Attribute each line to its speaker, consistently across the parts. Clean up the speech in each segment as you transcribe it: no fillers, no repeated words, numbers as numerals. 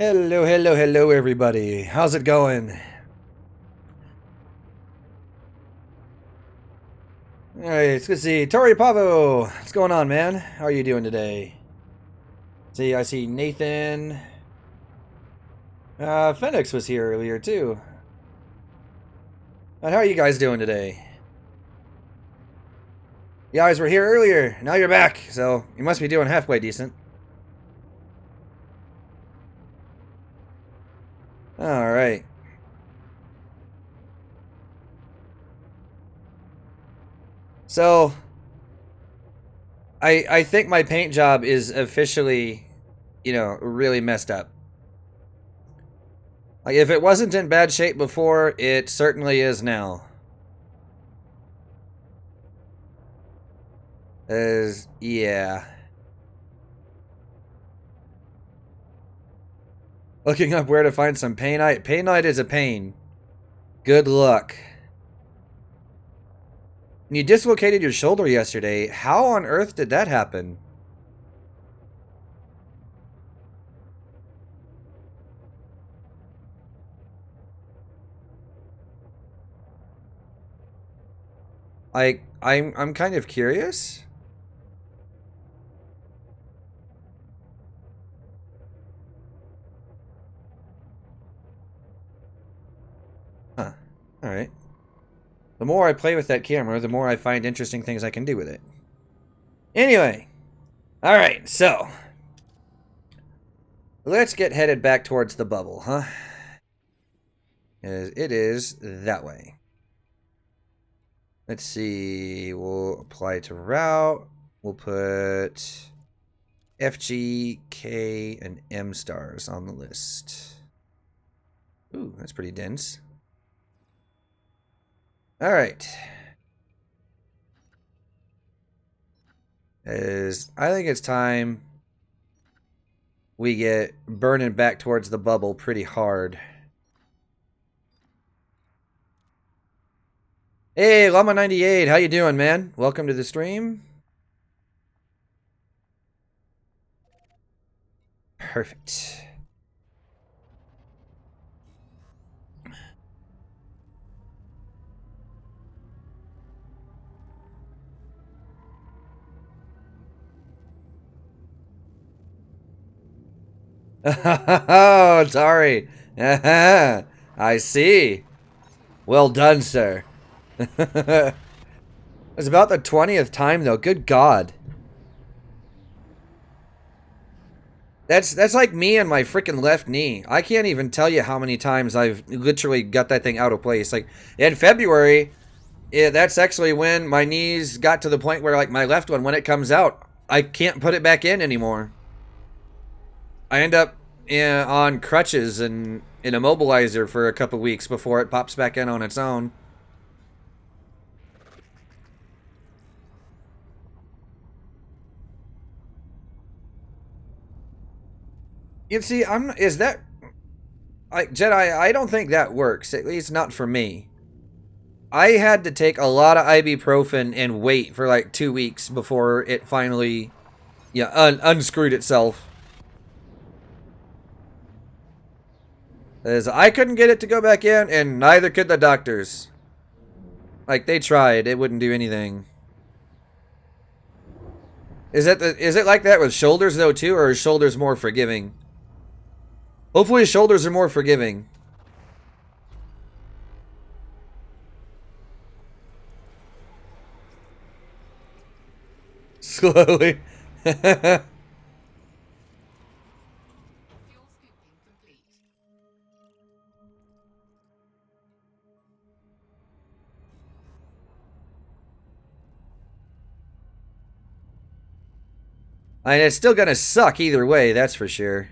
Speaker 1: Hello, hello, hello, everybody. How's it going? Alright, it's good to see Tori Pavo. What's going on, man? How are you doing today? See, I see Nathan. Phoenix was here earlier, too. And how are you guys doing today? You guys were here earlier. Now you're back, so you must be doing halfway decent. Alright. So, I think my paint job is officially, really messed up. Like, if it wasn't in bad shape before, it certainly is now. Yeah. Looking up where to find some painite. Painite is a pain. Good luck. You dislocated your shoulder yesterday. How on earth did that happen? I'm kind of curious. Huh. Alright. The more I play with that camera, the more I find interesting things I can do with it. Anyway. Alright, so. Let's get headed back towards the bubble, huh? It is that way. Let's see. We'll apply to route. We'll put F, G, K, and M stars on the list. Ooh, that's pretty dense. Alright. I think it's time we get burning back towards the bubble pretty hard. Hey, Llama98, how you doing, man? Welcome to the stream. Perfect. Oh, sorry. I see. Well done, sir. It's about the 20th time, though. Good God. That's like me and my freaking left knee. I can't even tell you how many times I've literally got that thing out of place. Like, in February, that's actually when my knees got to the point where, like, my left one, when it comes out, I can't put it back in anymore. I end up on crutches and an immobilizer for a couple weeks before it pops back in on its own. You see, Jedi, I don't think that works, at least not for me. I had to take a lot of ibuprofen and wait for like 2 weeks before it finally, unscrewed itself. As I couldn't get it to go back in, and neither could the doctors. Like, they tried, it wouldn't do anything. Is it like that with shoulders though too, or are shoulders more forgiving? Hopefully shoulders are more forgiving. Slowly. I mean, it's still gonna suck either way, that's for sure.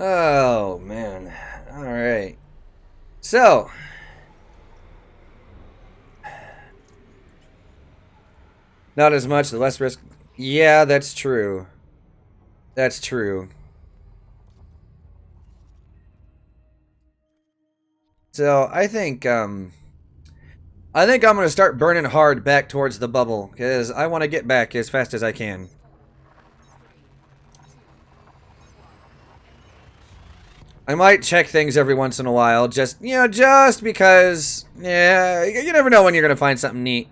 Speaker 1: Oh, man. Alright. So. Not as much, the less risk. Yeah, that's true. That's true. So, I think I'm gonna start burning hard back towards the bubble, because I want to get back as fast as I can. I might check things every once in a while, just because, yeah, you never know when you're gonna find something neat.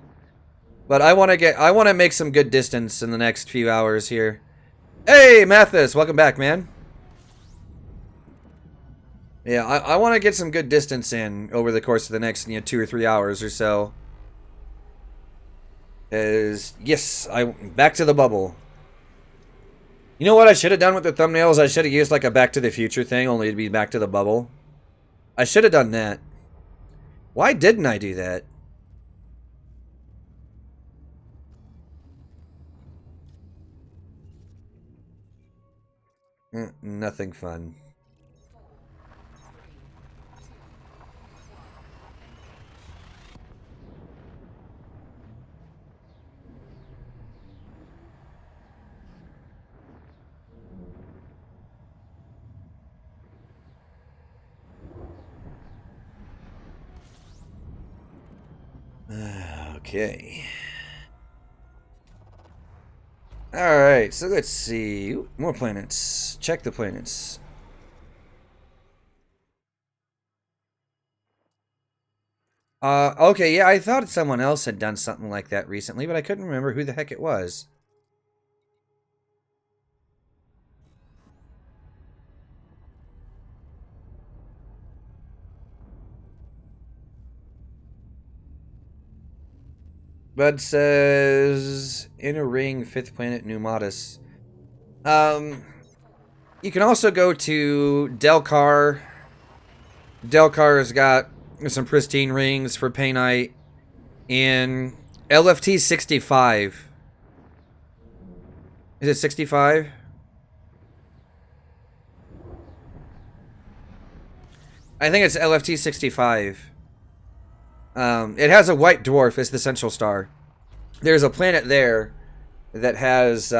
Speaker 1: But I want to make some good distance in the next few hours here. Hey, Mathis, welcome back, man. Yeah, I want to get some good distance in over the course of the next 2 or 3 hours or so. Yes, back to the bubble. You know what I should have done with the thumbnails? I should have used like a Back to the Future thing, only to be back to the bubble. I should have done that. Why didn't I do that? Nothing fun. Okay. Alright, so let's see. Ooh, more planets. Check the planets. Okay, yeah, I thought someone else had done something like that recently, but I couldn't remember who the heck it was. Bud says Inner Ring, 5th planet, New Modus. You can also go to Delcar. Delcar's got some pristine rings for Painite. In LFT 65. Is it 65? I think it's LFT 65. It has a white dwarf as the central star. There's a planet there that has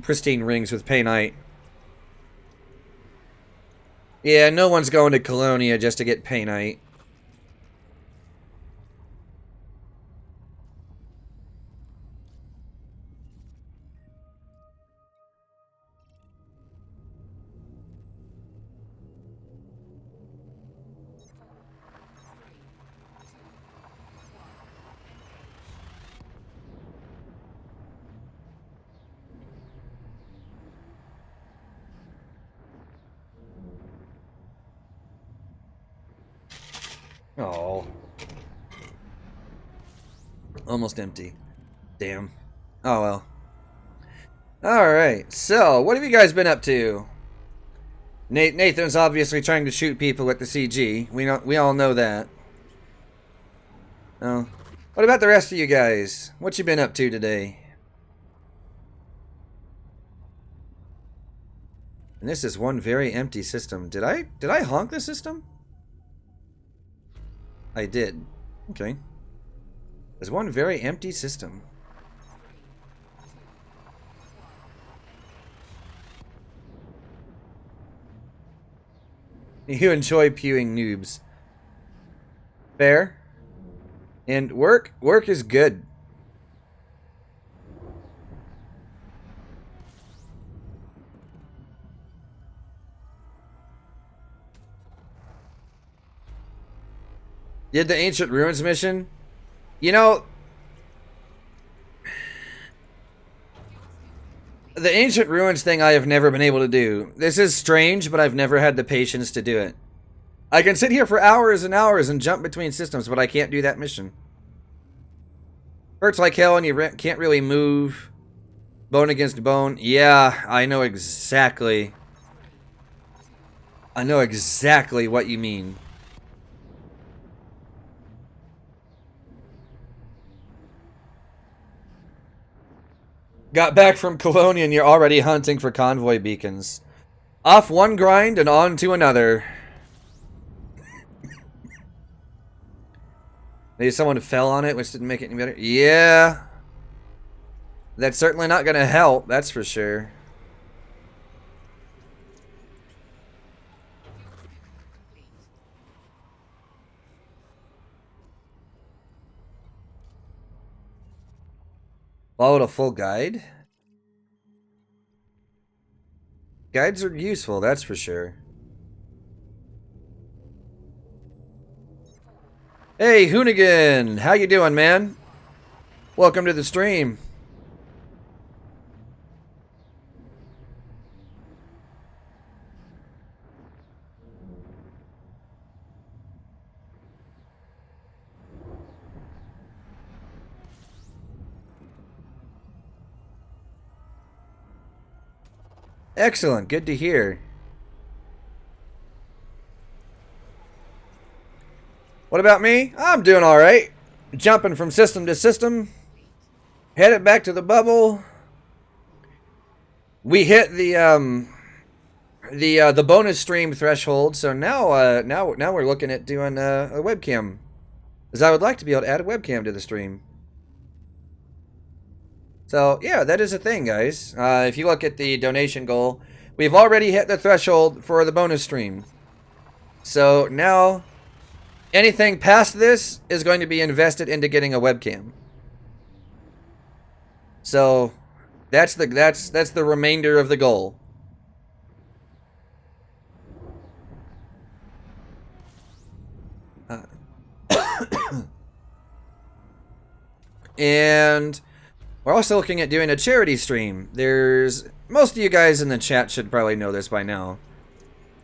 Speaker 1: pristine rings with Painite. Yeah, no one's going to Colonia just to get Painite. Oh. Almost empty. Damn. Oh well. Alright, so what have you guys been up to? Nathan's obviously trying to shoot people at the CG. We all know that. Oh. What about the rest of you guys? What you been up to today? And this is one very empty system. Did I honk the system? I did. Okay. There's one very empty system. You enjoy pewing noobs. Fair. And work is good. Did the Ancient Ruins mission? You know, the Ancient Ruins thing I have never been able to do. This is strange, but I've never had the patience to do it. I can sit here for hours and hours and jump between systems, but I can't do that mission. Hurts like hell and you can't really move. Bone against bone. Yeah, I know exactly. I know exactly what you mean. Got back from Colonia and you're already hunting for convoy beacons. Off one grind and on to another. Maybe someone fell on it, which didn't make it any better. Yeah. That's certainly not going to help, that's for sure. Followed a full guide. Guides are useful, that's for sure. Hey, Hoonigan! How you doing, man? Welcome to the stream. Excellent, good to hear. What about me? I'm doing alright. Jumping from system to system. Headed back to the bubble. We hit the bonus stream threshold, so now now we're looking at doing a webcam. Because I would like to be able to add a webcam to the stream. So, yeah, that is a thing, guys. If you look at the donation goal, we've already hit the threshold for the bonus stream. So, now, anything past this is going to be invested into getting a webcam. So, that's the remainder of the goal. And we're also looking at doing a charity stream. Most of you guys in the chat should probably know this by now.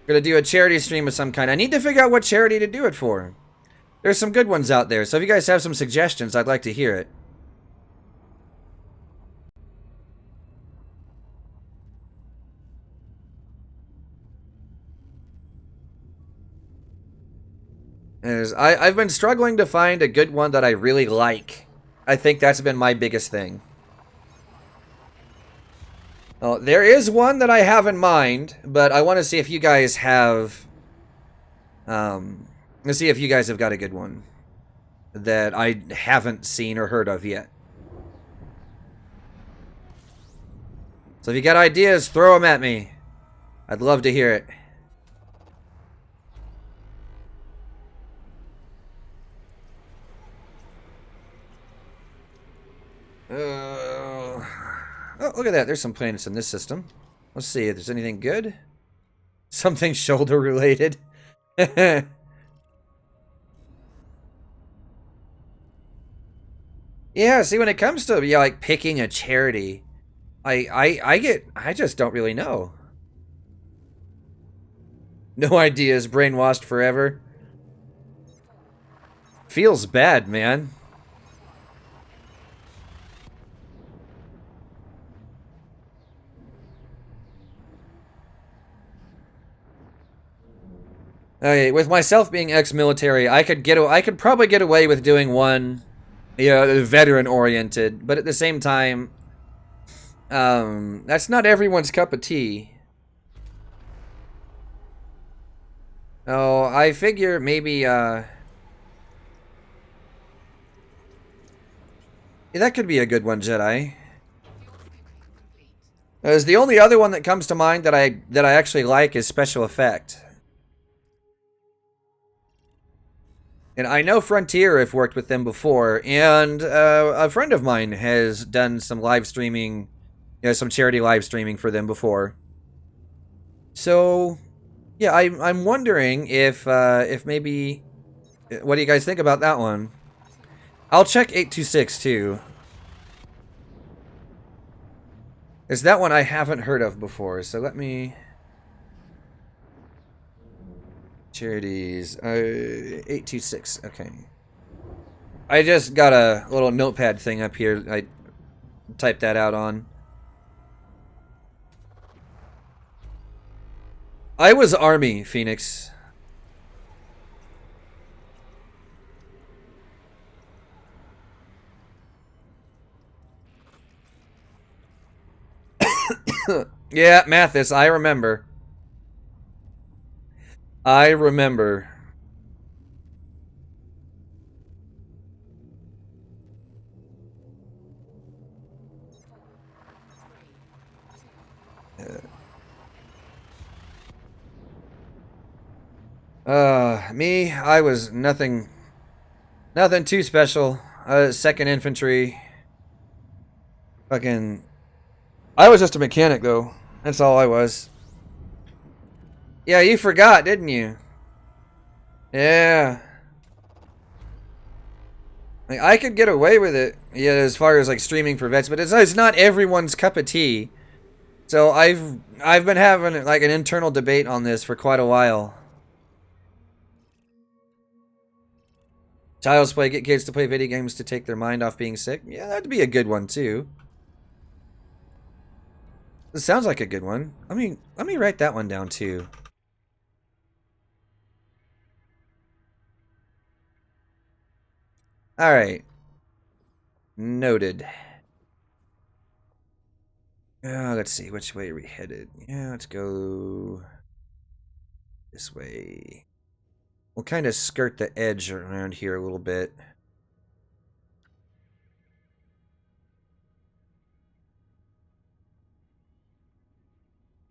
Speaker 1: We're going to do a charity stream of some kind. I need to figure out what charity to do it for. There's some good ones out there, so if you guys have some suggestions, I'd like to hear it. I've been struggling to find a good one that I really like. I think that's been my biggest thing. Oh, there is one that I have in mind, but I want to see if you guys have... let's see if you guys have got a good one that I haven't seen or heard of yet. So if you got ideas, throw them at me. I'd love to hear it. Oh, look at that. There's some planets in this system. Let's see if there's anything good. Something shoulder related. Yeah, see, when it comes to like picking a charity, I just don't really know. No ideas, brainwashed forever. Feels bad, man. Okay, with myself being ex-military, I could probably get away with doing one, veteran-oriented, but at the same time, that's not everyone's cup of tea. Oh, I figure maybe, yeah, that could be a good one, Jedi. As the only other one that comes to mind that I actually like is special effect. And I know Frontier have worked with them before, and a friend of mine has done some live streaming, some charity live streaming for them before. So, yeah, I'm wondering if maybe, what do you guys think about that one? I'll check 826 too. There's that one I haven't heard of before, so let me... Charities, 826, okay. I just got a little notepad thing up here I typed that out on. I was Army, Phoenix. Yeah, Mathis, I remember. I remember. Me, I was nothing too special. Second infantry. Fucking, I was just a mechanic though. That's all I was. Yeah, you forgot, didn't you? Yeah. Like, I could get away with it, yeah, as far as like streaming for vets, but it's not everyone's cup of tea. So I've been having like an internal debate on this for quite a while. Child's Play, get kids to play video games to take their mind off being sick. Yeah, that'd be a good one too. This sounds like a good one. Let me write that one down too. All right, noted. Let's see, which way are we headed? Yeah, let's go this way. We'll kind of skirt the edge around here a little bit.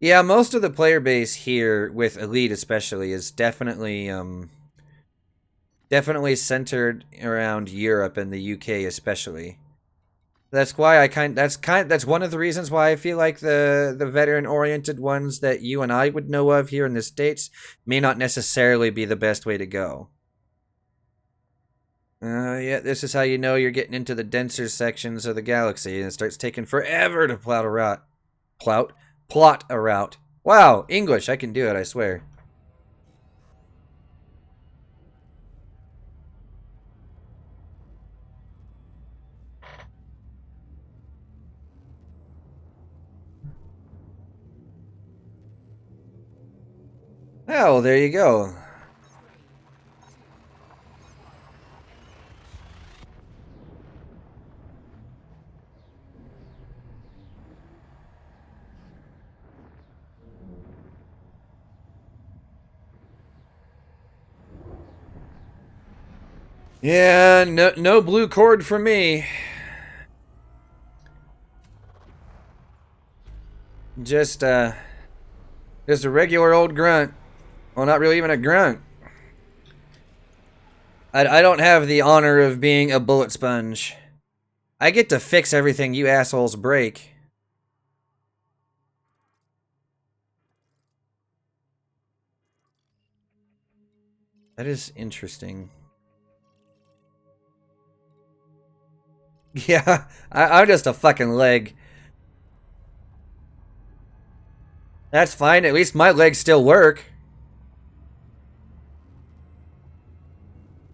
Speaker 1: Yeah, most of the player base here, with Elite especially, is definitely centered around Europe and the UK especially. That's why that's one of the reasons why I feel like the veteran oriented ones that you and I would know of here in the States may not necessarily be the best way to go. Yeah, this is how you know you're getting into the denser sections of the galaxy, and it starts taking forever to plot a route. Plot a route. Wow, English, I can do it, I swear. Oh, there you go. Yeah, no blue cord for me. Just just a regular old grunt. Well, not really even a grunt. I don't have the honor of being a bullet sponge. I get to fix everything you assholes break. That is interesting. Yeah, I'm just a fucking leg. That's fine, at least my legs still work.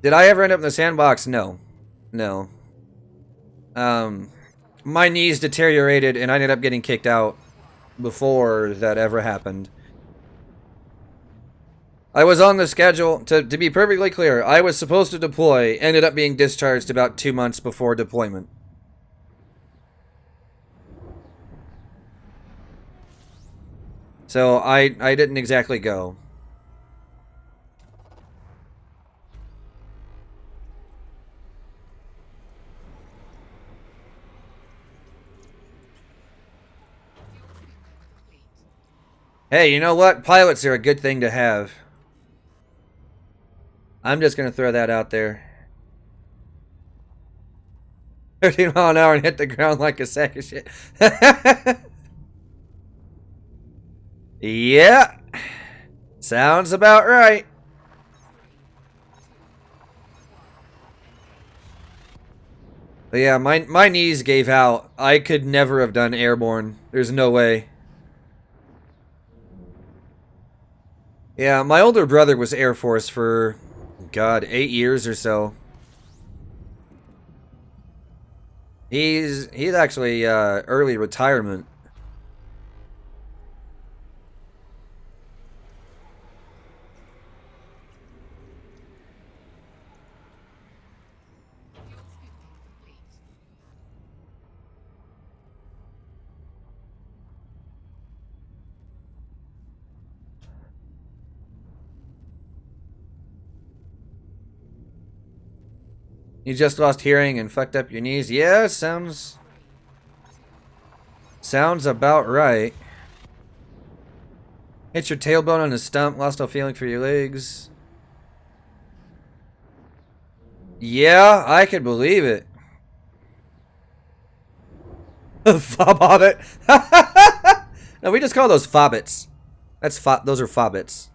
Speaker 1: Did I ever end up in the sandbox? No. No. My knees deteriorated and I ended up getting kicked out before that ever happened. I was on the schedule, to be perfectly clear, I was supposed to deploy, ended up being discharged about 2 months before deployment. So I didn't exactly go. Hey, you know what? Pilots are a good thing to have. I'm just gonna throw that out there. 13 mile an hour and hit the ground like a sack of shit. Yeah. Sounds about right. But yeah, my knees gave out. I could never have done airborne. There's no way. Yeah, my older brother was Air Force for, God, 8 years or so. He's actually early retirement. You just lost hearing and fucked up your knees. Yeah, sounds about right. Hit your tailbone on a stump. Lost all feeling for your legs. Yeah, I could believe it. Fob hobbit. No, we just call those fobbits. Those are fobbits.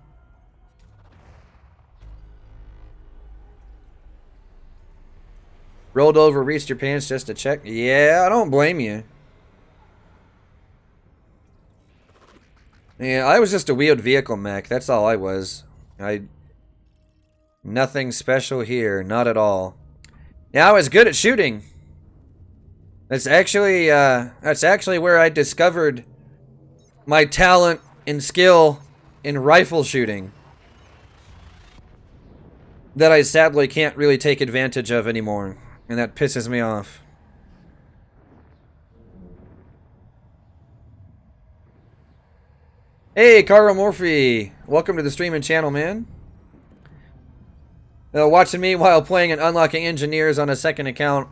Speaker 1: Rolled over, reached your pants just to check. Yeah, I don't blame you. Yeah, I was just a wheeled vehicle mech. That's all I was. Nothing special here, not at all. Yeah, I was good at shooting. That's actually where I discovered my talent and skill in rifle shooting that I sadly can't really take advantage of anymore, and that pisses me off. Hey, Carl Morphy, welcome to the streaming channel, man. Watching me while playing and unlocking engineers on a second account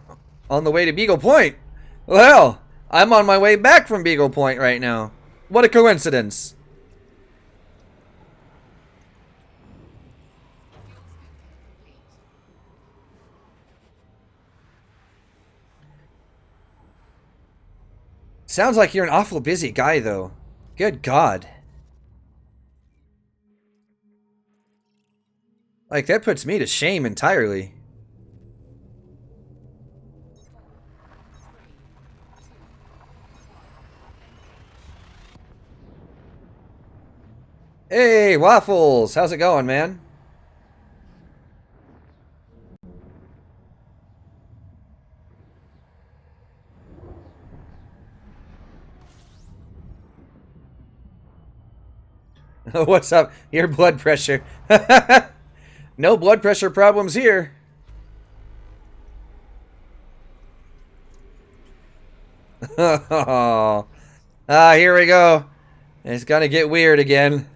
Speaker 1: on the way to Beagle Point. Well, I'm on my way back from Beagle Point right now. What a coincidence. Sounds like you're an awful busy guy, though. Good God. Like, that puts me to shame entirely. Hey, Waffles! How's it going, man? What's up? Your blood pressure. No blood pressure problems here. Here we go. It's gonna get weird again.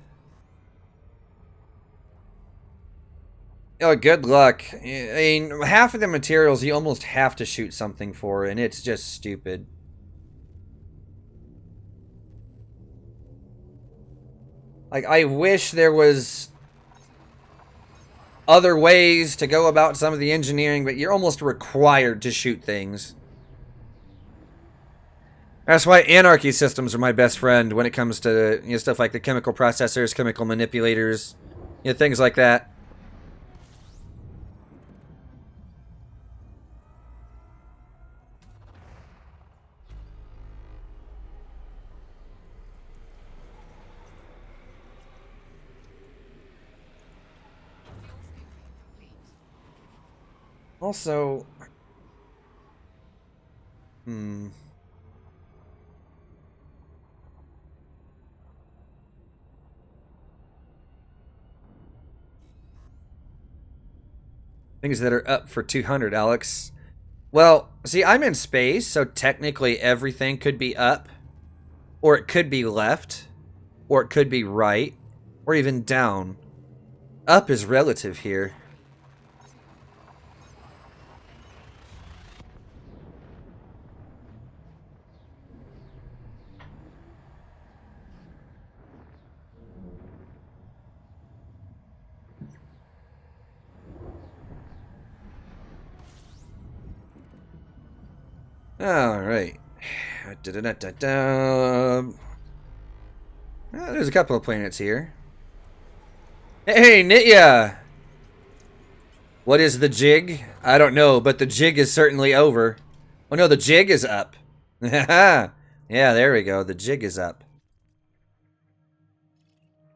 Speaker 1: Oh, good luck. I mean, half of the materials you almost have to shoot something for, and it's just stupid. Like, I wish there was other ways to go about some of the engineering, but you're almost required to shoot things. That's why anarchy systems are my best friend when it comes to, you know, stuff like the chemical processors, chemical manipulators, you know, things like that. Also, things that are up for 200, Alex. Well, see, I'm in space, so technically everything could be up, or it could be left, or it could be right, or even down. Up is relative here. Alright. There's a couple of planets here. Hey, Nitya! What is the jig? I don't know, but the jig is certainly over. Oh no, the jig is up. Yeah, there we go. The jig is up.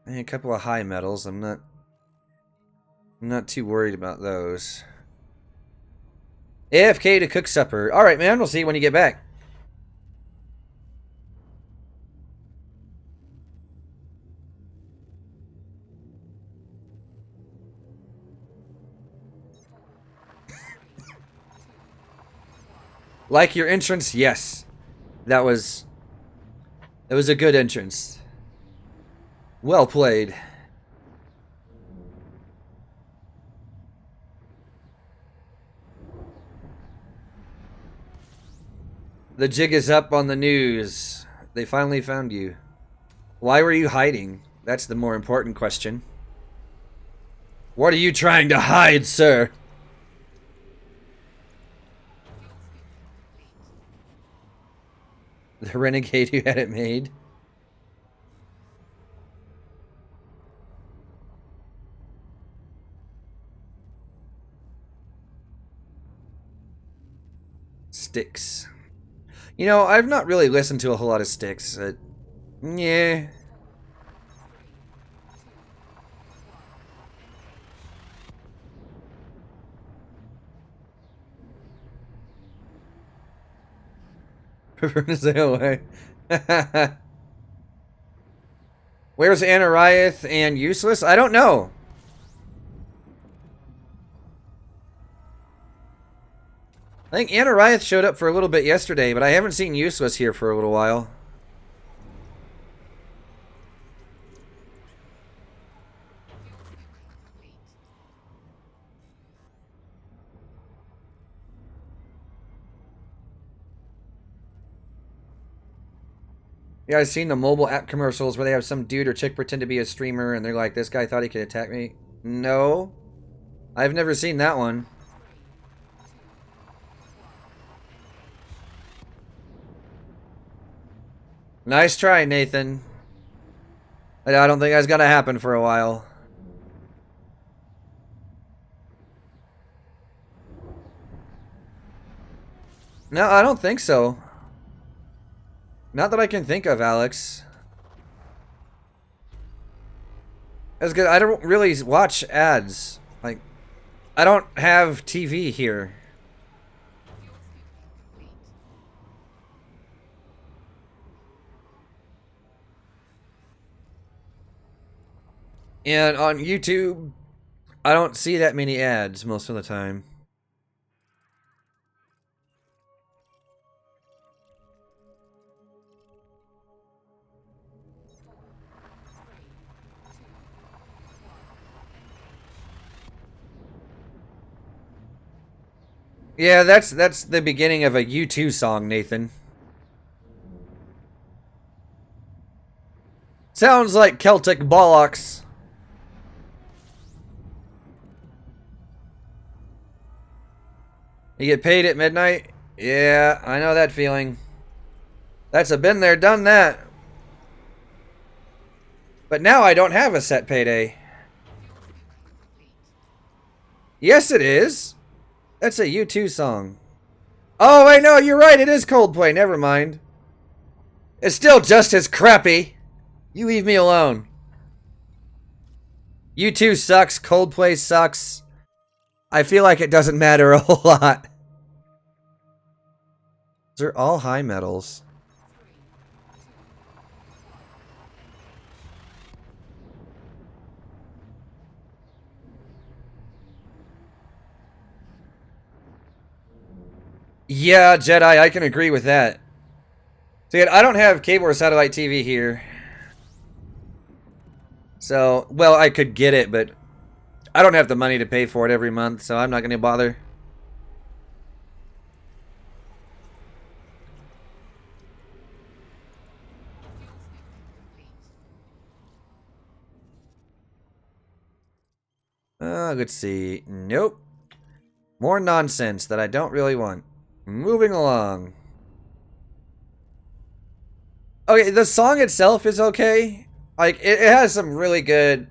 Speaker 1: And a couple of high metals. I'm not too worried about those. AFK to cook supper. Alright, man. We'll see you when you get back. Like your entrance? Yes. That was a good entrance. Well played. The jig is up on the news. They finally found you. Why were you hiding? That's the more important question. What are you trying to hide, sir? The renegade who had it made. Styx. You know, I've not really listened to a whole lot of Styx. Yeah. Away. Where's Anariath and Useless? I don't know. I think Anariath showed up for a little bit yesterday, but I haven't seen Useless here for a little while. Yeah, I've seen the mobile app commercials where they have some dude or chick pretend to be a streamer and they're like, this guy thought he could attack me. No. I've never seen that one. Nice try, Nathan. I don't think that's gonna happen for a while. No, I don't think so. Not that I can think of, Alex. That's good. I don't really watch ads. Like, I don't have TV here. And on YouTube, I don't see that many ads most of the time. Yeah, that's the beginning of a U2 song, Nathan. Sounds like Celtic bollocks. You get paid at midnight? Yeah, I know that feeling. That's a been there, done that. But now I don't have a set payday. Yes, it is. That's a U2 song. Oh, wait, no, you're right. It is Coldplay. Never mind. It's still just as crappy. You leave me alone. U2 sucks. Coldplay sucks. I feel like it doesn't matter a whole lot. They're all high metals. Yeah, Jedi, I can agree with that. So yet, I don't have cable or satellite TV here. So, well, I could get it, but I don't have the money to pay for it every month, so I'm not going to bother. Let's see. Nope. More nonsense that I don't really want. Moving along. Okay, the song itself is okay. Like, it has some really good,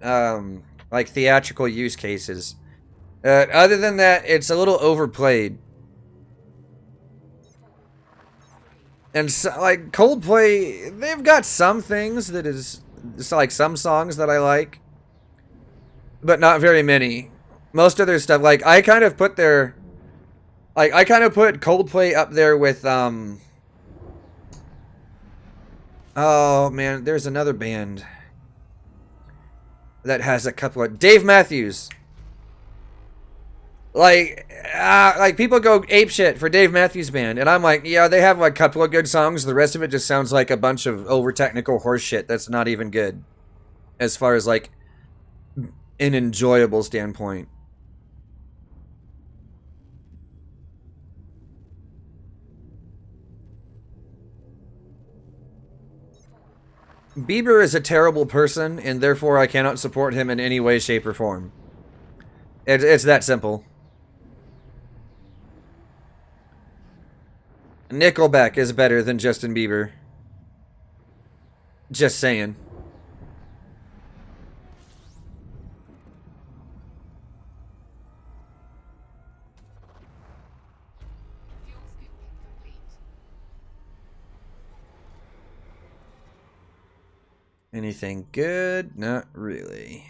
Speaker 1: like, theatrical use cases. Other than that, it's a little overplayed. And, so, like, Coldplay, they've got some things that is, it's like some songs that I like. But not very many. Most of their stuff, like, I kind of put their... Like, I kind of put Coldplay up there with, oh, man, there's another band that has a couple of... Dave Matthews. Like people go apeshit for Dave Matthews Band, and I'm like, yeah, they have like a couple of good songs. The rest of it just sounds like a bunch of over-technical horse shit that's not even good. As far as, like, an enjoyable standpoint. Bieber is a terrible person, and therefore I cannot support him in any way, shape, or form. It's that simple. Nickelback is better than Justin Bieber. Just saying. Anything good? Not really.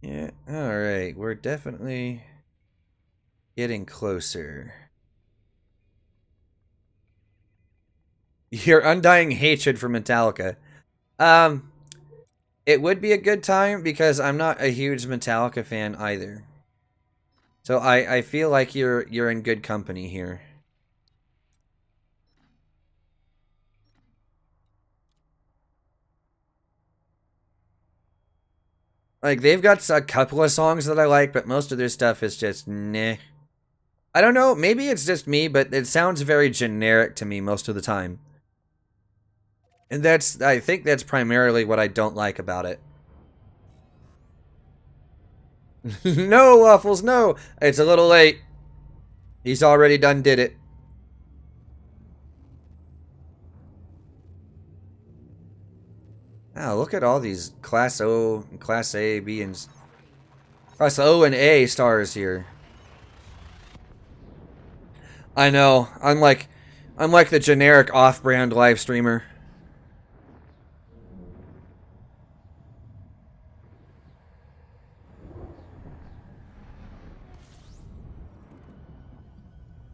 Speaker 1: Yeah, alright. We're definitely getting closer. Your undying hatred for Metallica. Um, it would be a good time because I'm not a huge Metallica fan either. So I feel like you're in good company here. Like they've got a couple of songs that I like, but most of their stuff is just nah. I don't know, maybe it's just me, but it sounds very generic to me most of the time. And I think that's primarily what I don't like about it. No, Waffles, no! It's a little late. He's already done did it. Oh, look at all these Class O, Class A, B, and... Class O and A stars here. I know. I'm like the generic off-brand live streamer.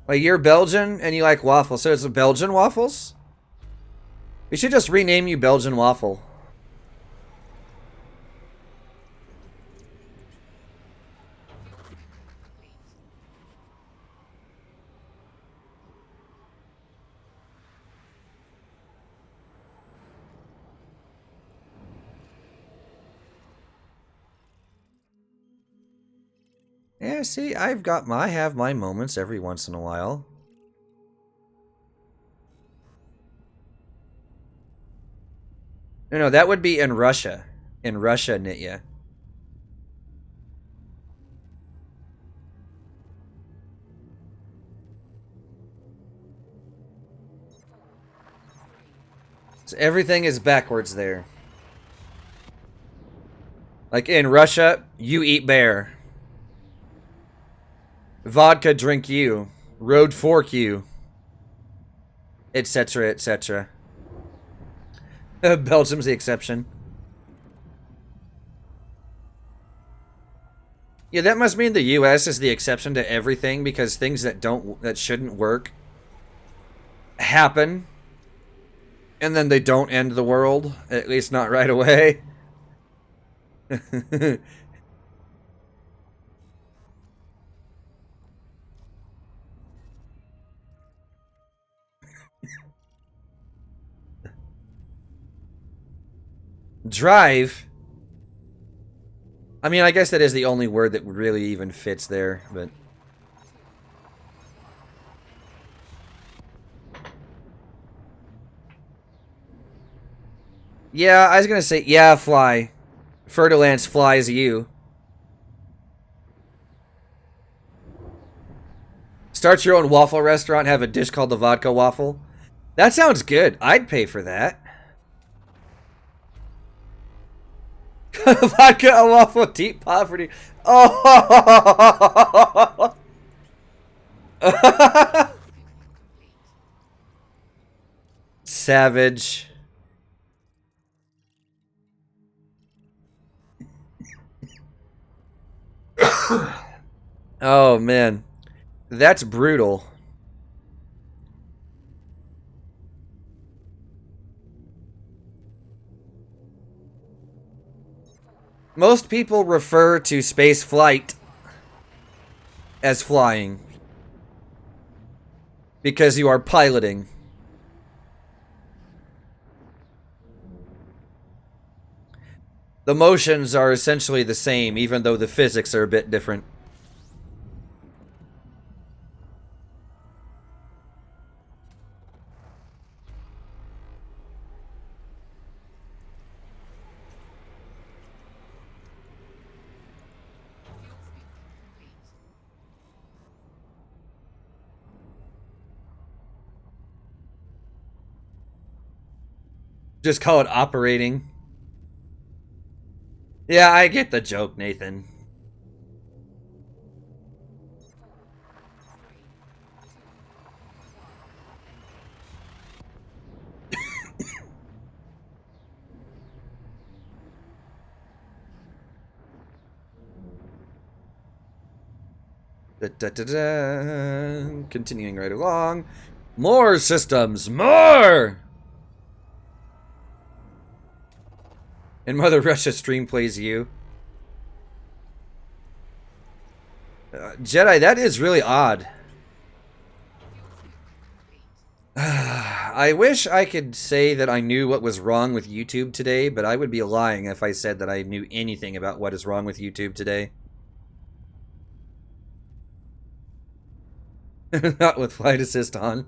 Speaker 1: Like, you're Belgian and you like waffles, so it's Belgian waffles? We should just rename you Belgian Waffle. Yeah, see, I have my moments every once in a while. No, that would be in Russia. In Russia, Nitya. So everything is backwards there. Like in Russia, you eat bear. Vodka drink you. Road fork you. Etc., etc. Belgium's the exception. Yeah, that must mean the US is the exception to everything because things that shouldn't work happen. And then they don't end the world, at least not right away. Drive. I mean, I guess that is the only word that really even fits there, but... Yeah, I was gonna say, yeah, fly. Fertilance flies you. Start your own waffle restaurant, have a dish called the vodka waffle. That sounds good. I'd pay for that. Vodka a waffle, deep poverty. Oh! Savage. Oh, man. That's brutal. Most people refer to space flight as flying because you are piloting. The motions are essentially the same, even though the physics are a bit different. Just call it operating. Yeah, I get the joke, Nathan. Da, da, da, da. Continuing right along. More systems! More! And Mother Russia stream plays you. Jedi, that is really odd. I wish I could say that I knew what was wrong with YouTube today, but I would be lying if I said that I knew anything about what is wrong with YouTube today. Not with flight assist on.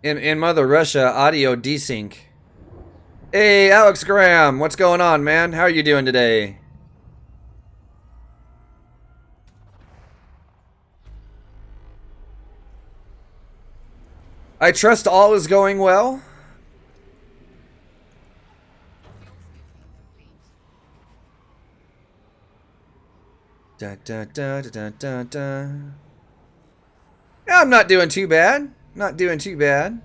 Speaker 1: In Mother Russia, audio desync. Hey, Alex Graham, what's going on, man? How are you doing today? I trust all is going well. Da, da, da, da, da, da. Yeah, I'm not doing too bad. Not doing too bad.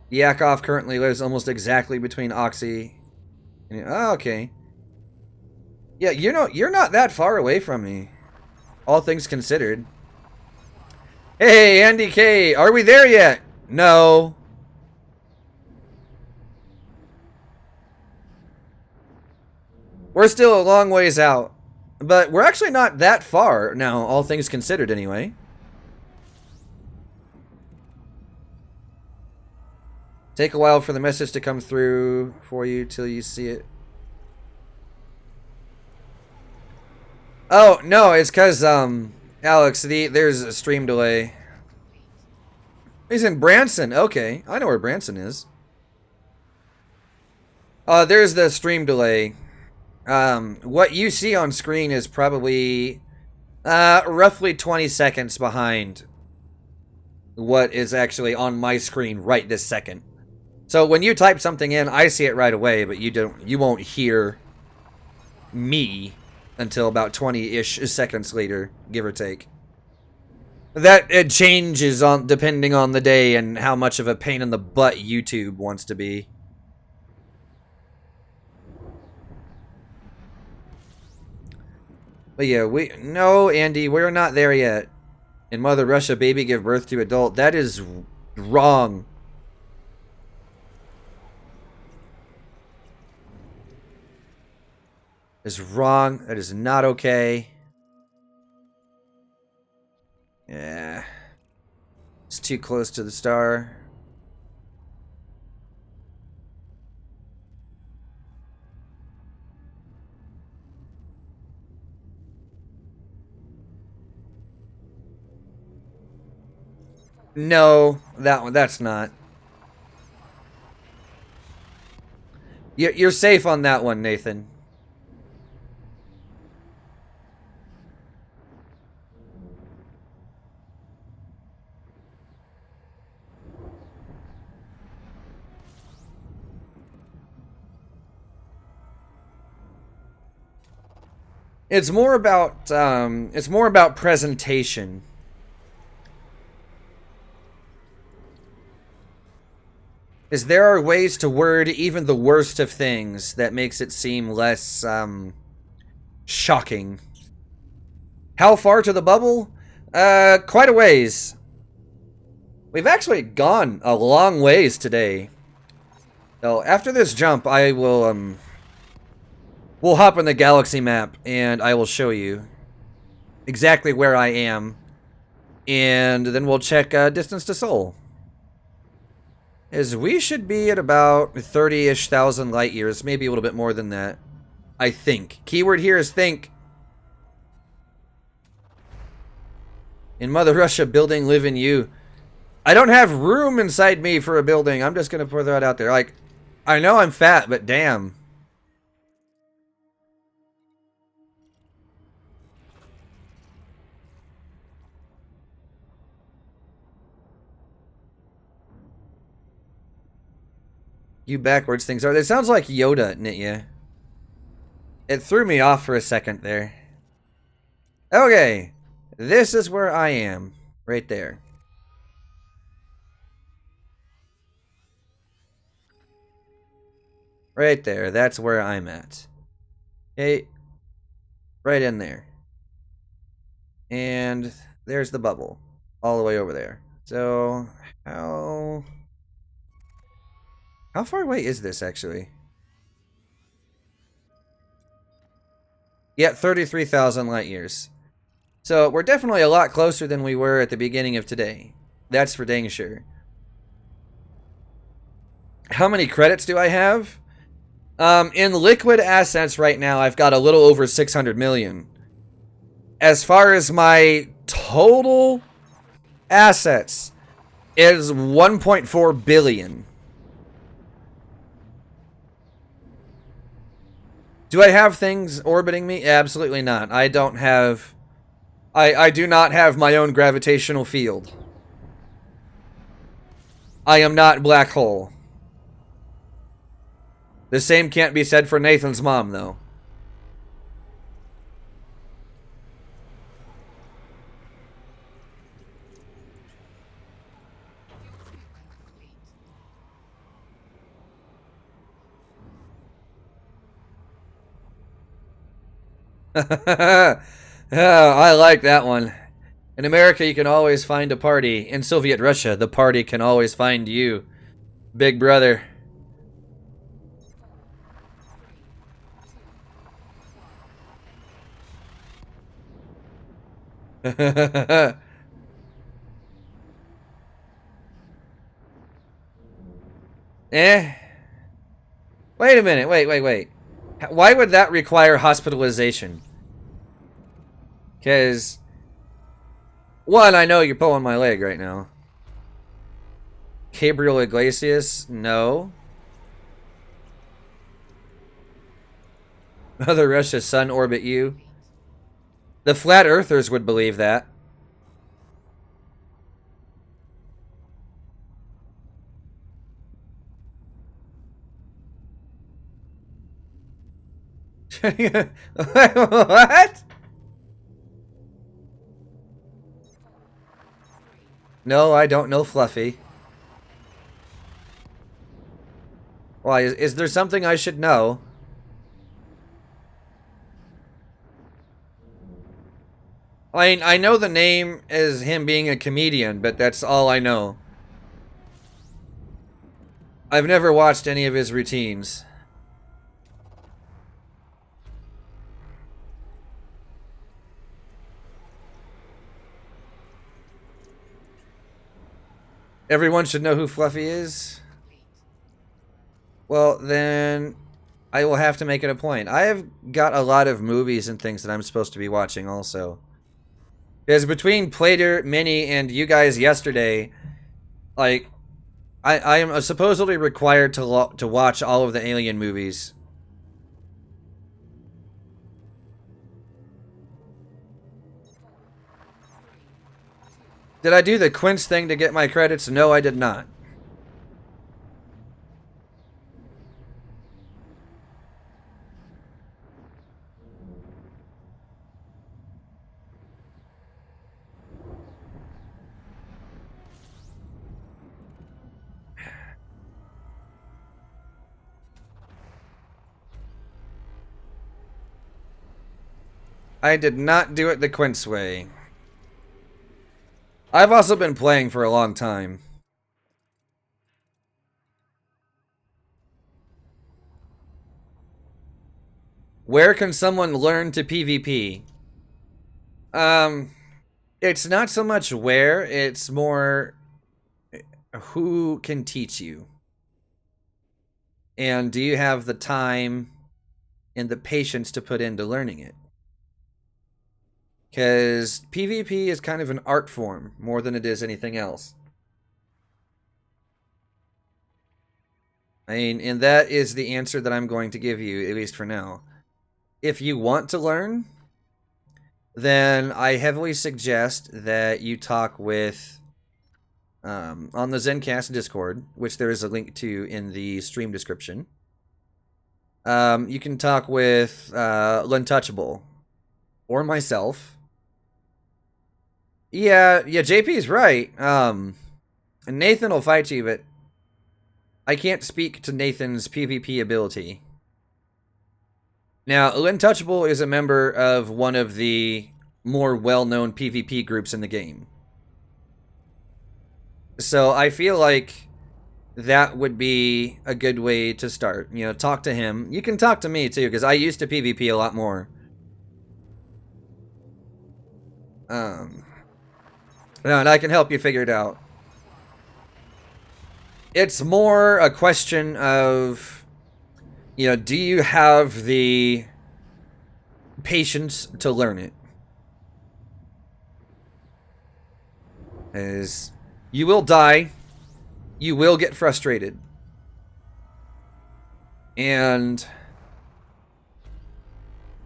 Speaker 1: Yakov currently lives almost exactly between Oxy. Oh, okay. Yeah, you're not that far away from me. All things considered. Hey, Andy K, are we there yet? No. We're still a long ways out. But we're actually not that far now, all things considered anyway. Take a while for the message to come through for you till you see it. Oh, no, it's because, Alex, there's a stream delay. He's in Branson. Okay, I know where Branson is. There's the stream delay. What you see on screen is probably roughly 20 seconds behind what is actually on my screen right this second. So when you type something in, I see it right away, but you won't hear me until about 20-ish seconds later, give or take. That it changes on depending on the day and how much of a pain in the butt YouTube wants to be. But yeah, no, Andy, we're not there yet. In Mother Russia, baby give birth to adult. That is wrong. Is wrong. That is not okay. Yeah. It's too close to the star. No, that's not. You're safe on that one, Nathan. It's more about presentation. Is there are ways to word even the worst of things that makes it seem less shocking. How far to the bubble? Quite a ways. We've actually gone a long ways today. So after this jump, I will we'll hop on the galaxy map and I will show you exactly where I am, and then we'll check distance to Sol. As we should be at about 30-ish thousand light years, maybe a little bit more than that. I think. Keyword here is think. In Mother Russia, building live in you. I don't have room inside me for a building. I'm just gonna put that out there. Like, I know I'm fat, but damn. You backwards things are. It sounds like Yoda, Nitya. It threw me off for a second there. Okay. This is where I am. Right there. Right there. That's where I'm at. Okay. Right in there. And there's the bubble. All the way over there. So, how far away is this, actually? Yeah, 33,000 light years. So, we're definitely a lot closer than we were at the beginning of today. That's for dang sure. How many credits do I have? In liquid assets right now, I've got a little over 600 million. As far as my total assets is 1.4 billion. Do I have things orbiting me? Absolutely not. I don't have... I do not have my own gravitational field. I am not black hole. The same can't be said for Nathan's mom, though. Oh, I like that one. In America, you can always find a party. In Soviet Russia, the party can always find you. Big brother. Eh? Wait a minute. Wait. Why would that require hospitalization? Because... one, I know you're pulling my leg right now. Gabriel Iglesias? No. Mother Russia's sun orbit you? The flat earthers would believe that. What? No, I don't know Fluffy. Why, is there something I should know? I mean, I know the name as him being a comedian, but that's all I know. I've never watched any of his routines. Everyone should know who Fluffy is? Well, then I will have to make it a point. I have got a lot of movies and things that I'm supposed to be watching also. Because between Plater, Minnie, and you guys yesterday, like, I am supposedly required to watch all of the Alien movies. Did I do the Quince thing to get my credits? No, I did not. I did not do it the Quince way. I've also been playing for a long time. Where can someone learn to PvP? It's not so much where, it's more who can teach you. And do you have the time and the patience to put into learning it? Because PvP is kind of an art form more than it is anything else. I mean, and that is the answer that I'm going to give you, at least for now. If you want to learn, then I heavily suggest that you talk with, on the Zencast Discord, which there is a link to in the stream description. You can talk with L'Untouchable or myself. Yeah, JP's right. And Nathan will fight you, but I can't speak to Nathan's PvP ability. Now, L'Untouchable is a member of one of the more well-known PvP groups in the game. So I feel like that would be a good way to start. You know, talk to him. You can talk to me, too, because I used to PvP a lot more. And I can help you figure it out. It's more a question of, you know, do you have the patience to learn it? As you will die, you will get frustrated. And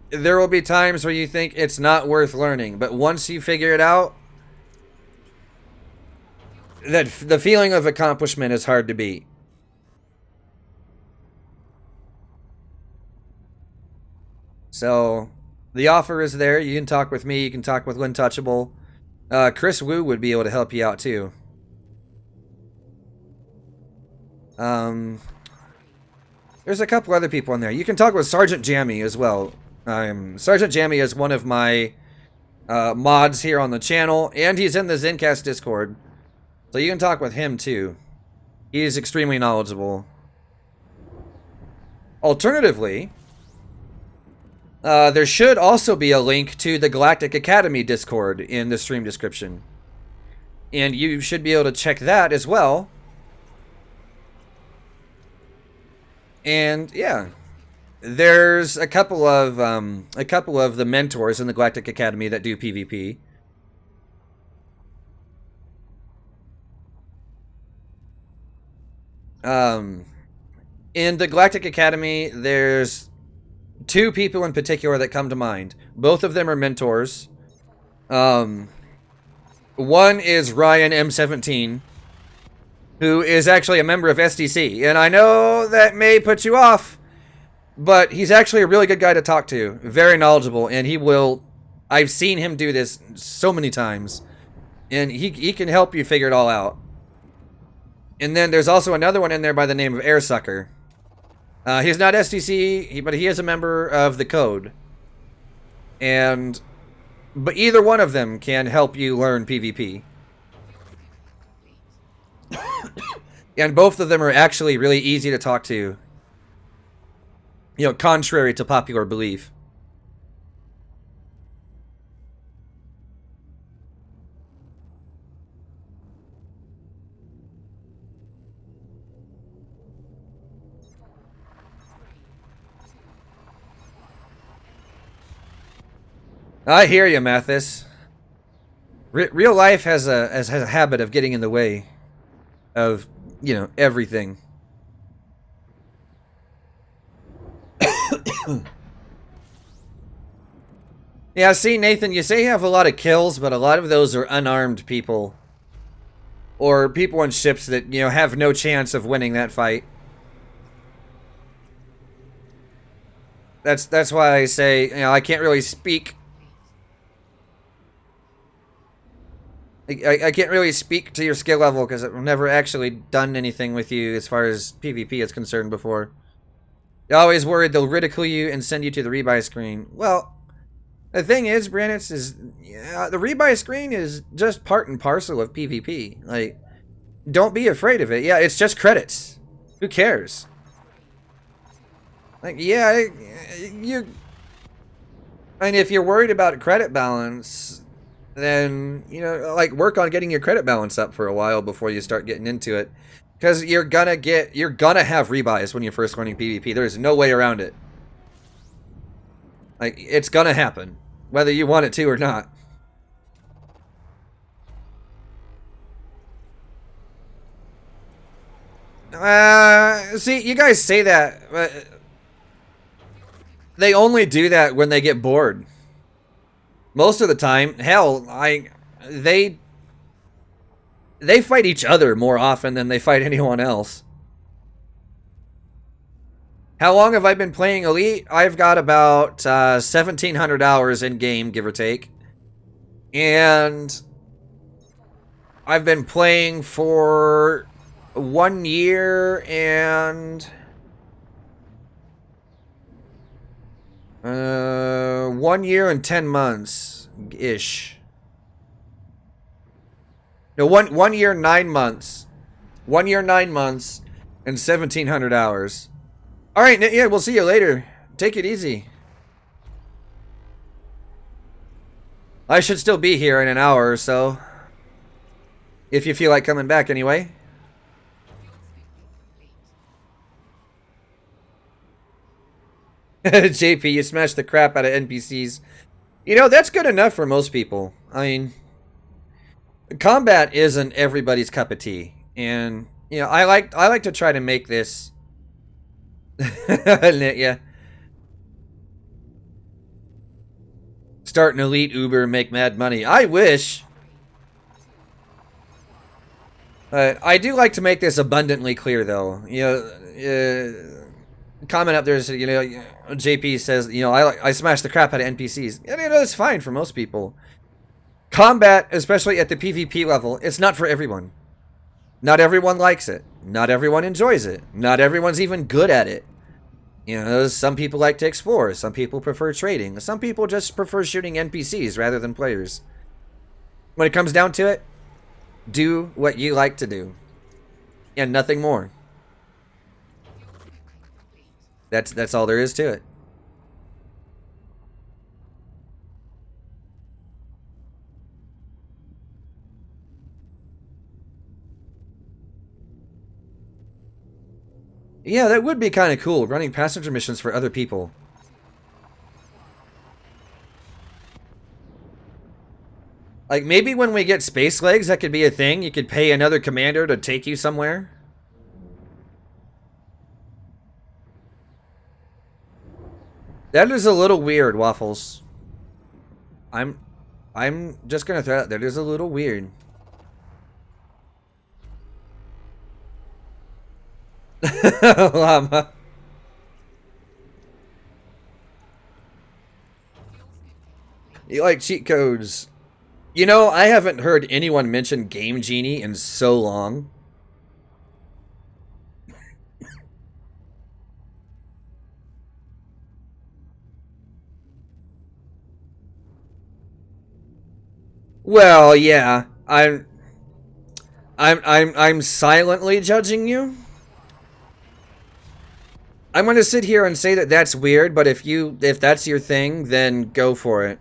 Speaker 1: there will be times where you think it's not worth learning, but once you figure it out, that the feeling of accomplishment is hard to beat. So, the offer is there. You can talk with me. You can talk with L'Untouchable. Chris Wu would be able to help you out, too. There's a couple other people in there. You can talk with Sergeant Jammy as well. Sergeant Jammy is one of my mods here on the channel, and he's in the Zencast Discord. So you can talk with him, too. He's extremely knowledgeable. Alternatively, there should also be a link to the Galactic Academy Discord in the stream description. And you should be able to check that as well. And, yeah. There's a couple of the mentors in the Galactic Academy that do PvP. In the Galactic Academy, there's two people in particular that come to mind. Both of them are mentors. One is Ryan M17, who is actually a member of SDC. And I know that may put you off, but he's actually a really good guy to talk to. Very knowledgeable, and he will... I've seen him do this so many times. And he can help you figure it all out. And then there's also another one in there by the name of Airsucker. He's not SDC, but he is a member of the Code. But either one of them can help you learn PvP. And both of them are actually really easy to talk to. You know, contrary to popular belief. I hear you, Mathis. Real life has a habit of getting in the way of, you know, everything. Yeah, see, Nathan, you say you have a lot of kills, but a lot of those are unarmed people. Or people on ships that, you know, have no chance of winning that fight. That's why I say, you know, I can't really speak. I can't really speak to your skill level because I've never actually done anything with you as far as PvP is concerned before. You're always worried they'll ridicule you and send you to the rebuy screen. Well, The thing is, Brandon, is yeah, the rebuy screen is just part and parcel of PvP. Like, don't be afraid of it. Yeah, it's just credits. Who cares? Like, yeah, you. I mean, if you're worried about credit balance, then like work on getting your credit balance up for a while before you start getting into it, because you're gonna have rebuys when you're first learning PvP. There's no way around it. Like, it's gonna happen, whether you want it to or not. See, you guys say that, but they only do that when they get bored. Most of the time, hell, they they fight each other more often than they fight anyone else. How long have I been playing Elite? I've got about 1,700 hours in game, give or take. And I've been playing for 1 year and 1 year and 10 months ish. No, 1 year 9 months. 1 year 9 months and 1,700 hours. All right, yeah, we'll see you later. Take it easy. I should still be here in an hour or so. If you feel like coming back anyway. JP, you smashed the crap out of NPCs. That's good enough for most people. I mean, combat isn't everybody's cup of tea. And, I like to try to make this... yeah. Start an elite Uber and make mad money. I wish. I do like to make this abundantly clear, though. Comment up there, JP says, I smash the crap out of NPCs. That's fine for most people. Combat, especially at the PvP level, it's not for everyone. Not everyone likes it. Not everyone enjoys it. Not everyone's even good at it. Some people like to explore. Some people prefer trading. Some people just prefer shooting NPCs rather than players. When it comes down to it, do what you like to do. And nothing more. That's all there is to it. Yeah, that would be kind of cool, running passenger missions for other people. Like, maybe when we get space legs, that could be a thing. You could pay another commander to take you somewhere. That is a little weird, Waffles. I'm just gonna throw it out there. That is a little weird. Llama. You like cheat codes. I haven't heard anyone mention Game Genie in so long. Well, yeah. I'm silently judging you. I'm gonna sit here and say that that's weird, but if that's your thing, then go for it.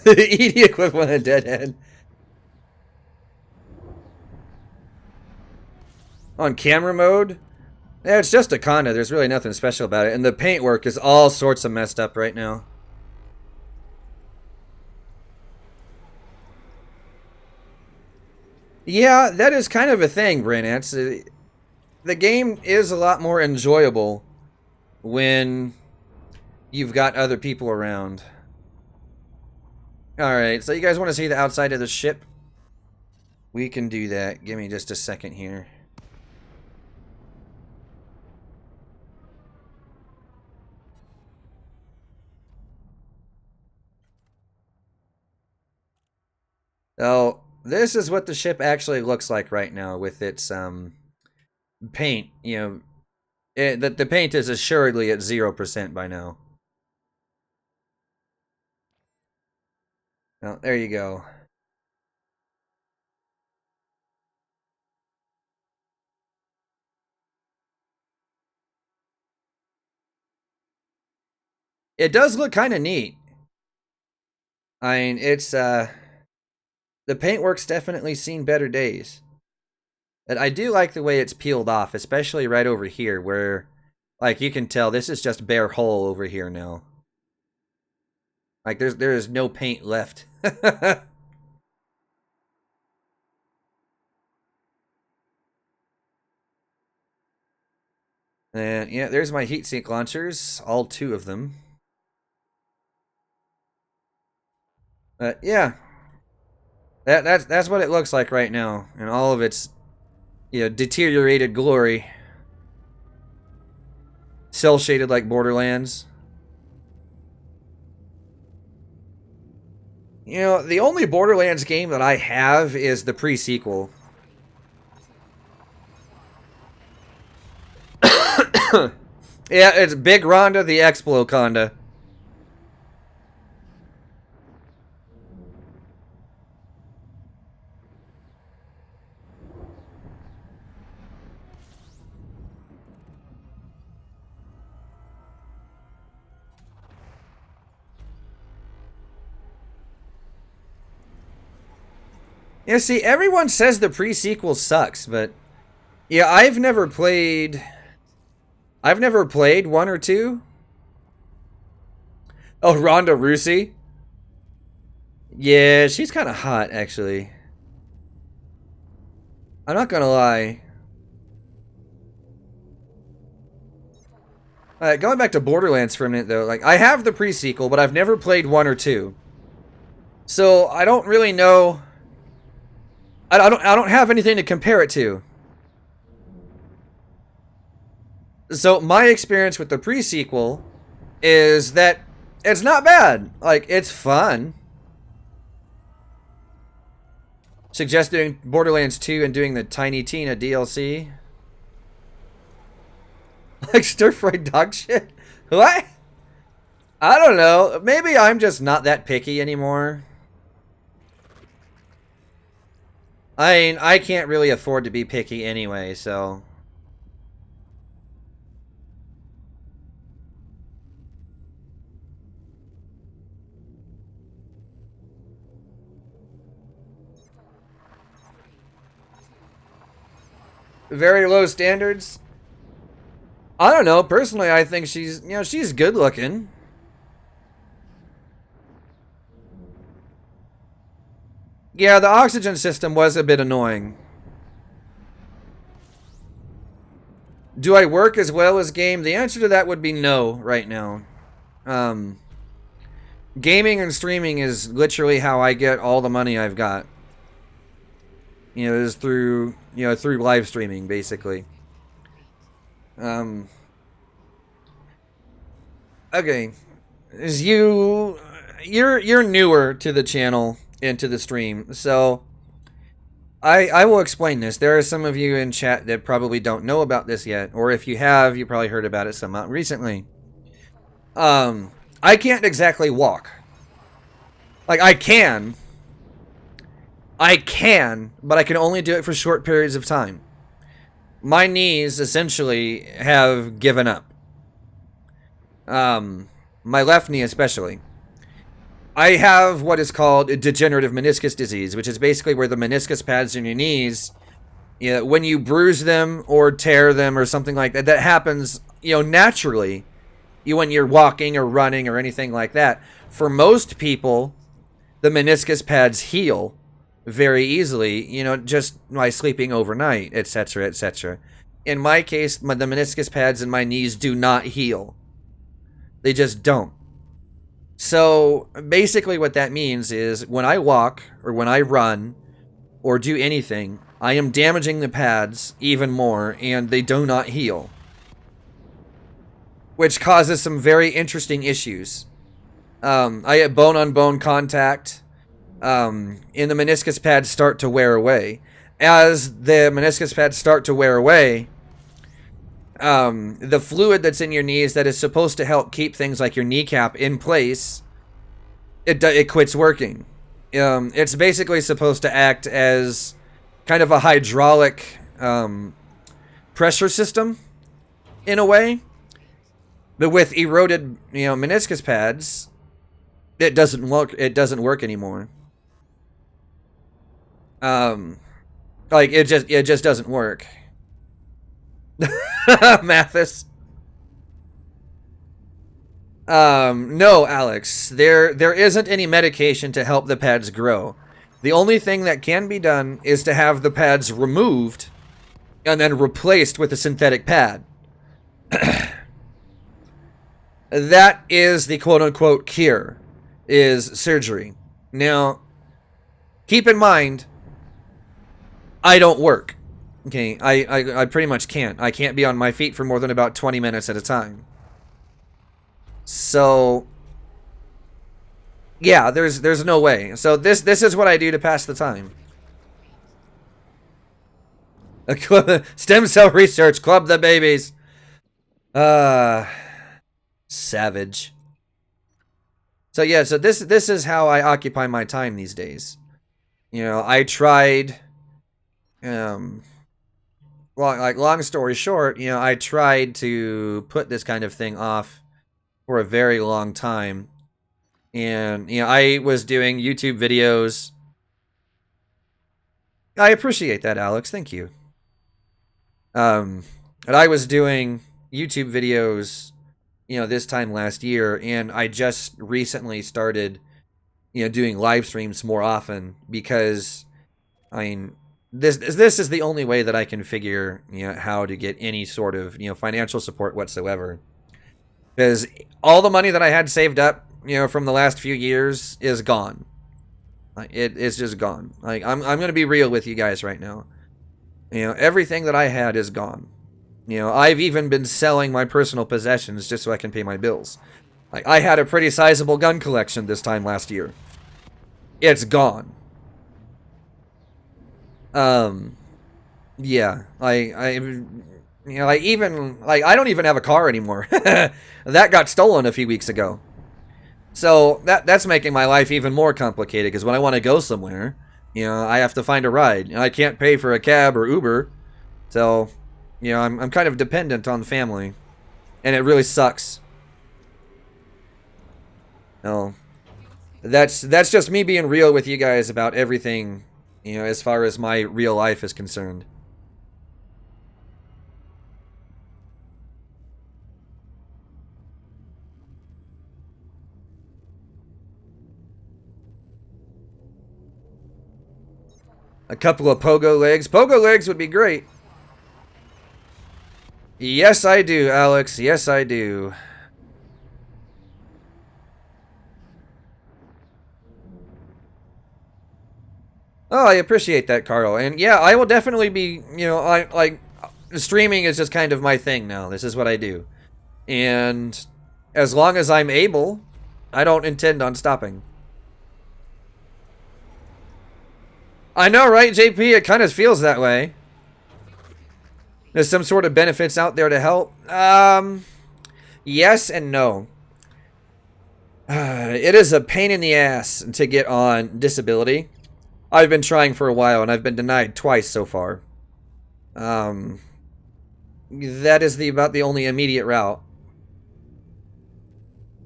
Speaker 1: Eat the equivalent of Deadhead. On camera mode? Yeah, it's just a Conda. There's really nothing special about it. And the paintwork is all sorts of messed up right now. Yeah, that is kind of a thing, Brynance. The game is a lot more enjoyable when you've got other people around. Alright, so you guys want to see the outside of the ship? We can do that. Give me just a second here. Oh, this is what the ship actually looks like right now with its paint. The paint is assuredly at 0% by now. Oh, there you go. It does look kind of neat. I mean, it's the paintwork's definitely seen better days. But I do like the way it's peeled off, especially right over here where, like, you can tell this is just bare hull over here now. Like, there is no paint left. And yeah, there's my heatsink launchers, all 2 of them. Yeah, that's what it looks like right now, in all of its deteriorated glory. Cell shaded like Borderlands. You know, the only Borderlands game that I have is the pre-sequel. Yeah, it's Big Rhonda the Explo Conda. Yeah, see, everyone says the pre-sequel sucks, but yeah, I've never played 1 or 2. Oh, Ronda Rousey? Yeah, she's kind of hot, actually. I'm not gonna lie. Going back to Borderlands for a minute, though, like, I have the pre-sequel, but I've never played 1 or 2. So, I don't really know. I don't have anything to compare it to. So, my experience with the pre-sequel is that it's not bad. Like, it's fun. Suggest doing Borderlands 2 and doing the Tiny Tina DLC. Like stir-fried dog shit? What? I don't know. Maybe I'm just not that picky anymore. I mean, I can't really afford to be picky anyway, so... Very low standards? I don't know. Personally, I think she's good looking. Yeah, the oxygen system was a bit annoying. Do I work as well as game? The answer to that would be no right now. Gaming and streaming is literally how I get all the money I've got. You know, is through live streaming, basically. Okay, is you're newer to the channel and to the stream, so I will explain this. There are some of you in chat that probably don't know about this yet, or if you have, you probably heard about it somewhat recently. I can't exactly walk. Like, I can, but I can only do it for short periods of time. My knees essentially have given up. My left knee especially. I have what is called a degenerative meniscus disease, which is basically where the meniscus pads in your knees, when you bruise them or tear them or something like that, that happens, naturally, when you're walking or running or anything like that. For most people, the meniscus pads heal very easily, just by sleeping overnight, etc., etc. In my case, the meniscus pads in my knees do not heal. They just don't. So basically what that means is when I walk or when I run or do anything, I am damaging the pads even more and they do not heal. Which causes some very interesting issues. I get bone-on-bone contact, and the meniscus pads start to wear away. As the meniscus pads start to wear away, the fluid that's in your knees that is supposed to help keep things like your kneecap in place, it quits working. It's basically supposed to act as kind of a hydraulic pressure system in a way. But with eroded, meniscus pads, it doesn't work. It doesn't work anymore. Like it just doesn't work. Mathis. No, Alex. There isn't any medication to help the pads grow. The only thing that can be done is to have the pads removed and then replaced with a synthetic pad. That is the quote-unquote cure, is surgery. Now, keep in mind, I don't work. Okay, I pretty much can't. I can't be on my feet for more than about 20 minutes at a time. So, yeah, there's no way. So this is what I do to pass the time. Stem cell research, club the babies. Savage. So yeah, so this is how I occupy my time these days. I tried long story short, I tried to put this kind of thing off for a very long time. And I was doing YouTube videos. I appreciate that, Alex. Thank you. And I was doing YouTube videos this time last year, and I just recently started, doing live streams more often because, this is the only way that I can figure, how to get any sort of, financial support whatsoever. Because all the money that I had saved up, from the last few years is gone. It's just gone. I'm gonna be real with you guys right now. Everything that I had is gone. I've even been selling my personal possessions just so I can pay my bills. I had a pretty sizable gun collection this time last year. It's gone. Yeah. I don't even have a car anymore. That got stolen a few weeks ago. So that's making my life even more complicated because when I want to go somewhere, I have to find a ride. I can't pay for a cab or Uber. So, I'm kind of dependent on family, and it really sucks. No, that's just me being real with you guys about everything, as far as my real life is concerned. A couple of pogo legs. Pogo legs would be great. Yes, I do, Alex. Yes, I do. Oh, I appreciate that, Carl. And yeah, I will definitely be, streaming is just kind of my thing now. This is what I do. And as long as I'm able, I don't intend on stopping. I know, right, JP? It kind of feels that way. There's some sort of benefits out there to help. Yes and no. It is a pain in the ass to get on disability. I've been trying for a while, and I've been denied twice so far. That is about the only immediate route.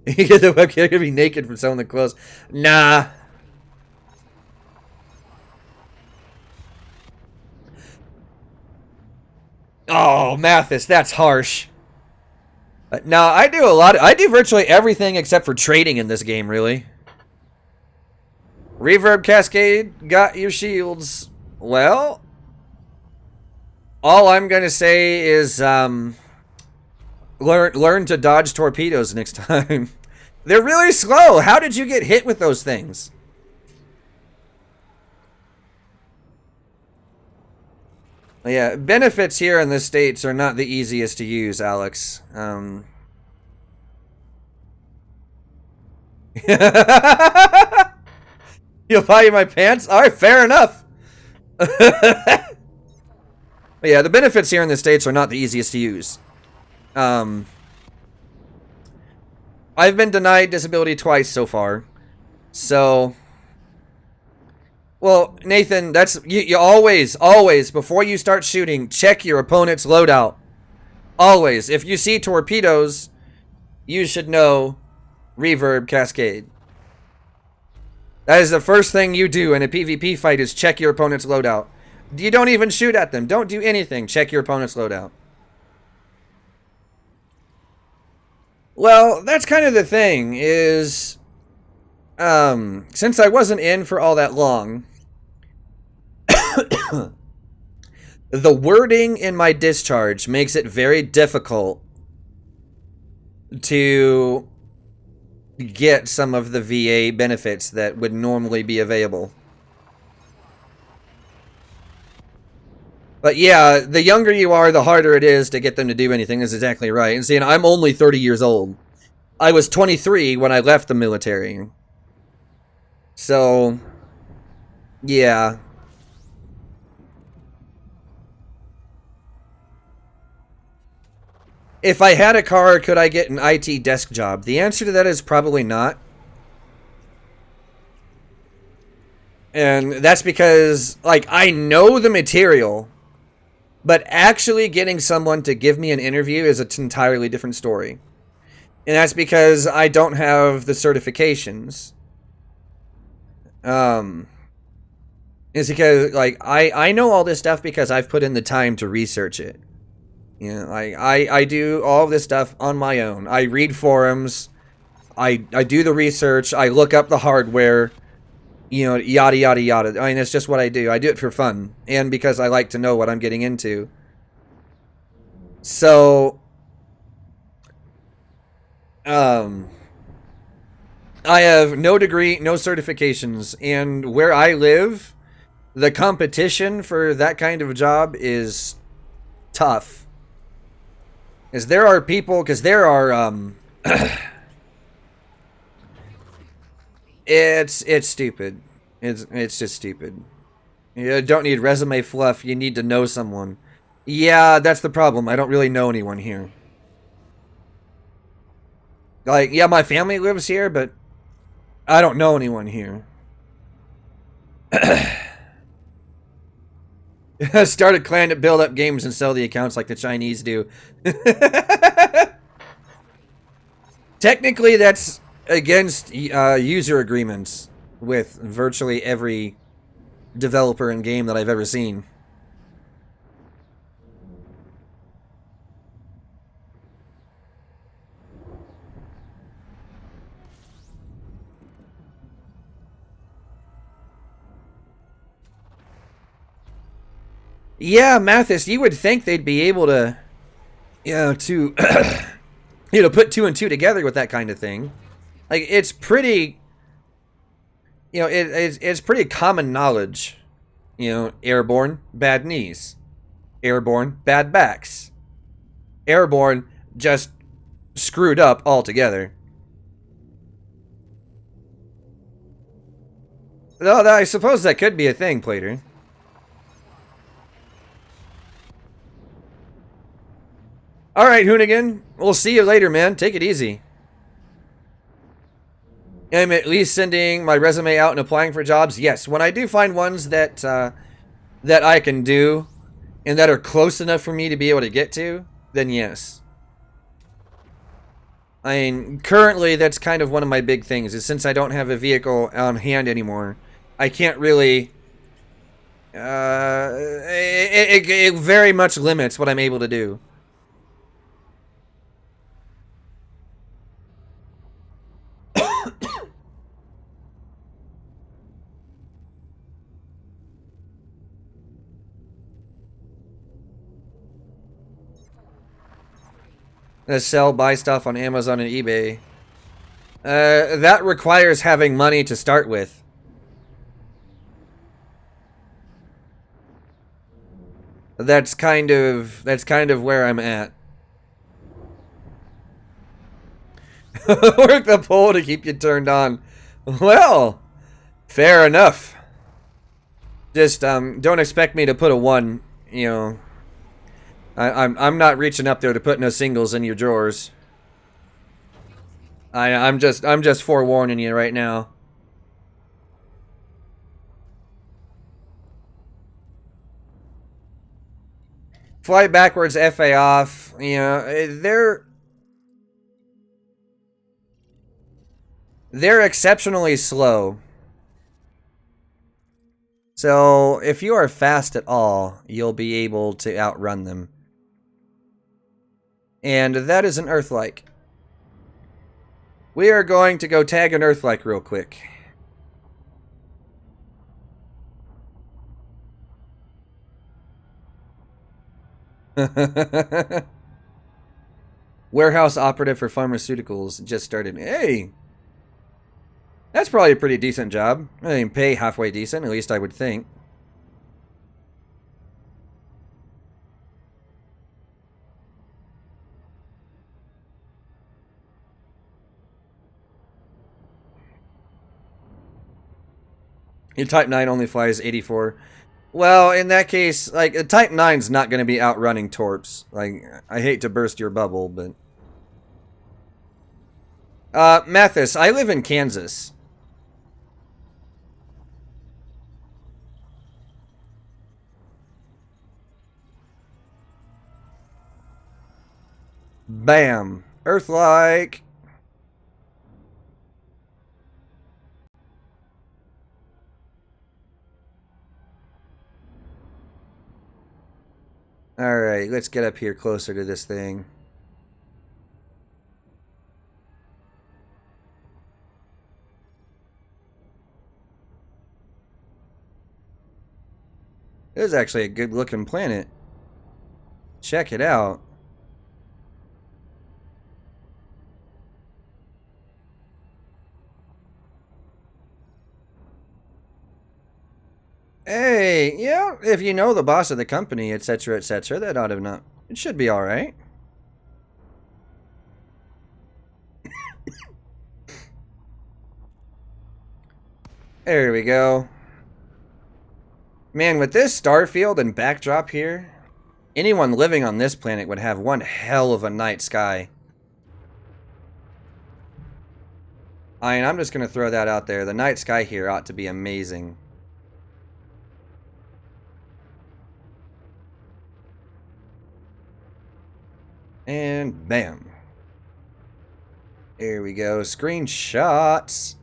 Speaker 1: You get the webcam to be naked from someone that close. Nah. Oh, Mathis, that's harsh. Now, I do virtually everything except for trading in this game, really. Reverb Cascade, got your shields. Well, all I'm going to say is, learn to dodge torpedoes next time. They're really slow. How did you get hit with those things? Yeah, benefits here in the States are not the easiest to use, Alex. You'll buy my pants? Alright, fair enough. Yeah, the benefits here in the States are not the easiest to use. I've been denied disability twice so far. So, Well, Nathan, that's you always before you start shooting, check your opponent's loadout. Always. If you see torpedoes, you should know reverb cascade. That is the first thing you do in a PvP fight is check your opponent's loadout. You don't even shoot at them. Don't do anything. Check your opponent's loadout. Well, that's kind of the thing is since I wasn't in for all that long, the wording in my discharge makes it very difficult to get some of the VA benefits that would normally be available. But yeah, the younger you are, the harder it is to get them to do anything. Is exactly right. And see, I'm only 30 years old. I was 23 when I left the military. So, yeah. If I had a car, could I get an IT desk job? The answer to that is probably not. And that's because, like, I know the material, but actually getting someone to give me an interview is an entirely different story. And that's because I don't have the certifications. It's because, like, I know all this stuff because I've put in the time to research it. You know, I do all of this stuff on my own. I read forums. I do the research. I look up the hardware. You know, yada, yada, yada. I mean, it's just what I do. I do it for fun. And because I like to know what I'm getting into. So, I have no degree, no certifications. And where I live, the competition for that kind of job is tough. Because there are people, it's stupid. It's just stupid. You don't need resume fluff, you need to know someone. Yeah, that's the problem. I don't really know anyone here. Like, yeah, my family lives here, but I don't know anyone here. Start a clan to build up games and sell the accounts like the Chinese do. Technically, that's against user agreements with virtually every developer and game that I've ever seen. Yeah, Mathis, you would think they'd be able to, put two and two together with that kind of thing. Like, it's pretty, it's pretty common knowledge. Airborne, bad knees. Airborne, bad backs. Airborne, just screwed up altogether. Though, I suppose that could be a thing, Plater. Alright, Hoonigan. We'll see you later, man. Take it easy. I'm at least sending my resume out and applying for jobs. Yes, when I do find ones that that I can do and that are close enough for me to be able to get to, then yes. I mean, currently that's kind of one of my big things, is since I don't have a vehicle on hand anymore, I can't really... it very much limits what I'm able to do. Sell, buy stuff on Amazon and eBay. That requires having money to start with. That's kind of where I'm at. Work the pole to keep you turned on. Well, fair enough. Just don't expect me to put a 1, I'm not reaching up there to put no singles in your drawers. I'm just forewarning you right now. Fly backwards, FA off. You know, they're exceptionally slow. So if you are fast at all, you'll be able to outrun them. And that is an Earthlike. We are going to go tag an Earthlike real quick. Warehouse operative for pharmaceuticals just started. Hey! That's probably a pretty decent job. I mean, pay halfway decent, at least I would think. Your Type 9 only flies 84. Well, in that case, like, a Type 9's not going to be outrunning Torps. Like, I hate to burst your bubble, but... Mathis, I live in Kansas. Bam. Earthlike. Alright, let's get up here closer to this thing. This is actually a good looking planet. Check it out. Hey, yeah, if you know the boss of the company, etc., etc., that ought to not... It should be alright. There we go. Man, with this star field and backdrop here, anyone living on this planet would have one hell of a night sky. I mean, I'm just going to throw that out there. The night sky here ought to be amazing. And bam. There we go. Screenshots.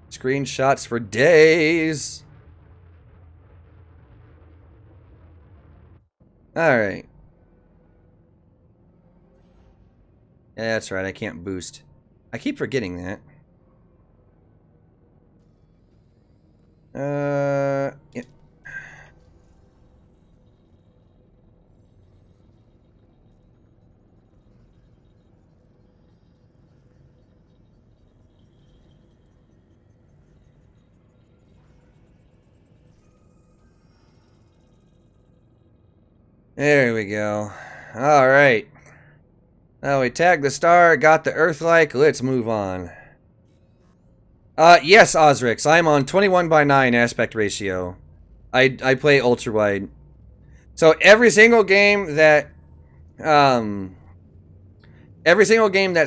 Speaker 1: Screenshots for days. Alright. Yeah, that's right. I can't boost. I keep forgetting that. Yeah. There we go. Alright. Now we tagged the star, got the Earthlike, let's move on. Yes, Osrix, I'm on 21:9 aspect ratio. I play ultra wide. So every single game that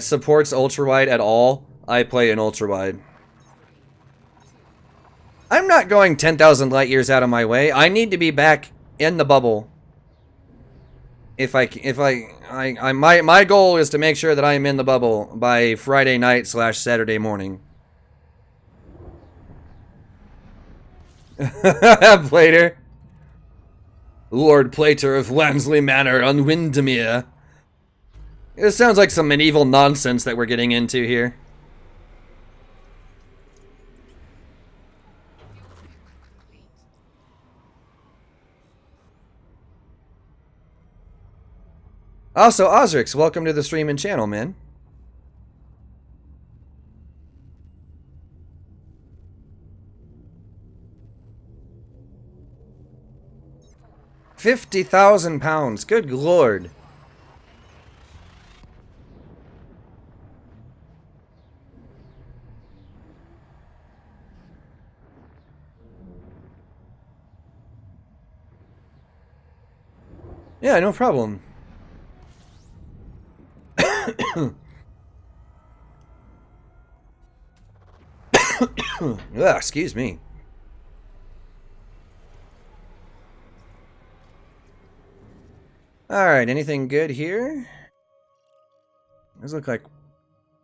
Speaker 1: supports ultra wide at all, I play in ultra wide. I'm not going 10,000 light years out of my way. I need to be back in the bubble. My goal is to make sure that I am in the bubble by Friday night / Saturday morning. Plater. Lord Plater of Wansley Manor on Windermere. This sounds like some medieval nonsense that we're getting into here. Also, Osrix, welcome to the stream and channel, man. £50,000. Good lord. Yeah, no problem. Ugh, excuse me. Alright, anything good here? Those look like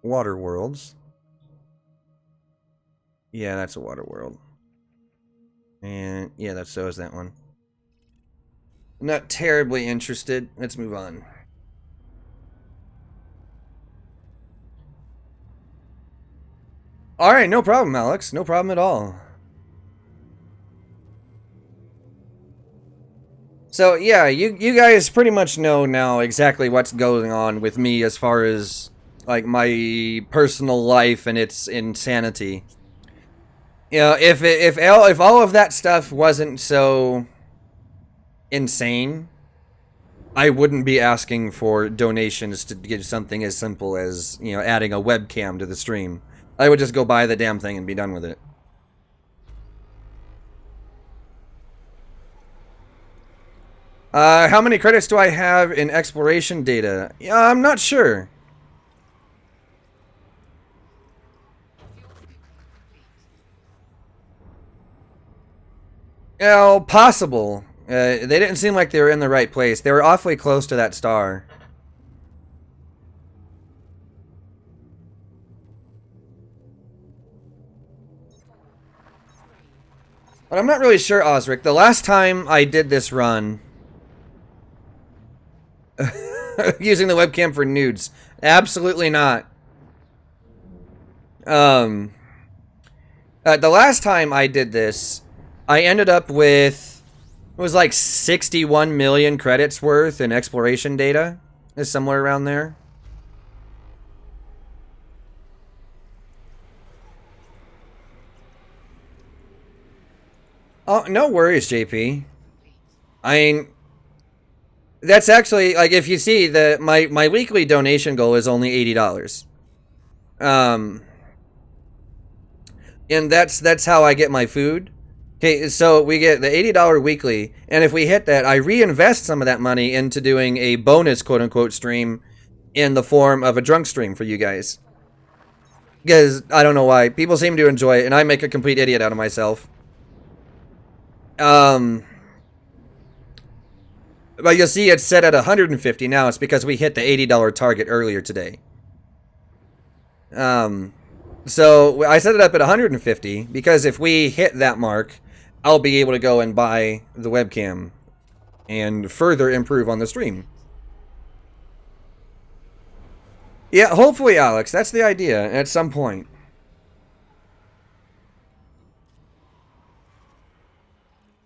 Speaker 1: water worlds. Yeah, that's a water world. And yeah, that's so is that one. Not terribly interested. Let's move on. Alright, no problem, Alex. No problem at all. So yeah, you guys pretty much know now exactly what's going on with me as far as like my personal life and its insanity. You know, if all of that stuff wasn't so insane, I wouldn't be asking for donations to get something as simple as, you know, adding a webcam to the stream. I would just go buy the damn thing and be done with it. How many credits do I have in exploration data? Yeah, I'm not sure. You know, possible. They didn't seem like they were in the right place. They were awfully close to that star. But I'm not really sure, Osric. The last time I did this run using the webcam for nudes, absolutely not. The last time I did this, I ended up with, it was like 61 million credits worth in exploration data. Is somewhere around there. Oh, no worries, JP. I mean, that's actually, like, if you see, my weekly donation goal is only $80. Um, and that's how I get my food. Okay, so we get the $80 weekly, and if we hit that, I reinvest some of that money into doing a bonus quote-unquote stream in the form of a drunk stream for you guys. Because, I don't know why, people seem to enjoy it, and I make a complete idiot out of myself. But you'll see it's set at 150 now. It's because we hit the $80 target earlier today. So I set it up at 150 because if we hit that mark, I'll be able to go and buy the webcam and further improve on the stream. Yeah, hopefully, Alex. That's the idea at some point.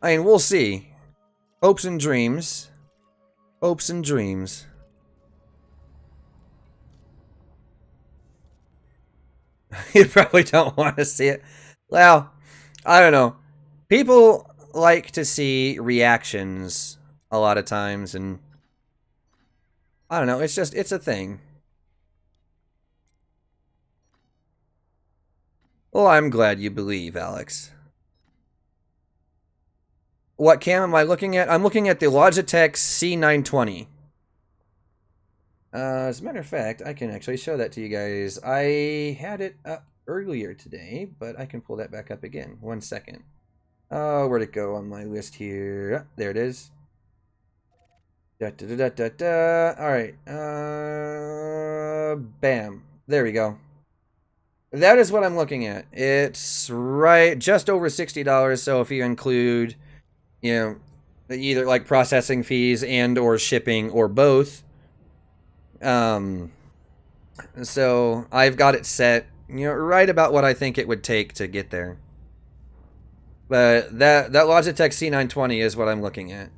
Speaker 1: I mean, we'll see. Hopes and dreams. Hopes and dreams. You probably don't want to see it. Well, I don't know. People like to see reactions a lot of times, and I don't know. It's just, it's a thing. Well, I'm glad you believe, Alex. What cam am I looking at? I'm looking at the Logitech C920. As a matter of fact, I can actually show that to you guys. I had it up earlier today, but I can pull that back up again. 1 second. Oh, where'd it go on my list here? There it is. Da, da, da, da, da, da. All right. Bam. There we go. That is what I'm looking at. It's right just over $60. So if you include, you know, either like processing fees and or shipping or both. So I've got it set, you know, right about what I think it would take to get there. But that Logitech C920 is what I'm looking at.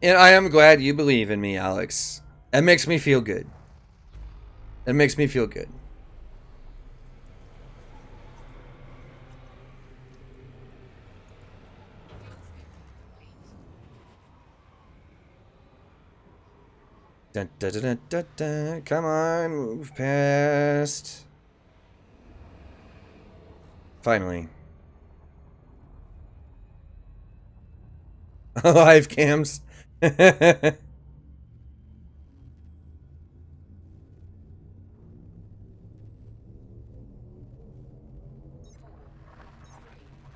Speaker 1: And I am glad you believe in me, Alex. That makes me feel good. That makes me feel good. Dun, dun, dun, dun, dun, dun. Come on, move past. Finally. Live cams.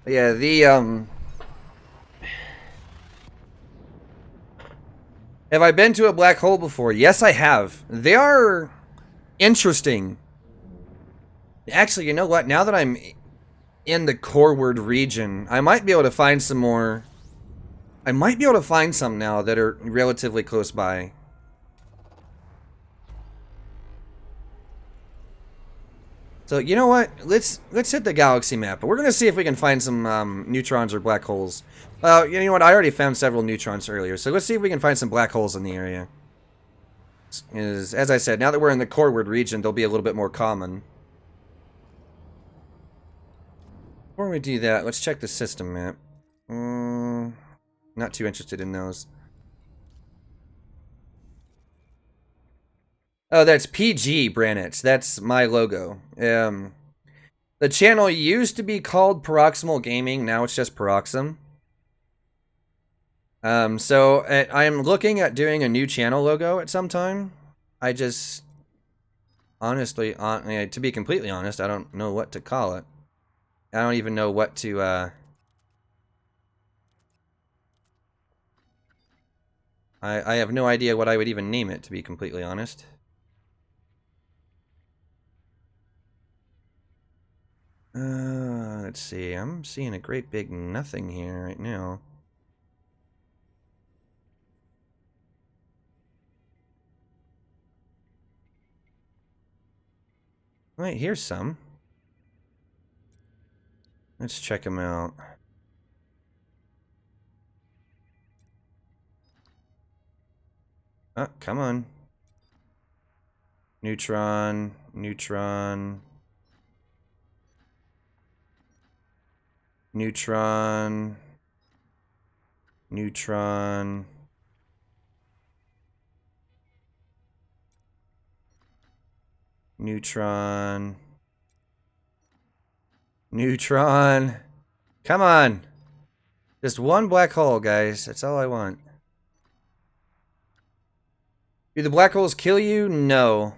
Speaker 1: Yeah, have I been to a black hole before? Yes, I have. They are interesting. Actually, you know what? Now that I'm in the Coreward region, I might be able to find some more. I might be able to find some now that are relatively close by. So you know what? Let's hit the galaxy map. We're gonna see if we can find some neutrons or black holes. You know what? I already found several neutrons earlier, so let's see if we can find some black holes in the area. As I said, now that we're in the Coreward region, they'll be a little bit more common. Before we do that, let's check the system map. Not too interested in those. Oh, that's PG Branich. That's my logo. The channel used to be called Paroxysmal Gaming. Now it's just Paroxysm. So I'm looking at doing a new channel logo at some time. I just honestly, to be completely honest, I don't know what to call it. I don't even know what to. I have no idea what I would even name it, to be completely honest. Let's see. I'm seeing a great big nothing here right now. Wait, here's some. Let's check them out. Oh, come on. Neutron, neutron, neutron, neutron. Neutron. Neutron. Come on. Just one black hole, guys. That's all I want. Do the black holes kill you? No.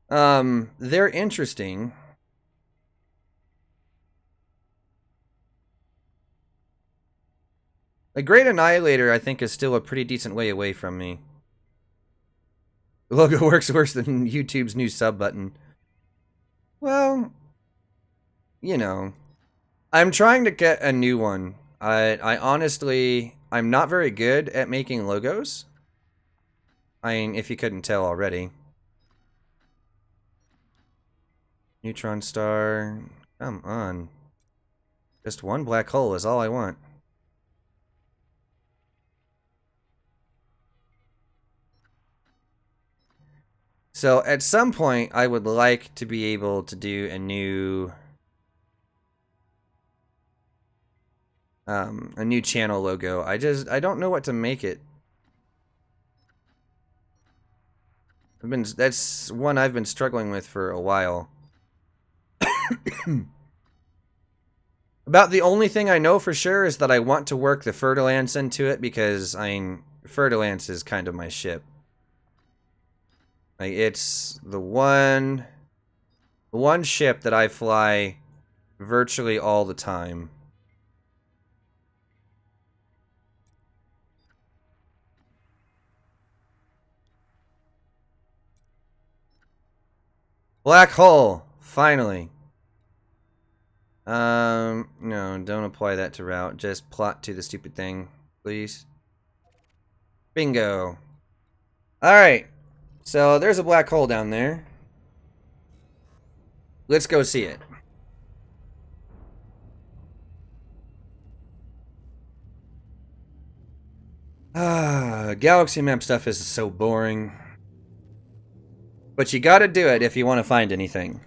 Speaker 1: They're interesting. The Great Annihilator, I think, is still a pretty decent way away from me. The logo works worse than YouTube's new sub button. Well, you know. I'm trying to get a new one. I honestly, I'm not very good at making logos. I mean, if you couldn't tell already. Neutron star. Come on. Just one black hole is all I want. So at some point, I would like to be able to do a new channel logo. I don't know what to make it. That's one I've been struggling with for a while. About the only thing I know for sure is that I want to work the Fer-de-Lance into it because Fer-de-Lance is kind of my ship. Like, it's the one ship that I fly virtually all the time. Black hole, finally. No, don't apply that to route. Just plot to the stupid thing, please. Bingo. Alright. So, there's a black hole down there. Let's go see it. Galaxy map stuff is so boring. But you gotta do it if you want to find anything.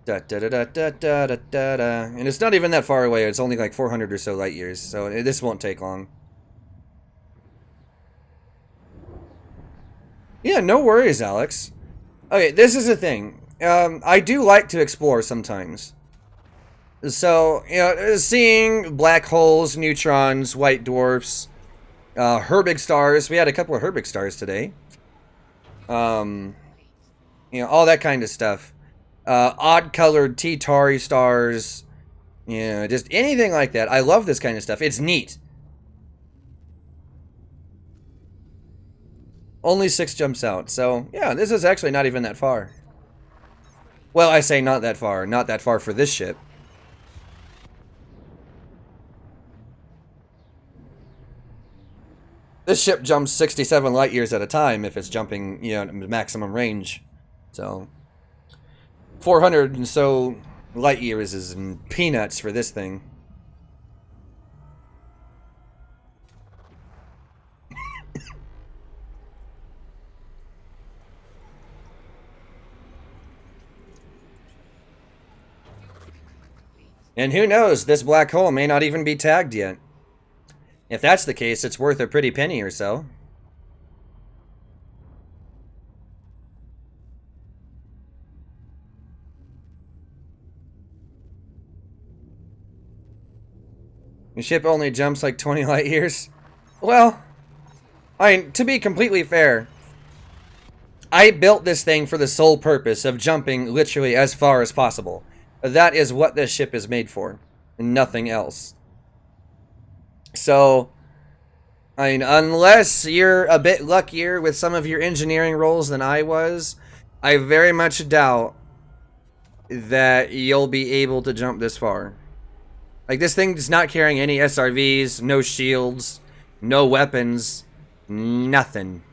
Speaker 1: Da da da da da da da da da. And it's not even that far away. It's only like 400 or so light years, so this won't take long. Yeah, no worries, Alex. Okay, this is the thing. I do like to explore sometimes. So, seeing black holes, neutrons, white dwarfs, Herbig stars. We had a couple of Herbig stars today. Um, all that kind of stuff. Odd-colored T-Tauri stars. Just anything like that. I love this kind of stuff. It's neat. Only 6 jumps out. So, yeah, this is actually not even that far. Well, I say not that far. Not that far for this ship. This ship jumps 67 light years at a time if it's jumping, maximum range. So, 400 and so light years is peanuts for this thing. And who knows, this black hole may not even be tagged yet. If that's the case, it's worth a pretty penny or so. The ship only jumps like 20 light years? Well, I mean, to be completely fair, I built this thing for the sole purpose of jumping literally as far as possible. That is what this ship is made for, and nothing else. So, I mean, unless you're a bit luckier with some of your engineering roles than I was, I very much doubt that you'll be able to jump this far. Like, this thing's not carrying any SRVs, no shields, no weapons, nothing.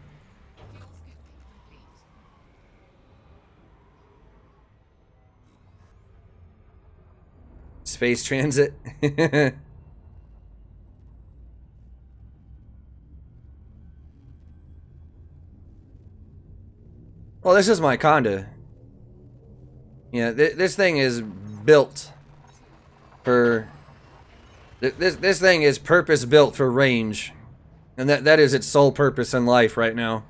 Speaker 1: Space transit. Well, this is my Conda. Yeah, this thing is built for... This thing is purpose-built for range. And that is its sole purpose in life right now.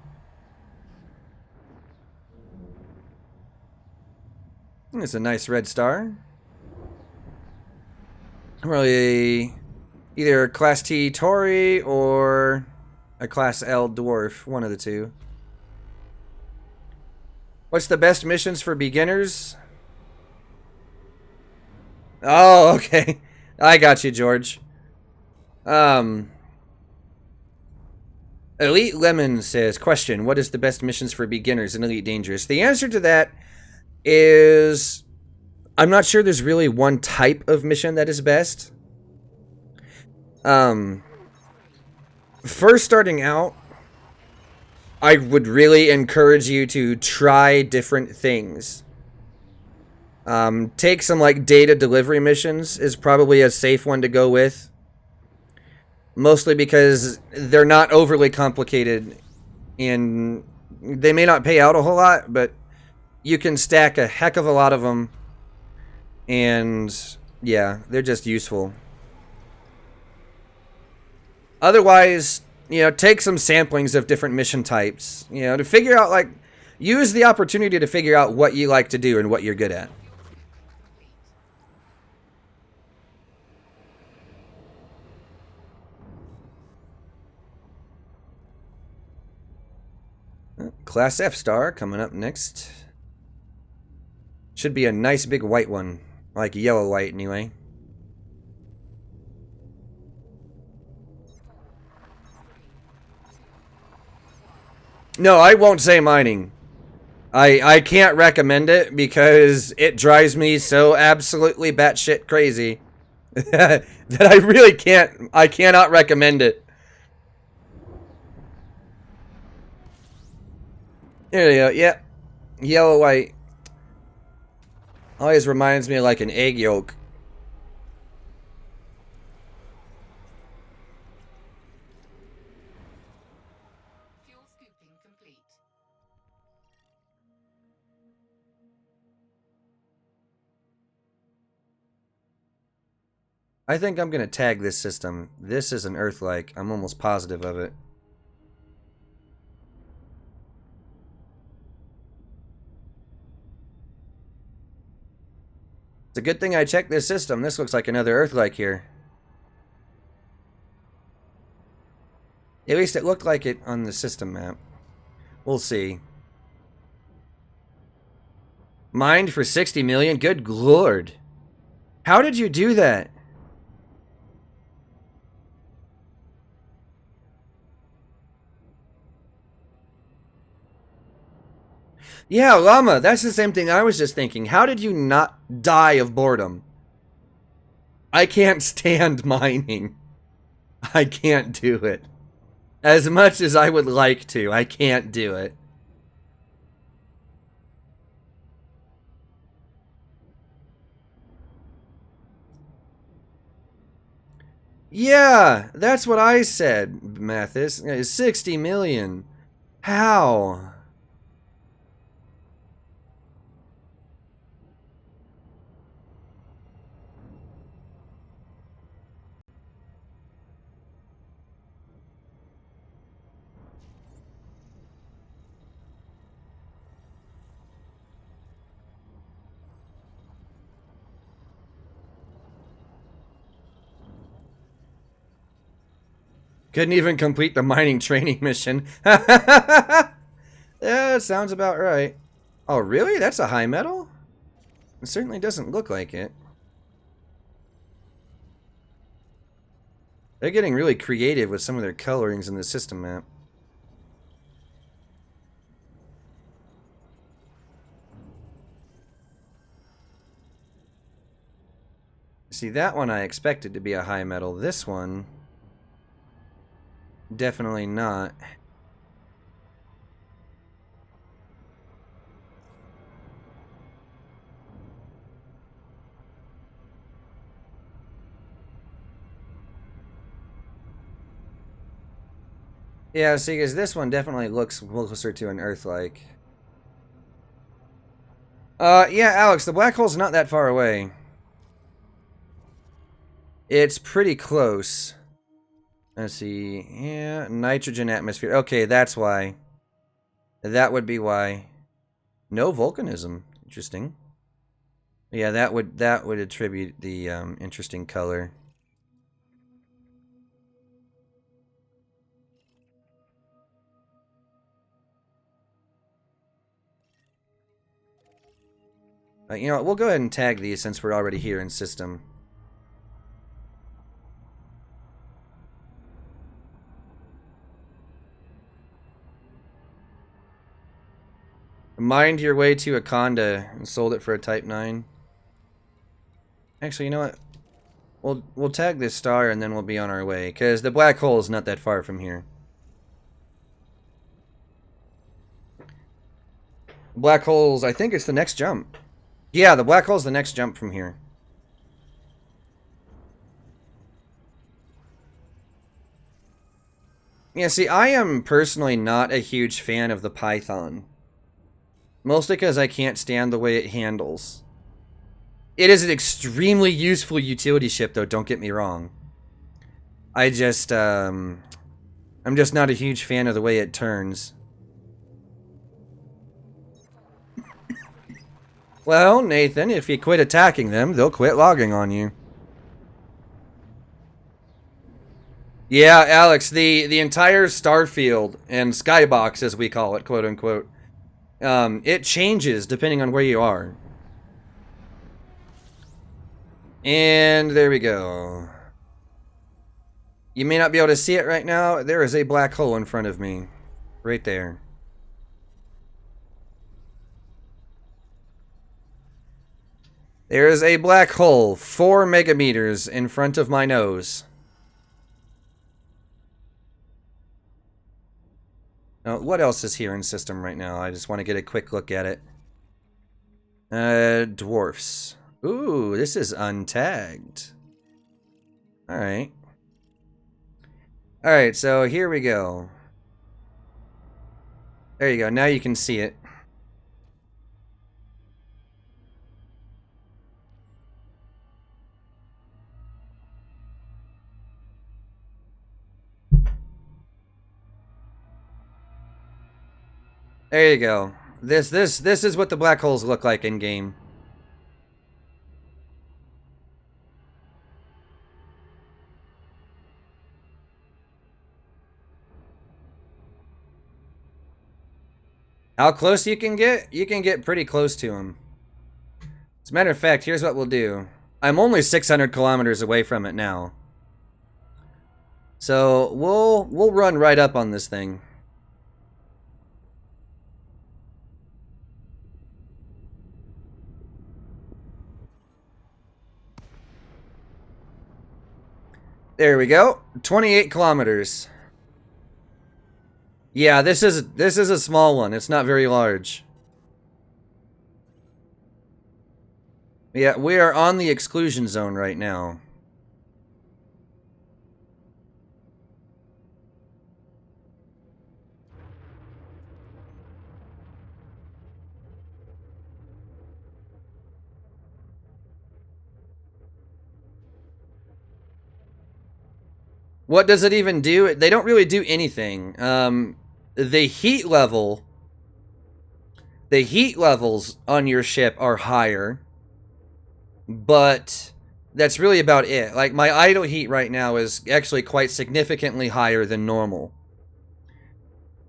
Speaker 1: It's a nice red star. Really, either a Class T Tauri or a Class L Dwarf. One of the two. What's the best missions for beginners? Oh, okay. I got you, George. Elite Lemon says, question, what is the best missions for beginners in Elite Dangerous? The answer to that is, I'm not sure there's really one type of mission that is best. First starting out, I would really encourage you to try different things. Take some like data delivery missions is probably a safe one to go with. Mostly because they're not overly complicated and they may not pay out a whole lot, but you can stack a heck of a lot of them. And yeah, they're just useful. Otherwise, take some samplings of different mission types, to figure out, like, use the opportunity to figure out what you like to do and what you're good at. Class F star coming up next. Should be a nice big white one. I like yellow white anyway. No, I won't say mining. I can't recommend it because it drives me so absolutely batshit crazy that I really can't. I cannot recommend it. There you go. Yep. Yellow white. Always reminds me of like an egg yolk.
Speaker 2: Fuel scooping complete.
Speaker 1: I think I'm going to tag this system. This is an Earth-like. I'm almost positive of it. a good thing I checked this system. This looks like another Earth-like here. At least it looked like it on the system map. We'll see. Mined for 60 million? Good lord. How did you do that? Yeah, Llama, that's the same thing I was just thinking. How did you not die of boredom? I can't stand mining. I can't do it. As much as I would like to, I can't do it. Yeah, that's what I said, Mathis. 60 million. How? Couldn't even complete the mining training mission. Yeah, that sounds about right. Oh, really? That's a high metal? It certainly doesn't look like it. They're getting really creative with some of their colorings in the system map. See, that one I expected to be a high metal. This one, definitely not. Yeah, see, because this one definitely looks closer to an Earth-like. Yeah, Alex, the black hole's not that far away. It's pretty close. Let's see. Yeah, nitrogen atmosphere. Okay, that's why. That would be why. No volcanism. Interesting. Yeah, that would attribute the interesting color. You know what, we'll go ahead and tag these since we're already here in system. Mined your way to a Conda and sold it for a Type 9. Actually, you know what? We'll tag this star and then we'll be on our way, because the black hole is not that far from here. Black holes, I think it's the next jump. Yeah, the black hole's the next jump from here. Yeah, see, I am personally not a huge fan of the Python. Mostly because I can't stand the way it handles. It is an extremely useful utility ship, though, don't get me wrong. I'm just not a huge fan of the way it turns. Well, Nathan, if you quit attacking them, they'll quit logging on you. Yeah, Alex, the entire Starfield and Skybox, as we call it, quote unquote, it changes depending on where you are. And there we go. You may not be able to see it right now. There is a black hole in front of me. Right there. There is a black hole 4 megameters in front of my nose. What else is here in system right now? I just want to get a quick look at it. Dwarfs. Ooh, this is untagged. Alright. Alright, so here we go. There you go, now you can see it. There you go. This is what the black holes look like in game. How close you can get? You can get pretty close to him. As a matter of fact, here's what we'll do. I'm only 600 kilometers away from it now. So we'll run right up on this thing. There we go. 28 kilometers. Yeah, this is a small one. It's not very large. Yeah, we are on the exclusion zone right now. What does it even do? They don't really do anything. The heat levels on your ship are higher, but that's really about it. Like, my idle heat right now is actually quite significantly higher than normal.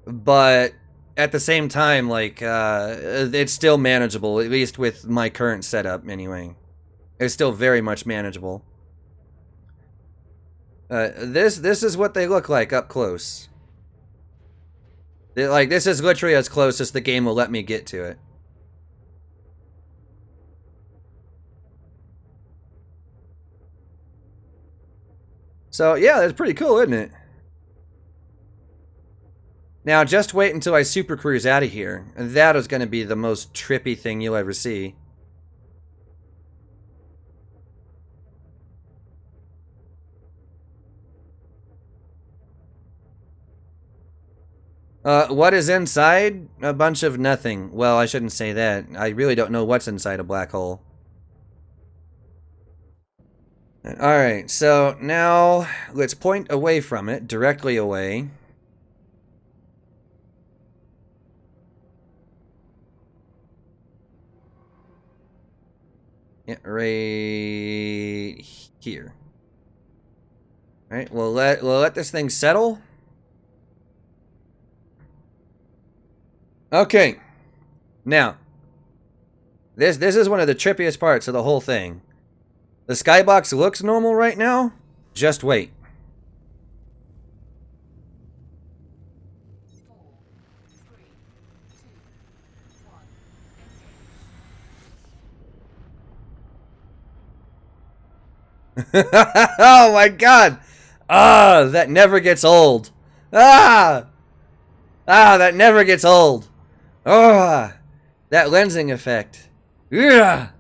Speaker 1: But at the same time, like, it's still manageable, at least with my current setup anyway. It's still very much manageable. This is what they look like up close. Like, this is literally as close as the game will let me get to it. So, yeah, that's pretty cool, isn't it? Now, just wait until I super cruise out of here. That is going to be the most trippy thing you'll ever see. What is inside? A bunch of nothing. Well, I shouldn't say that. I really don't know what's inside a black hole. Alright, so now let's point away from it, directly away. Yeah, right here. Alright, we'll let this thing settle. Okay. Now, this is one of the trippiest parts of the whole thing. The skybox looks normal right now. Just wait.
Speaker 2: 4, 3, 2, 1, engage.
Speaker 1: Oh my god! Ah, that never gets old. Ah! Ah, that never gets old. Ah! That lensing effect. Yeah!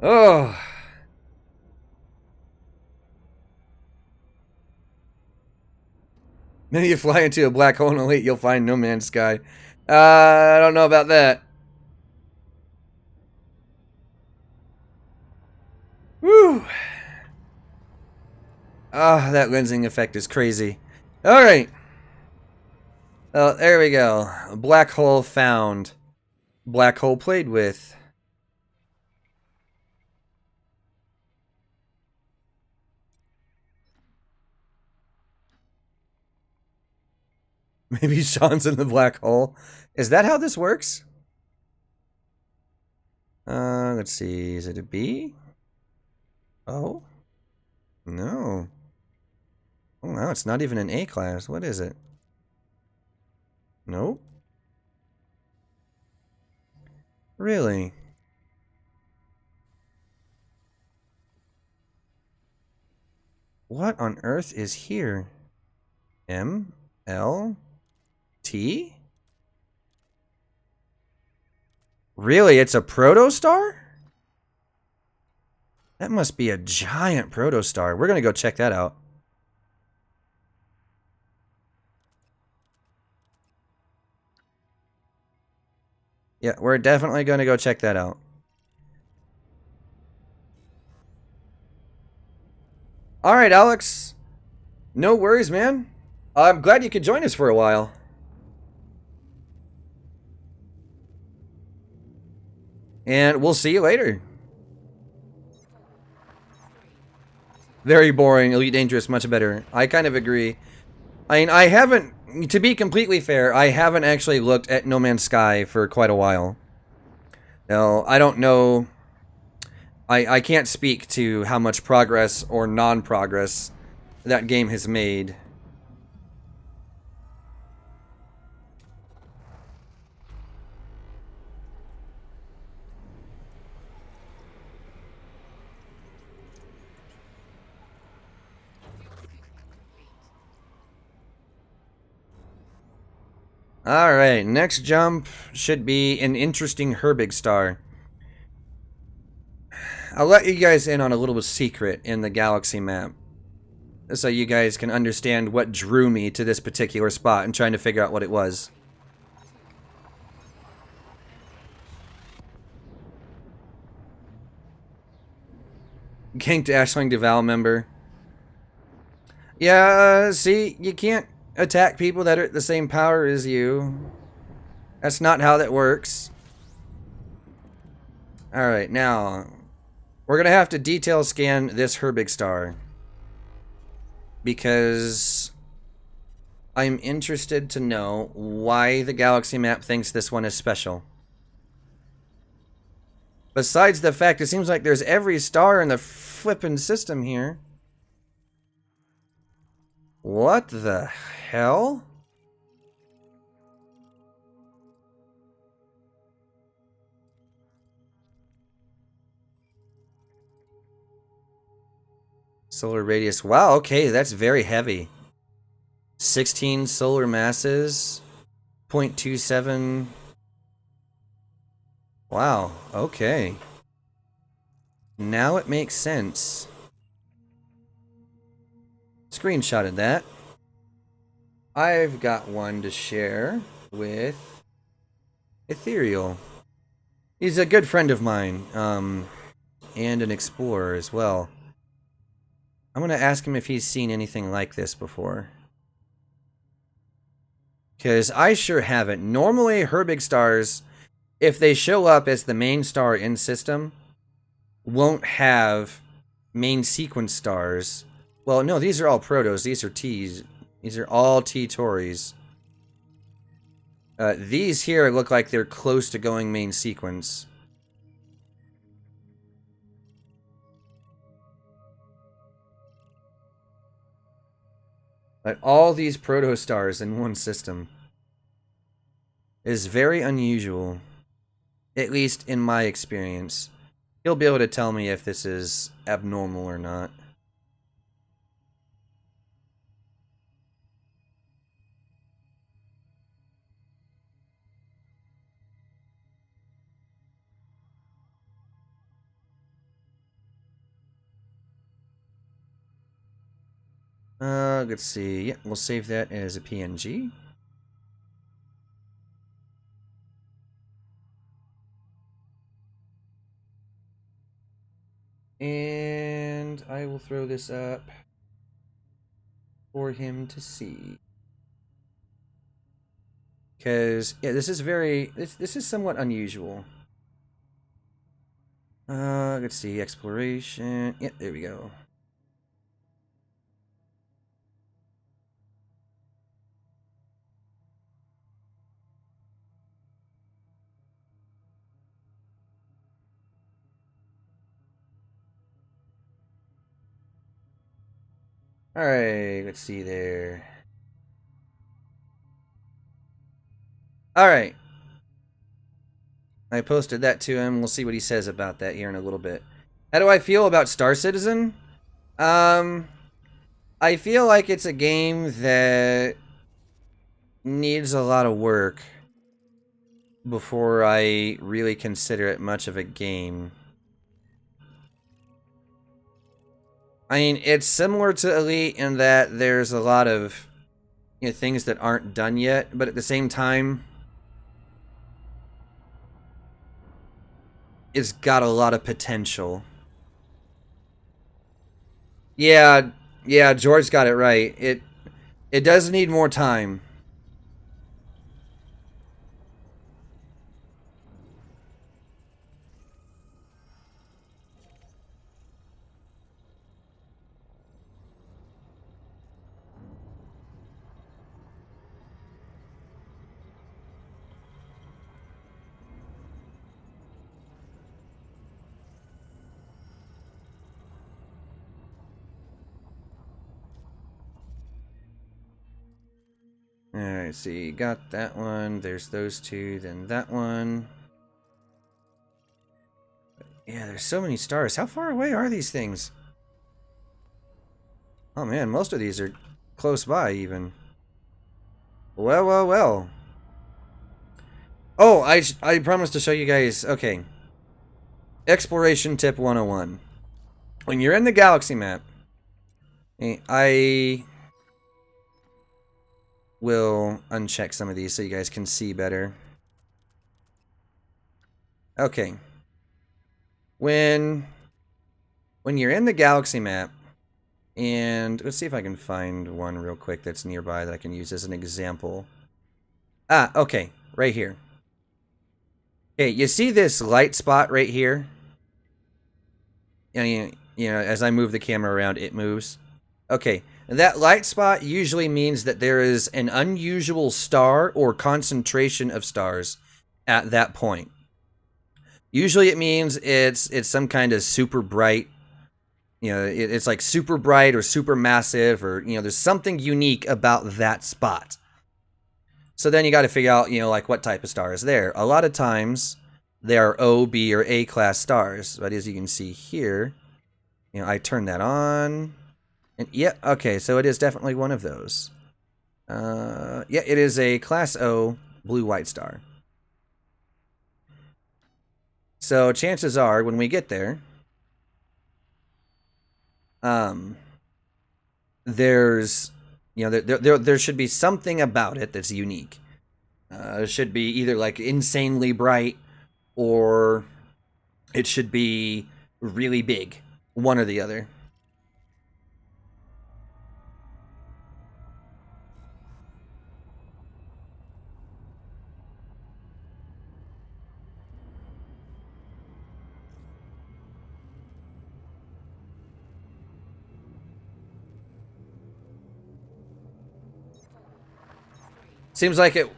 Speaker 1: Oh. Then you fly into a black hole and elite, you'll find no man's sky. I don't know about that. Woo! Ah, that lensing effect is crazy. Alright. Oh, there we go. Black hole found. Black hole played with. Maybe Sean's in the black hole. Is that how this works? Let's see. Is it a B? Oh. No. Oh, no, it's not even an A class. What is it? Nope. Really? What on earth is here? M? L? T? Really? It's a protostar? That must be a giant protostar. We're gonna go check that out. Yeah, we're definitely gonna go check that out. Alright, Alex. No worries, man. I'm glad you could join us for a while. And we'll see you later. Very boring. Elite Dangerous, much better. I kind of agree. I mean, I haven't, to be completely fair, I haven't actually looked at No Man's Sky for quite a while. No, I don't know. I can't speak to how much progress or non-progress that game has made. Alright, next jump should be an interesting Herbig star. I'll let you guys in on a little secret in the galaxy map, so you guys can understand what drew me to this particular spot and trying to figure out what it was. Ganked Ashling Deval member. Yeah, see, you can't attack people that are at the same power as you. That's not how that works. Alright, now, we're gonna have to detail scan this Herbig star, because I'm interested to know why the galaxy map thinks this one is special. Besides the fact it seems like there's every star in the flippin' system here. What the hell? Solar radius. Wow, okay, that's very heavy. 16 solar masses. 0.27. Wow, okay. Now it makes sense. Screenshotted that. I've got one to share with Ethereal. He's a good friend of mine, and an explorer as well. I'm gonna ask him if he's seen anything like this before. Because I sure haven't. Normally, Herbig stars, if they show up as the main star in system, won't have main sequence stars. Well, no, these are all protos. These are T's. These are all T-Tories. These here look like they're close to going main sequence. But all these proto-stars in one system is very unusual. At least in my experience. He'll be able to tell me if this is abnormal or not. Let's see. Yeah, we'll save that as a PNG. And I will throw this up for him to see. Because, yeah, this is very... This is somewhat unusual. Let's see. Exploration. Yeah, there we go. Alright, let's see there. Alright. I posted that to him. We'll see what he says about that here in a little bit. How do I feel about Star Citizen? I feel like it's a game that needs a lot of work before I really consider it much of a game. I mean, it's similar to Elite in that there's a lot of, you know, things that aren't done yet, but at the same time, it's got a lot of potential. Yeah, yeah, George got it right. It does need more time. Alright, so you got that one. There's those two, then that one. Yeah, there's so many stars. How far away are these things? Oh man, most of these are close by even. Well, well, well. Oh, I promised to show you guys. Okay. Exploration tip 101. When you're in the galaxy map, I will uncheck some of these so you guys can see better. Okay. When you're in the galaxy map, and let's see if I can find one real quick that's nearby that I can use as an example. Ah, okay, right here. Okay, you see this light spot right here? And you know, as I move the camera around, it moves. Okay, that light spot usually means that there is an unusual star or concentration of stars at that point. Usually it means it's some kind of super bright, you know, it's like super bright or super massive, or, you know, there's something unique about that spot. So then you got to figure out, you know, like what type of star is there. A lot of times they are O, B, or A class stars. But as you can see here, you know, I turn that on. And yeah, okay, so it is definitely one of those. Yeah, it is a class O blue-white star. So chances are when we get there, there's, you know, there should be something about it that's unique. It should be either like insanely bright, or it should be really big. One or the other. Seems like it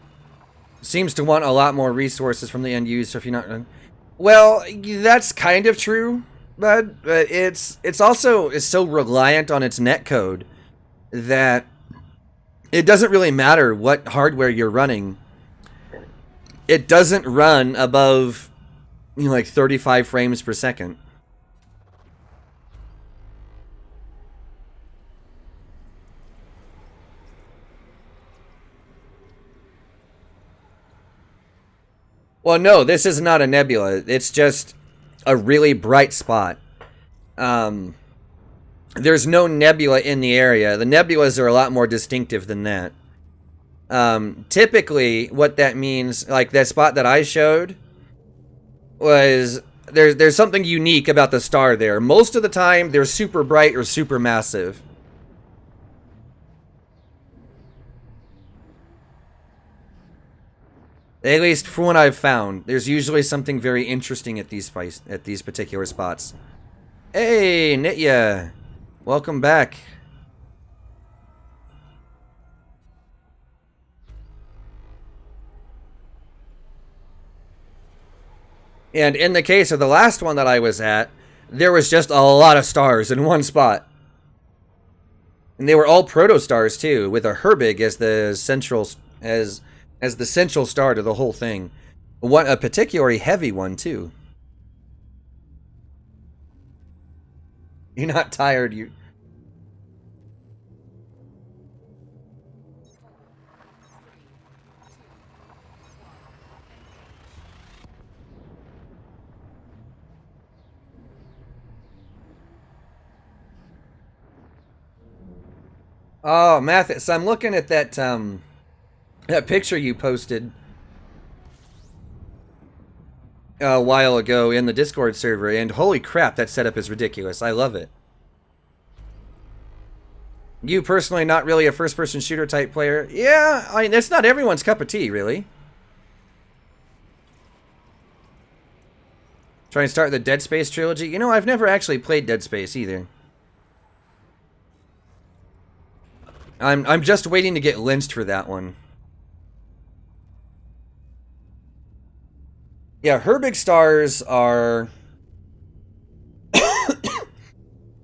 Speaker 1: seems to want a lot more resources from the end user if you're not. Well, that's kind of true, but it's also is so reliant on its netcode that it doesn't really matter what hardware you're running. It doesn't run above, you know, like 35 frames per second. Well, no, this is not a nebula. It's just a really bright spot. There's no nebula in the area. The nebulas are a lot more distinctive than that. Typically, what that means, like that spot that I showed, was there's something unique about the star there. Most of the time, they're super bright or super massive. At least from what I've found, there's usually something very interesting at these particular spots. Hey, Nitya, welcome back. And in the case of the last one that I was at, there was just a lot of stars in one spot. And they were all protostars too, with a Herbig as the central as the central star to the whole thing. A particularly heavy one too. You're not tired, you. Oh, Mathis, I'm looking at that that picture you posted a while ago in the Discord server, and holy crap, that setup is ridiculous. I love it. You personally not really a first-person shooter type player? Yeah, I mean, that's not everyone's cup of tea, really. Try and start the Dead Space trilogy? You know, I've never actually played Dead Space either. I'm just waiting to get lynched for that one. Yeah, Herbig stars are...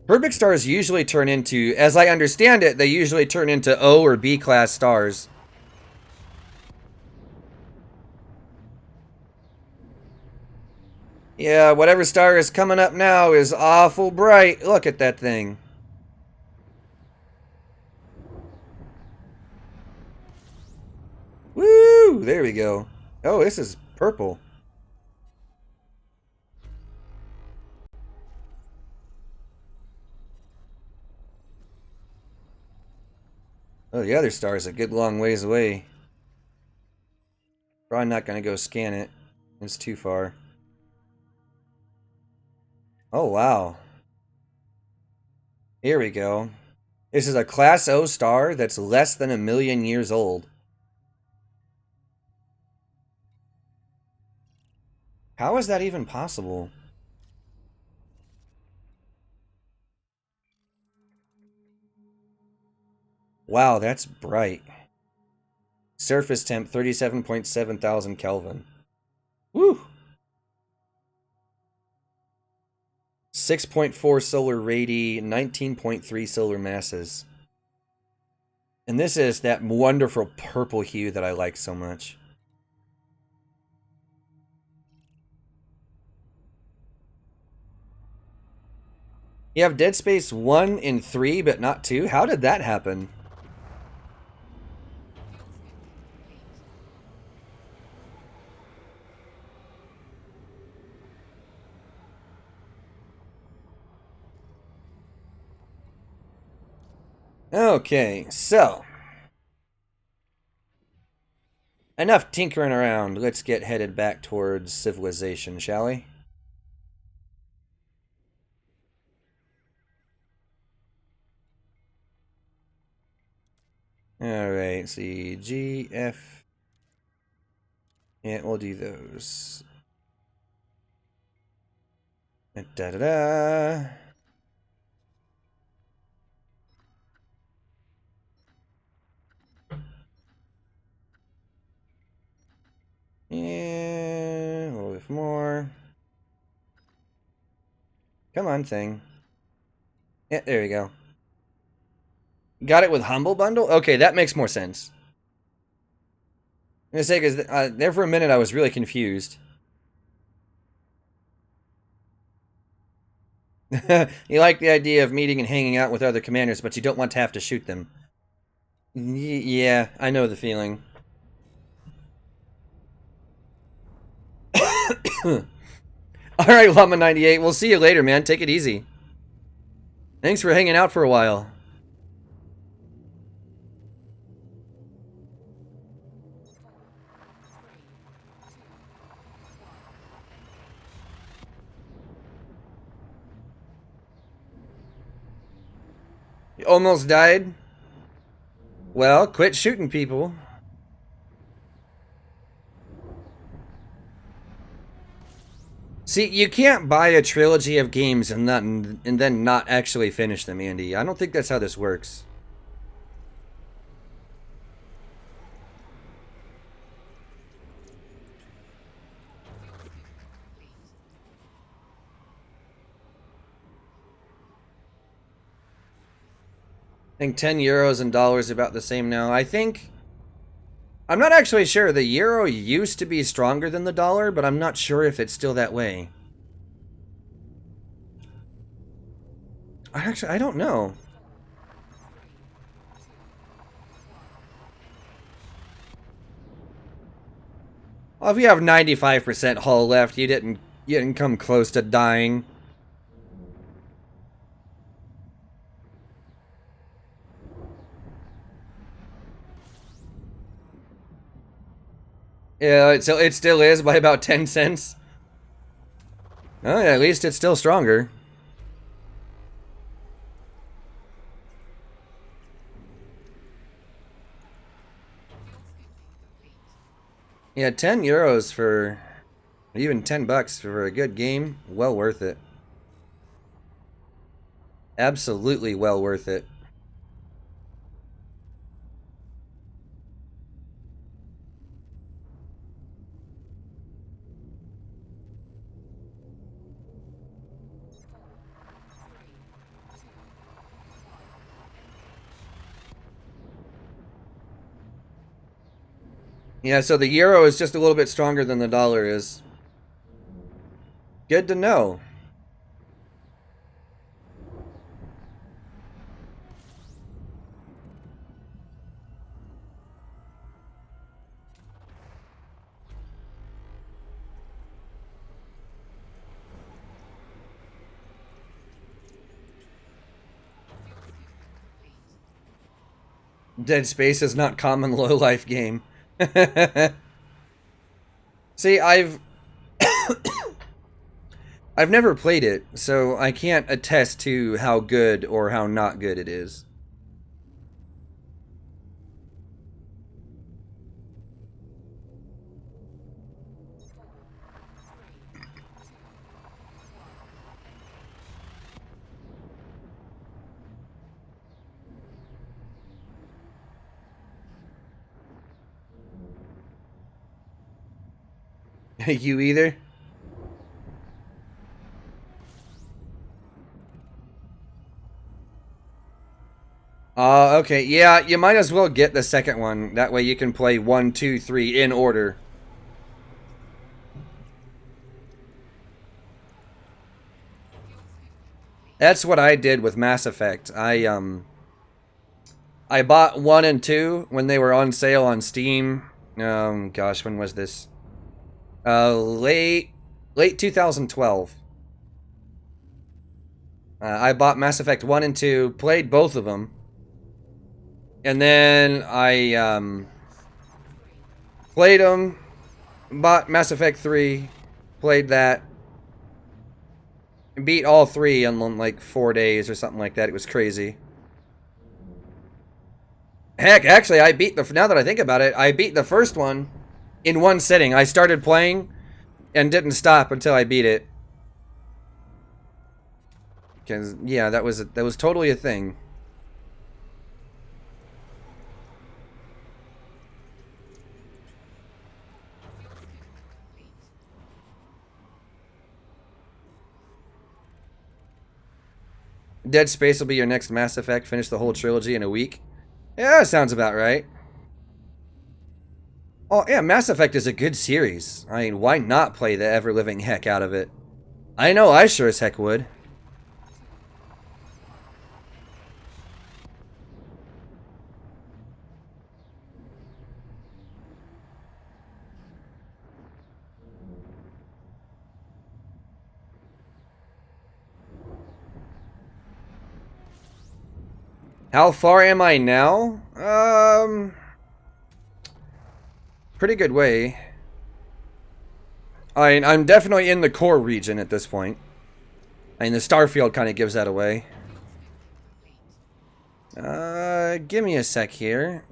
Speaker 1: Herbig stars usually turn into, as I understand it, they usually turn into O or B class stars. Yeah, whatever star is coming up now is awful bright. Look at that thing. Woo! There we go. Oh, this is purple. Oh, the other star is a good long ways away. Probably not going to go scan it. It's too far. Oh, wow. Here we go. This is a Class O star that's less than 1,000,000 years old. How is that even possible? Wow, that's bright. Surface temp 37.7 thousand Kelvin. Woo! 6.4 solar radii, 19.3 solar masses. And this is that wonderful purple hue that I like so much. You have Dead Space 1 and 3, but not 2? How did that happen? Okay, so enough tinkering around. Let's get headed back towards civilization, shall we? Alright, see, G, F. Yeah, we'll do those. Da da da. Yeah, a little bit more. Come on, thing. Yeah, there we go. Got it with Humble Bundle? Okay, that makes more sense. I'm gonna say, because there for a minute I was really confused. You like the idea of meeting and hanging out with other commanders, but you don't want to have to shoot them. Yeah, I know the feeling. Alright, Llama98, we'll see you later, man. Take it easy. Thanks for hanging out for a while. You almost died? Well, quit shooting people. See, you can't buy a trilogy of games and then not actually finish them, Andy. I don't think that's how this works. I think 10 euros and dollars about the same now. I'm not actually sure. The euro used to be stronger than the dollar, but I'm not sure if it's still that way. I don't know. Well, if you have 95% hull left, you didn't come close to dying. Yeah, it still is by about 10 cents. Oh, yeah, at least it's still stronger. Yeah, 10 euros for, even 10 bucks for a good game, well worth it. Absolutely well worth it. Yeah, so the euro is just a little bit stronger than the dollar is. Good to know. Dead Space is not common low life game. See, I've never played it, so I can't attest to how good or how not good it is. You either? Okay. Yeah, you might as well get the second one. That way you can play 1, 2, 3 in order. That's what I did with Mass Effect. I bought 1 and 2 when they were on sale on Steam. Gosh, when was this? Late 2012. I bought Mass Effect 1 and 2, played both of them. And then I played them, bought Mass Effect 3, played that, beat all 3 in like 4 days or something like that. It was crazy. Heck, actually, now that I think about it, I beat the first one in one sitting. I started playing and didn't stop until I beat it. Because yeah, that was totally a thing. Dead Space will be your next Mass Effect. Finish the whole trilogy in a week. Yeah, that sounds about right. Oh yeah, Mass Effect is a good series. I mean, why not play the ever-living heck out of it? I know I sure as heck would. How far am I now? Pretty good way. I'm definitely in the core region at this point. I mean, the Starfield kind of gives that away. Give me a sec here.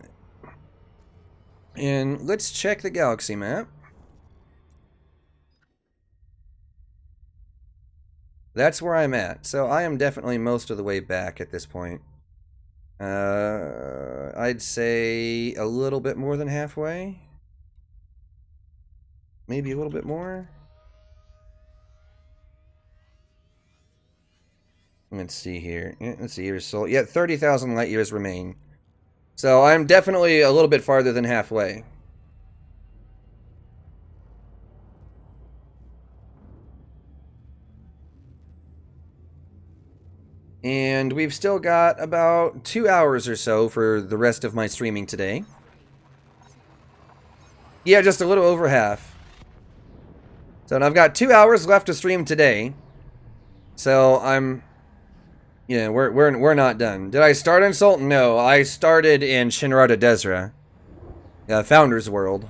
Speaker 1: And let's check the galaxy map. That's where I'm at. So I am definitely most of the way back at this point. I'd say a little bit more than halfway. Maybe a little bit more. Let's see here. Let's see here. So, yeah, 30,000 light years remain. So I'm definitely a little bit farther than halfway. And we've still got about 2 hours or so for the rest of my streaming today. Yeah, just a little over half. So I've got 2 hours left to stream today. So yeah, we're not done. Did I start in Sultan? No, I started in Shinrarta Desra, Founder's World.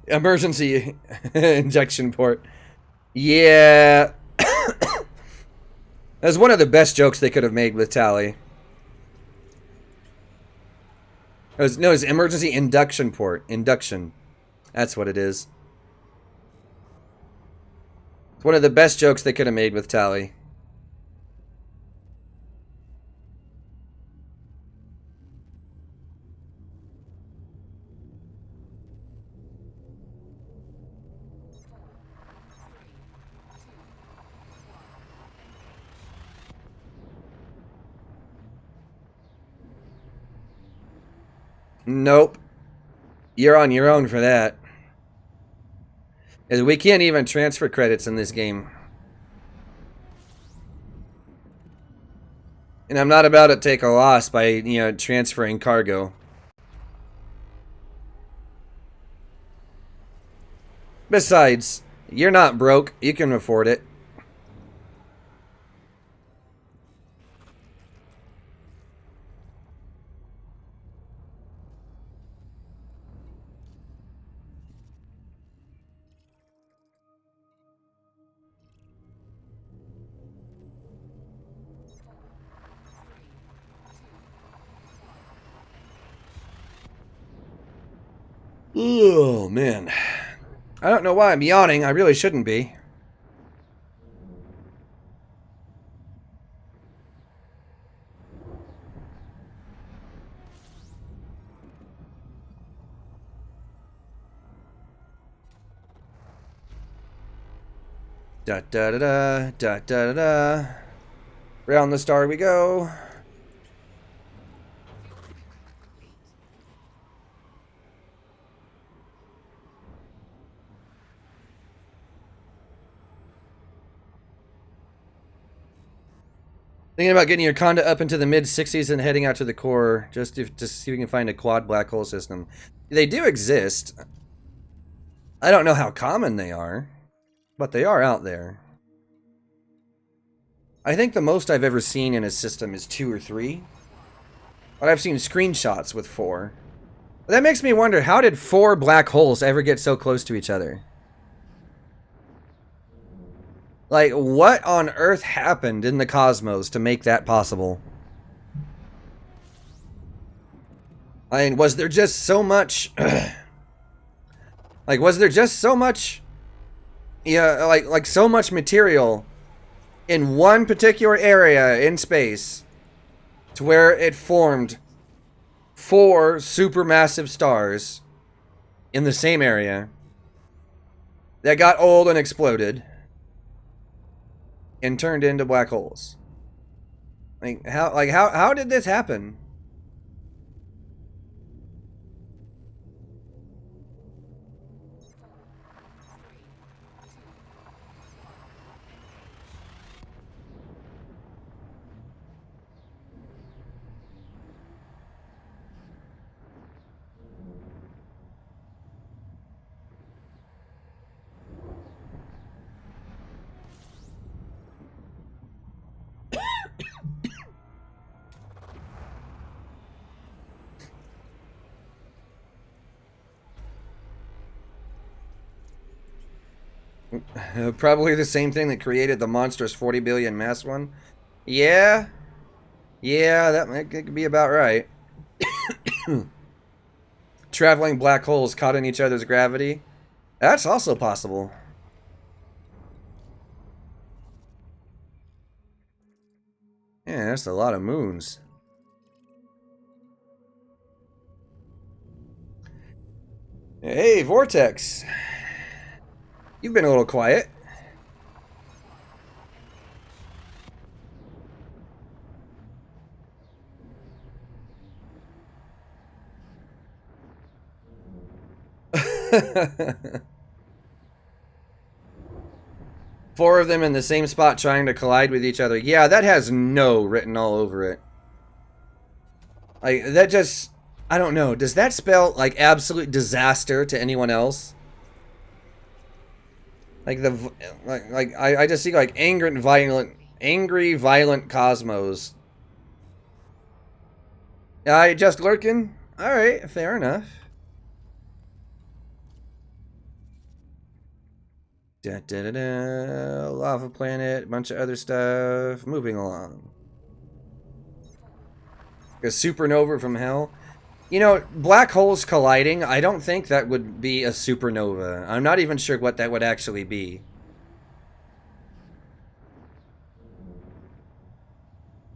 Speaker 1: Emergency injection port. Yeah. That's one of the best jokes they could have made with Tally. No, it's emergency induction port. Induction. That's what it is. It's one of the best jokes they could have made with Tally. Nope. You're on your own for that. is we can't even transfer credits in this game. And I'm not about to take a loss by, you know, transferring cargo. Besides, you're not broke. You can afford it. Oh, man. I don't know why I'm yawning. I really shouldn't be. Da da da da da da da da. Round the star we go. Thinking about getting your Conda up into the mid 60s and heading out to the core just to see if we can find a quad black hole system. They do exist. I don't know how common they are, but they are out there. I think the most I've ever seen in a system is 2 or 3. But I've seen screenshots with 4. But that makes me wonder, how did 4 black holes ever get so close to each other? Like, what on earth happened in the cosmos to make that possible? I mean, was there just so much... like, was there just so much... Yeah, like so much material in one particular area in space to where it formed 4 supermassive stars in the same area that got old and exploded and turned into black holes. How did this happen? Probably the same thing that created the monstrous 40 billion mass one. Yeah. Yeah, that could be about right. Traveling black holes caught in each other's gravity. That's also possible. Yeah, that's a lot of moons. Hey, Vortex. You've been a little quiet. Four of them in the same spot trying to collide with each other. Yeah, that has no written all over it. Like, that just... I don't know. Does that spell, like, absolute disaster to anyone else? Like, I just see, like, angry, violent cosmos. Just lurking? Alright, fair enough. Da, da, da, da. Lava planet, a bunch of other stuff. Moving along. A supernova from hell. You know, black holes colliding, I don't think that would be a supernova. I'm not even sure what that would actually be.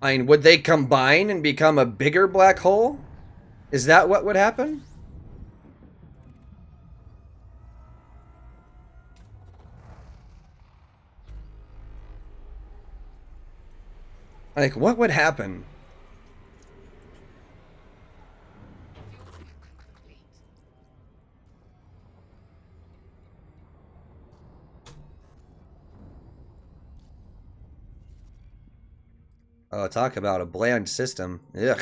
Speaker 1: I mean, would they combine and become a bigger black hole? Is that what would happen? Like, what would happen? Oh, talk about a bland system. Ugh.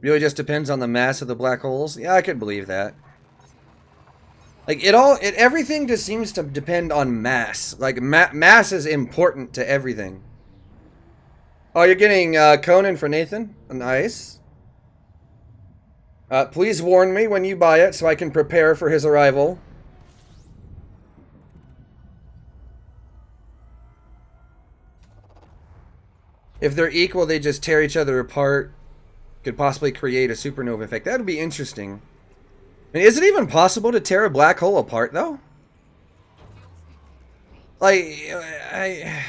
Speaker 1: Really just depends on the mass of the black holes? Yeah, I could believe that. Like, everything just seems to depend on mass. Like, mass is important to everything. Oh, you're getting Conan for Nathan? Nice. Please warn me when you buy it so I can prepare for his arrival. If they're equal, they just tear each other apart. Could possibly create a supernova effect. That would be interesting. I mean, is it even possible to tear a black hole apart, though? Like, I...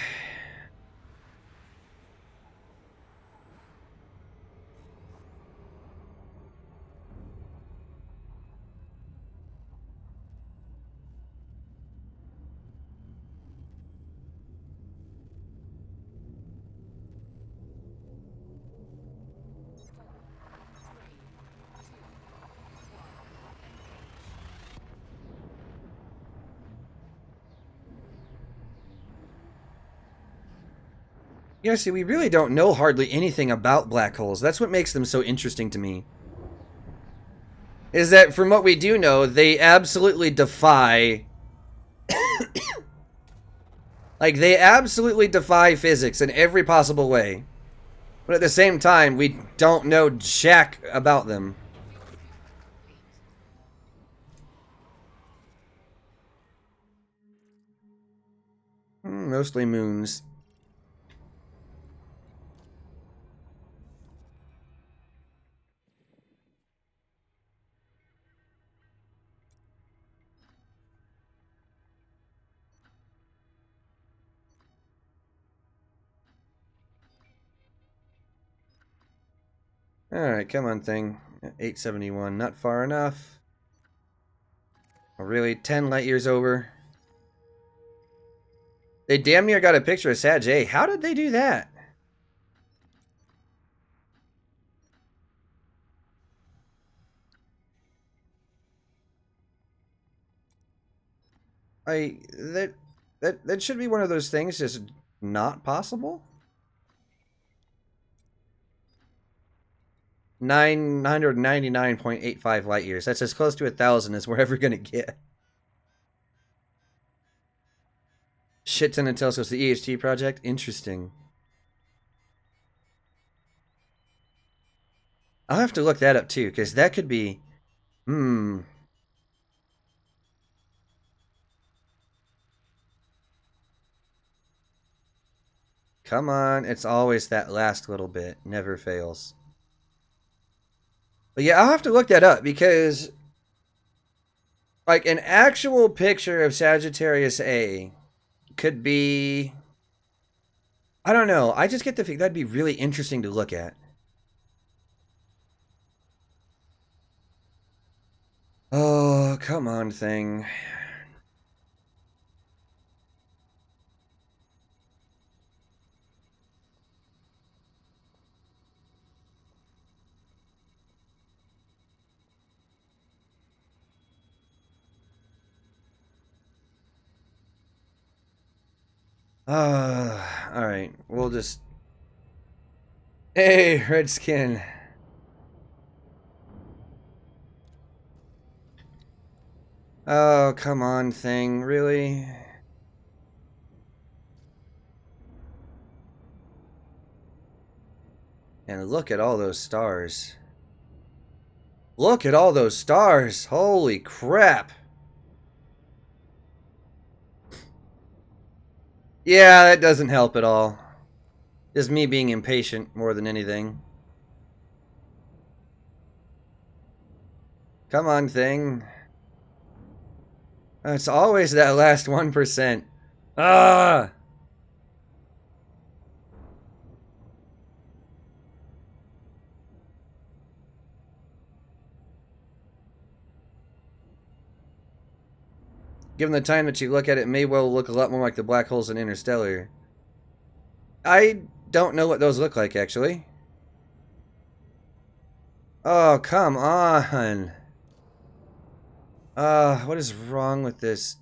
Speaker 1: Yeah, see, we really don't know hardly anything about black holes. That's what makes them so interesting to me. Is that from what we do know, they absolutely defy... like, they absolutely defy physics in every possible way. But at the same time, we don't know jack about them. Mostly moons. Alright, come on, thing. 871, not far enough. Oh, really? 10 light years over? They damn near got a picture of Sag A. How did they do that? That should be one of those things just not possible? 999.85 light years. That's as close to 1,000 as we're ever gonna get. Shit ton of telescopes. The EHT project? Interesting. I'll have to look that up too, because that could be... Come on, it's always that last little bit. Never fails. But yeah, I'll have to look that up, because... like, an actual picture of Sagittarius A could be... I don't know. I just get the feeling that'd be really interesting to look at. Oh, come on, thing. Alright. We'll just... Hey, Redskin. Oh, come on, thing. Really? And look at all those stars. Look at all those stars! Holy crap! Yeah, that doesn't help at all. Just me being impatient more than anything. Come on, thing. It's always that last 1%. Ah! Given the time that you look at it, it may well look a lot more like the black holes in Interstellar. I don't know what those look like, actually. Oh, come on. What is wrong with this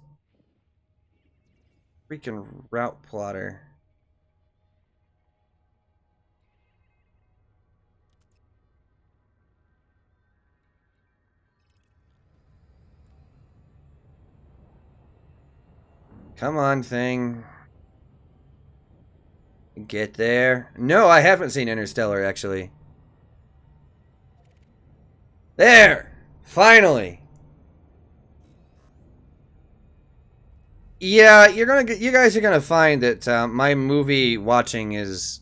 Speaker 1: Freaking route plotter. Come on, thing. Get there. No, I haven't seen Interstellar, actually. There! Finally! Yeah, you guys are gonna find that my movie watching is...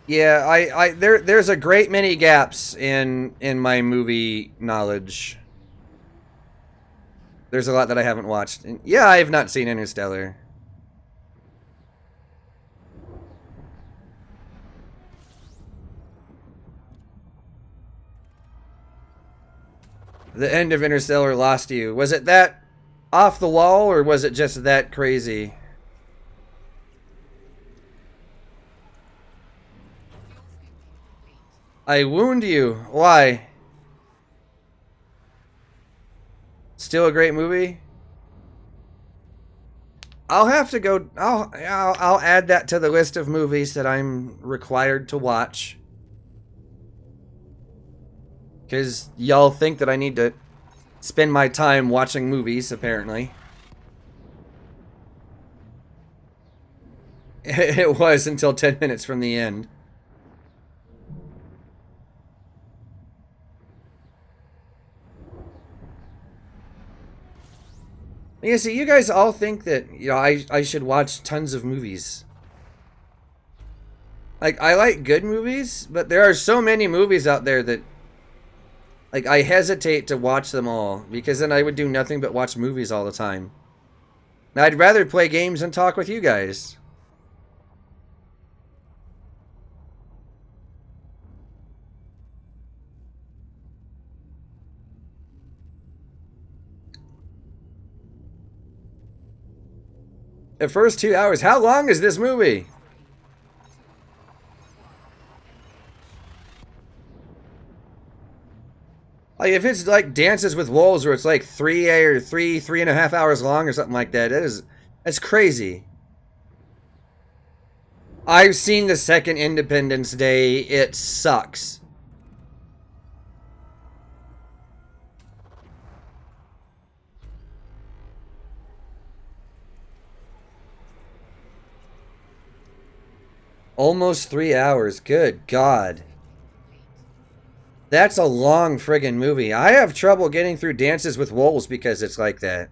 Speaker 1: Yeah, there's a great many gaps in my movie knowledge. There's a lot that I haven't watched. And yeah, I have not seen Interstellar. The end of Interstellar lost you. Was it that off the wall, or was it just that crazy? I wound you. Why? Still a great movie? I'll have to go. I'll add that to the list of movies that I'm required to watch. Because y'all think that I need to spend my time watching movies, apparently. It was until 10 minutes from the end. Yeah, see, you guys all think that, I should watch tons of movies. Like, I like good movies, but there are so many movies out there that, like, I hesitate to watch them all, because then I would do nothing but watch movies all the time. Now, I'd rather play games and talk with you guys. The first 2 hours. How long is this movie? Like, if it's like Dances with Wolves, where it's like 3.5 hours long or something like that, that's crazy. I've seen the second Independence Day. It sucks. Almost 3 hours. Good God. That's a long friggin' movie. I have trouble getting through Dances with Wolves because it's like that.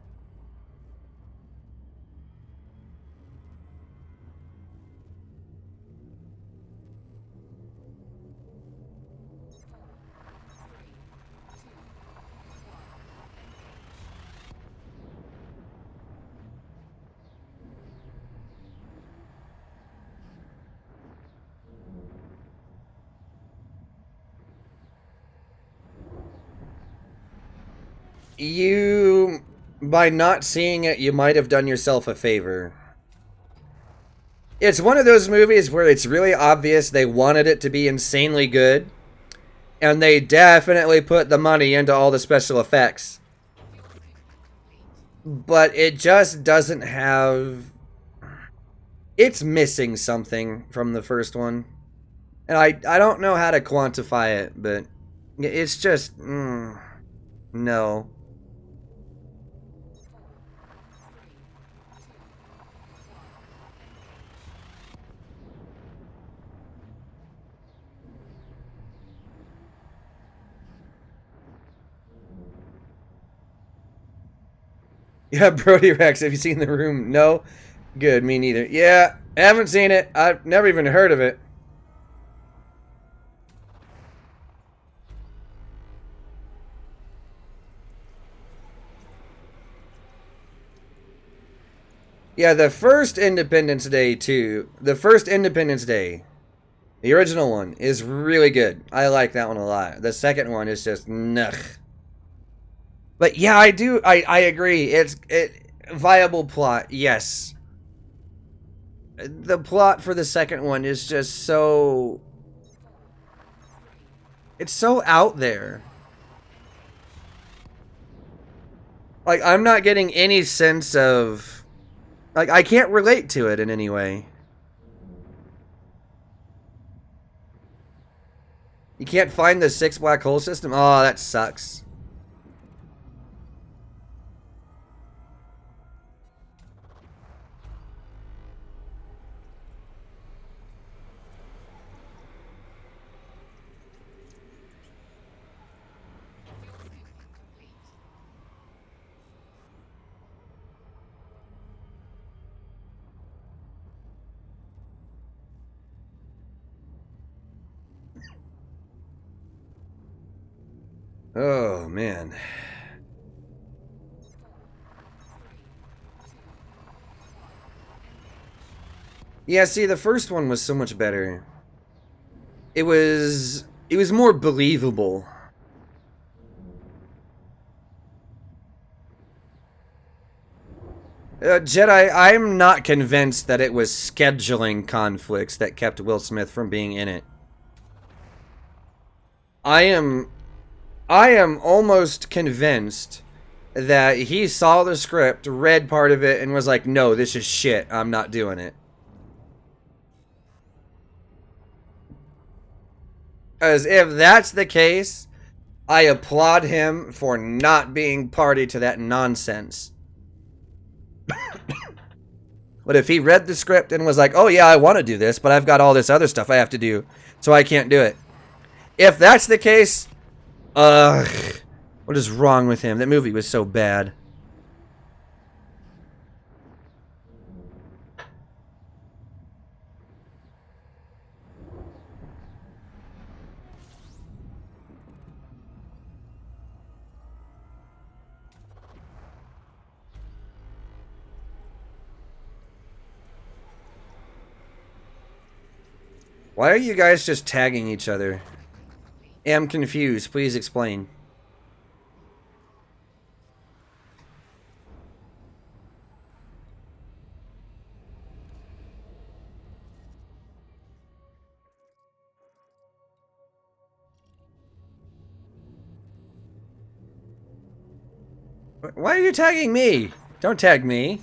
Speaker 1: You, by not seeing it, you might have done yourself a favor. It's one of those movies where it's really obvious they wanted it to be insanely good, and they definitely put the money into all the special effects. But it just doesn't have... It's missing something from the first one. And I don't know how to quantify it, but it's just... no. Yeah, Brody Rex, have you seen The Room? No? Good, me neither. Yeah, haven't seen it. I've never even heard of it. Yeah, the first Independence Day, too. The first Independence Day, the original one, is really good. I like that one a lot. The second one is just, nuh. But yeah, I agree. It's viable plot, yes. The plot for the second one is just so It's so out there. Like, I'm not getting any sense of... Like, I can't relate to it in any way. You can't find the 6 black hole system? Oh, that sucks. Oh, man. Yeah, see, the first one was so much better. It was more believable. Jedi, I'm not convinced that it was scheduling conflicts that kept Will Smith from being in it. I am almost convinced that he saw the script, read part of it, and was like, no, this is shit. I'm not doing it. As if that's the case, I applaud him for not being party to that nonsense. But if he read the script and was like, oh yeah, I want to do this, but I've got all this other stuff I have to do, so I can't do it. If that's the case, ugh, what is wrong with him? That movie was so bad. Why are you guys just tagging each other? Am confused. Please explain. Why are you tagging me? Don't tag me.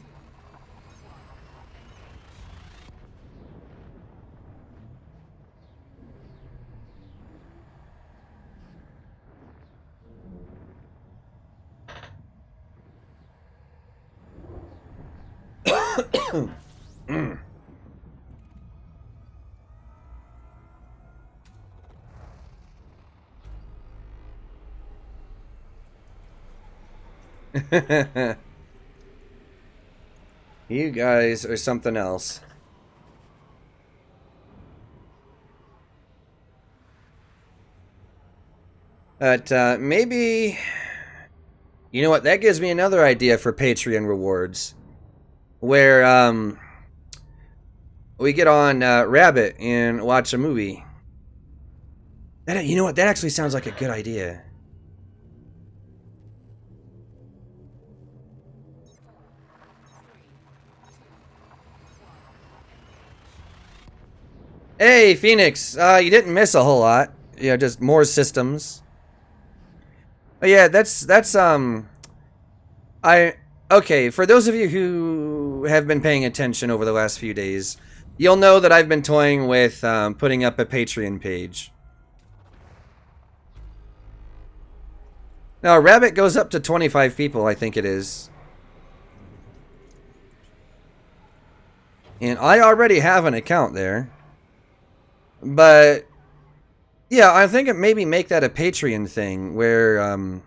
Speaker 1: You guys are something else. But maybe... You know what? That gives me another idea for Patreon rewards. Where we get on Rabbit and watch a movie. You know what? That actually sounds like a good idea. Hey, Phoenix, you didn't miss a whole lot. You know, just more systems. But yeah, okay, for those of you who have been paying attention over the last few days, you'll know that I've been toying with putting up a Patreon page. Now, Rabbit goes up to 25 people, I think it is. And I already have an account there. But yeah, I think it maybe make that a Patreon thing where on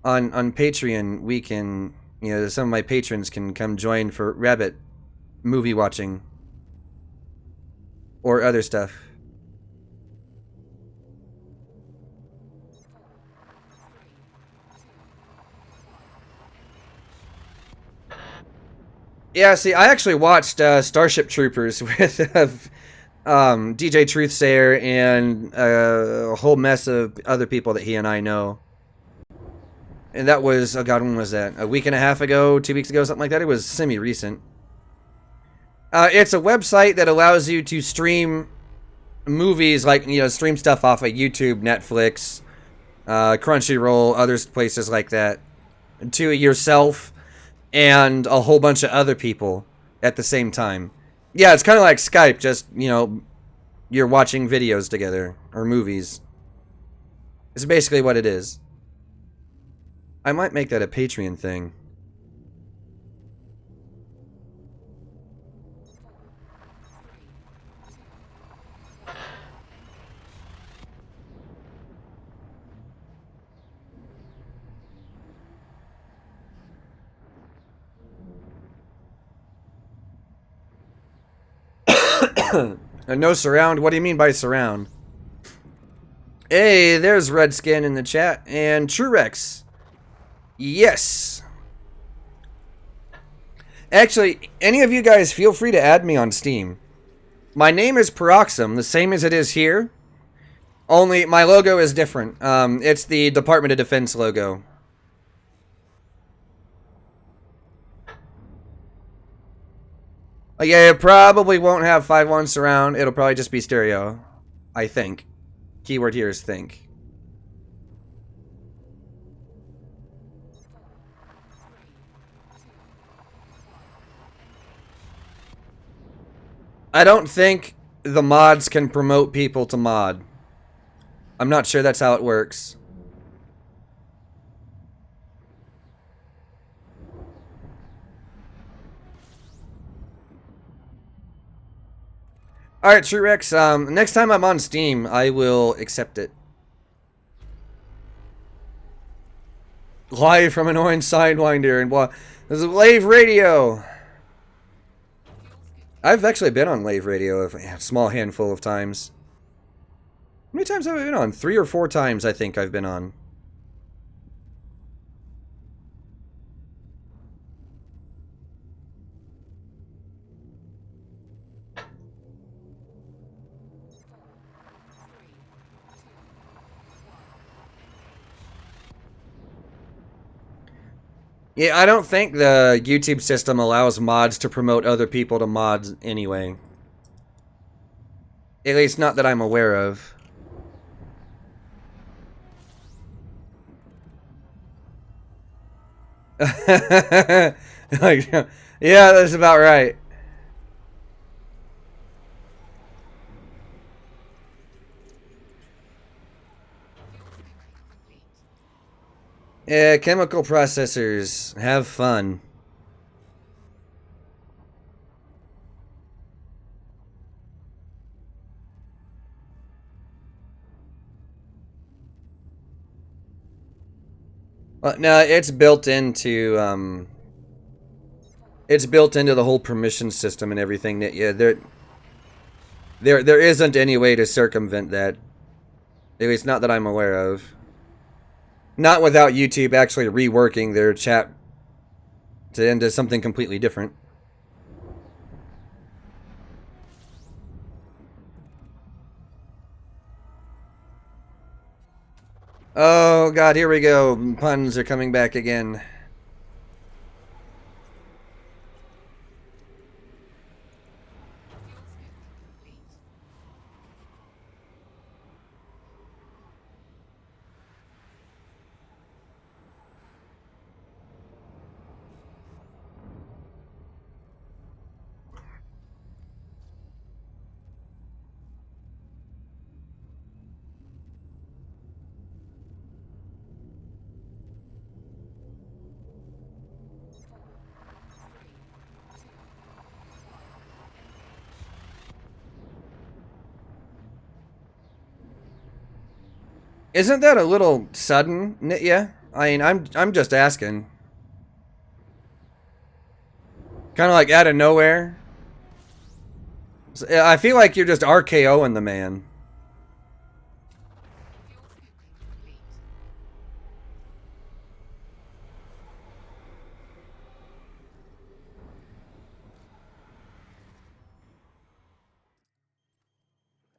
Speaker 1: Patreon we can, you know, some of my patrons can come join for Rabbit movie watching or other stuff. Yeah, see, I actually watched Starship Troopers with DJ Truthsayer and a whole mess of other people that he and I know. And that was, oh god, when was that? A week and a half ago, 2 weeks ago, something like that? It was semi-recent. It's a website that allows you to stream movies, like, you know, stream stuff off of YouTube, Netflix, Crunchyroll, other places like that, to yourself and a whole bunch of other people at the same time. Yeah, it's kind of like Skype, just, you know, you're watching videos together or movies. It's basically what it is. I might make that a Patreon thing. No surround? What do you mean by surround? Hey, there's Redskin in the chat. And Truex. Yes. Actually, any of you guys feel free to add me on Steam. My name is Paroxysm, the same as it is here. Only my logo is different. It's the Department of Defense logo. Yeah, it probably won't have 5.1 surround. It'll probably just be stereo. I think. Keyword here is think. I don't think the mods can promote people to mod. I'm not sure that's how it works. Alright, Truex, next time I'm on Steam, I will accept it. Live from an orange Sidewinder and what? This is Lave Radio. I've actually been on Lave Radio a small handful of times. How many times have I been on? 3 or 4 times, I think I've been on. Yeah, I don't think the YouTube system allows mods to promote other people to mods anyway. At least not that I'm aware of. Like, yeah, that's about right. Yeah, chemical processors. Have fun. No, it's built into it's built into the whole permission system and everything. That yeah, there isn't any way to circumvent that. At least not that I'm aware of. Not without YouTube actually reworking their chat to into something completely different. Oh god, here we go. Puns are coming back again. Isn't that a little sudden, Nitya? I mean, I'm just asking. Kind of like out of nowhere. I feel like you're just RKOing the man.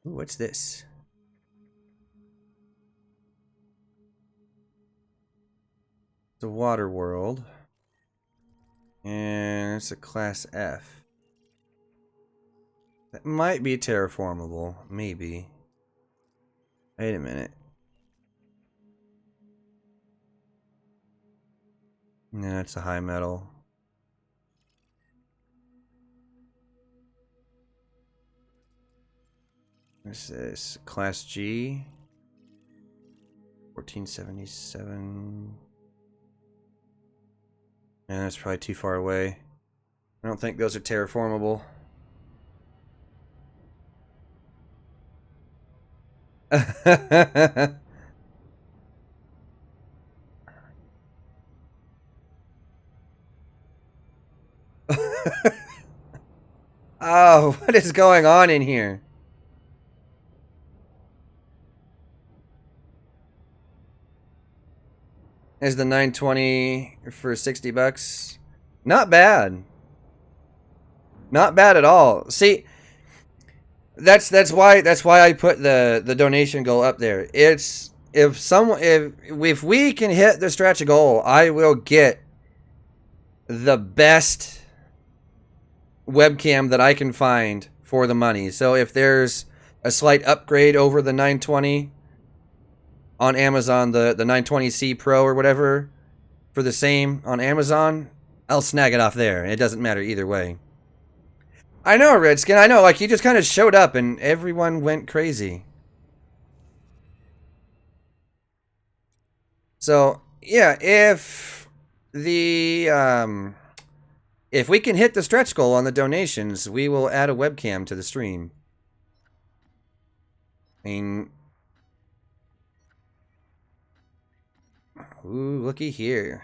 Speaker 1: Ooh, what's this? The Water World. And it's a Class F. That might be terraformable. Maybe. Wait a minute. No, it's a high metal. What's this? Class G. 1477. Yeah, that's probably too far away. I don't think those are terraformable. Oh, what is going on in here? Is the 920 for 60 bucks? Not bad. Not bad at all. See, that's why I put the donation goal up there. It's if we can hit the stretch goal, I will get the best webcam that I can find for the money. So if there's a slight upgrade over the 920 on Amazon, the 920C Pro or whatever, for the same on Amazon, I'll snag it off there. It doesn't matter either way. I know, Redskin. I know. Like, he just kind of showed up and everyone went crazy. So, yeah, if we can hit the stretch goal on the donations, we will add a webcam to the stream. I mean, ooh, looky here.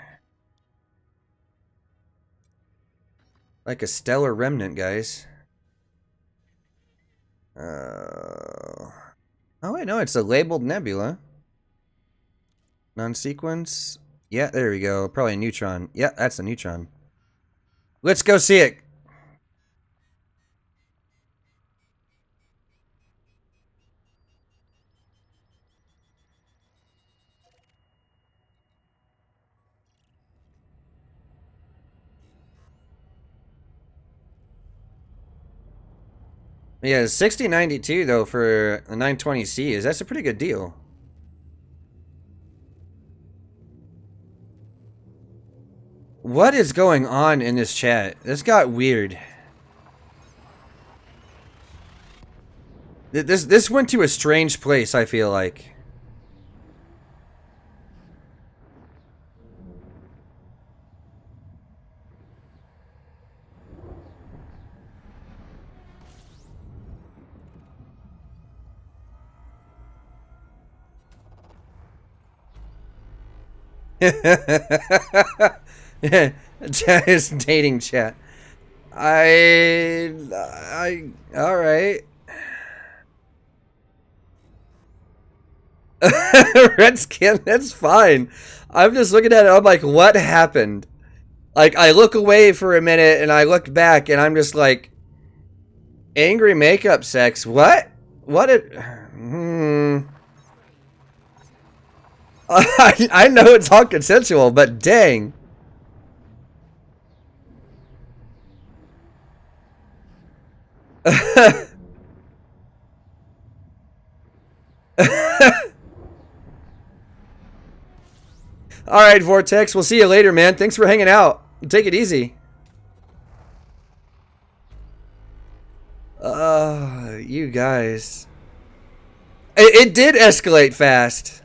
Speaker 1: Like a stellar remnant, guys. Oh, wait, no, it's a labeled nebula. Non-sequence. Yeah, there we go. Probably a neutron. Yeah, that's a neutron. Let's go see it. Yeah, 6092 though for a 920C is that's a pretty good deal. What is going on in this chat? This got weird. This went to a strange place, I feel like. Yeah, chat is dating chat. All right. Redskin, that's fine. I'm just looking at it. I'm like, what happened? Like, I look away for a minute and I look back and I'm just like, angry makeup sex. What? What? I know it's all consensual, but dang. All right, Vortex. We'll see you later, man. Thanks for hanging out. Take it easy. You guys. It did escalate fast.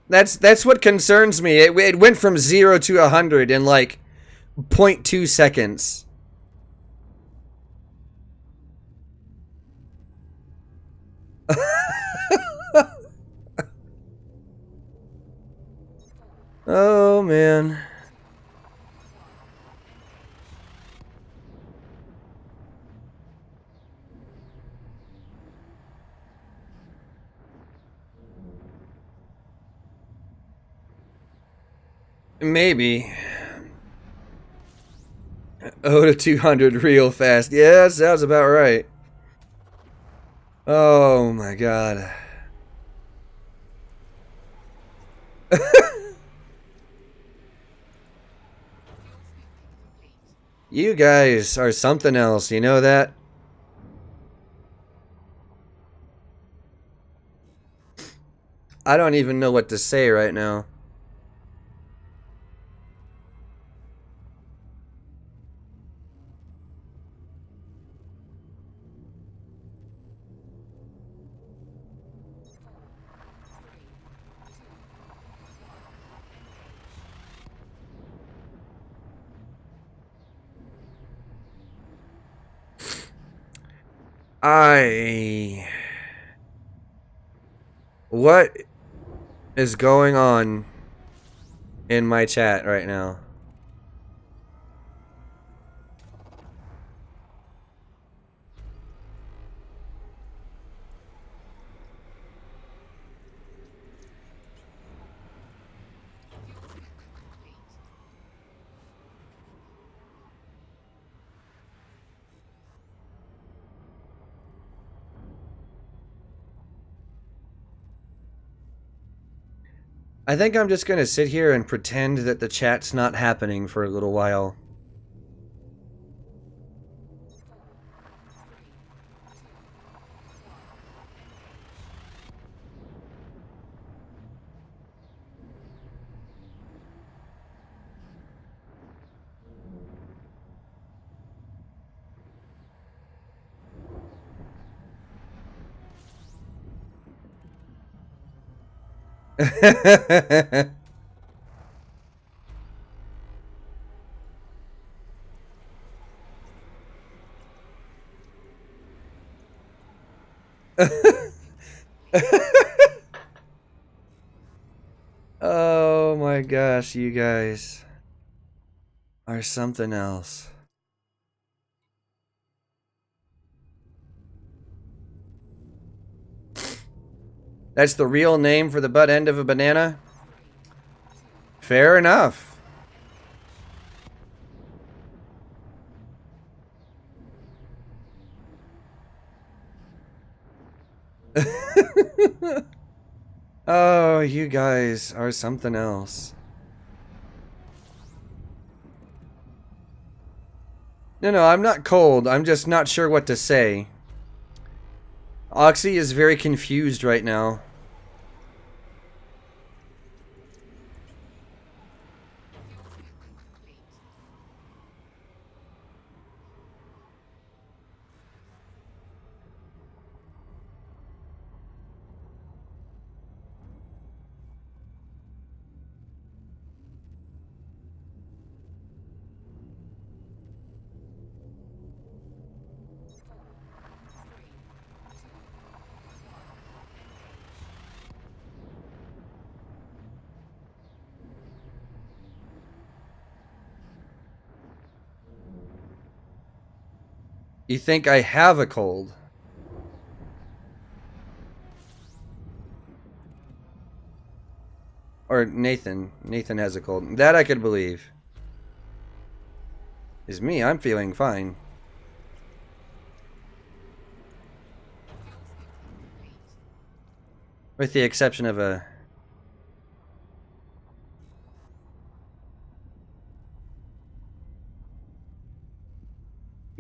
Speaker 1: That's what concerns me. It went from 0 to 100 in like 0.2 seconds. Oh man. Maybe. Oh, to 200 real fast. Yeah, that sounds about right. Oh my god. You guys are something else, you know that? I don't even know what to say right now. I... What is going on in my chat right now? I think I'm just gonna sit here and pretend that the chat's not happening for a little while. Oh my gosh, you guys are something else. That's the real name for the butt end of a banana? Fair enough. Oh, you guys are something else. No, I'm not cold. I'm just not sure what to say. Oxy is very confused right now. You think I have a cold? Or Nathan. Nathan has a cold. That I could believe. Is me. I'm feeling fine. With the exception of a...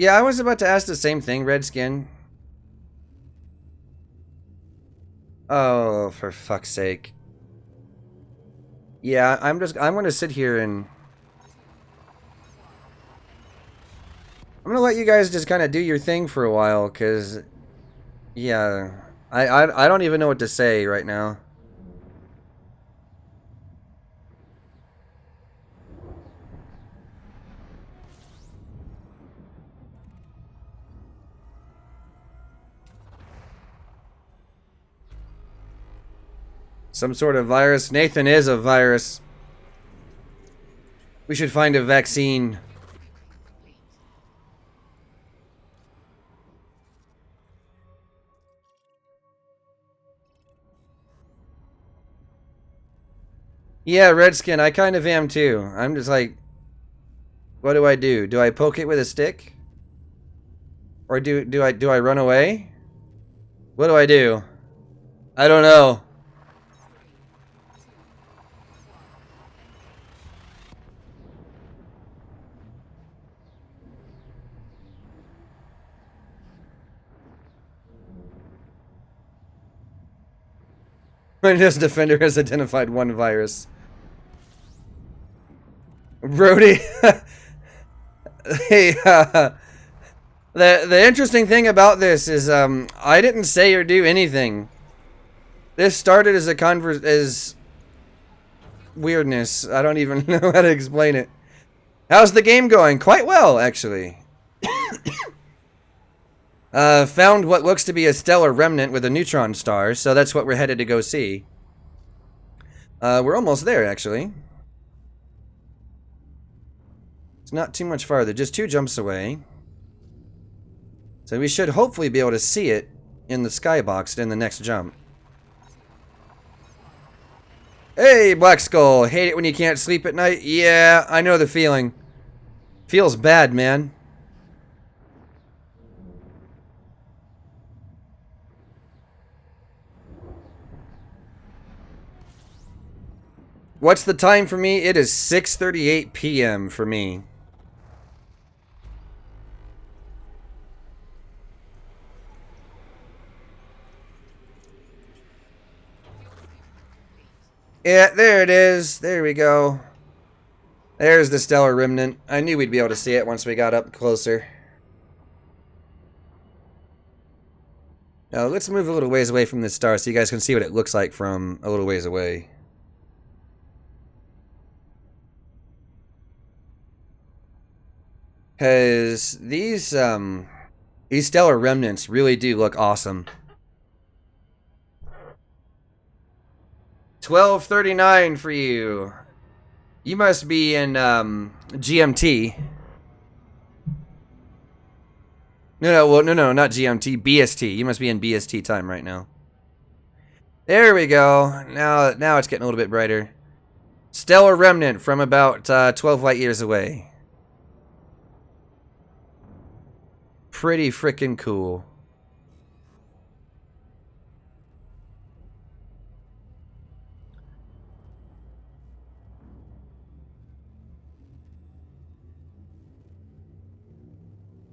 Speaker 1: Yeah, I was about to ask the same thing, Redskin. Oh, for fuck's sake. Yeah, I'm gonna sit here and... I'm gonna let you guys just kind of do your thing for a while, because... Yeah, I don't even know what to say right now. Some sort of virus. Nathan is a virus. We should find a vaccine. Yeah, Redskin, I kind of am too. I'm just like, what do I do? Do I poke it with a stick? Or do I run away? What do I do? I don't know. Windows Defender has identified one virus. Brody, hey, the interesting thing about this is I didn't say or do anything. This started as a as weirdness. I don't even know how to explain it. How's the game going? Quite well, actually. Found what looks to be a stellar remnant with a neutron star, so that's what we're headed to go see. We're almost there, actually. It's not too much farther, just 2 jumps away. So we should hopefully be able to see it in the skybox in the next jump. Hey, Black Skull! Hate it when you can't sleep at night? Yeah, I know the feeling. Feels bad, man. What's the time for me? It is 6:38 p.m. for me. Yeah, there it is. There we go. There's the stellar remnant. I knew we'd be able to see it once we got up closer. Now, let's move a little ways away from this star so you guys can see what it looks like from a little ways away. Because these stellar remnants really do look awesome. 12:39 for you. You must be in GMT. No, not GMT, BST. You must be in BST time right now. There we go. Now it's getting a little bit brighter. Stellar remnant from about 12 light years away. Pretty freaking cool.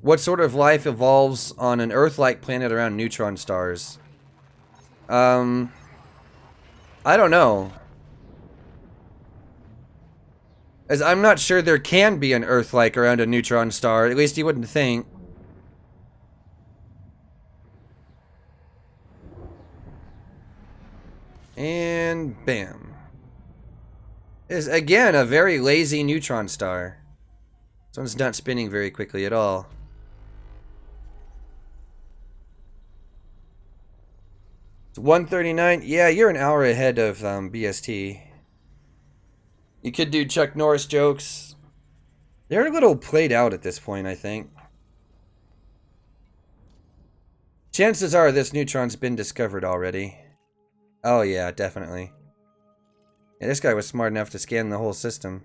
Speaker 1: What sort of life evolves on an Earth-like planet around neutron stars? I don't know. As I'm not sure there can be an Earth-like around a neutron star. At least you wouldn't think. And bam. Is again a very lazy neutron star. This one's not spinning very quickly at all. It's 1:39. Yeah, you're an hour ahead of BST. You could do Chuck Norris jokes. They're a little played out at this point, I think. Chances are this neutron's been discovered already. Oh yeah, definitely. Yeah, this guy was smart enough to scan the whole system.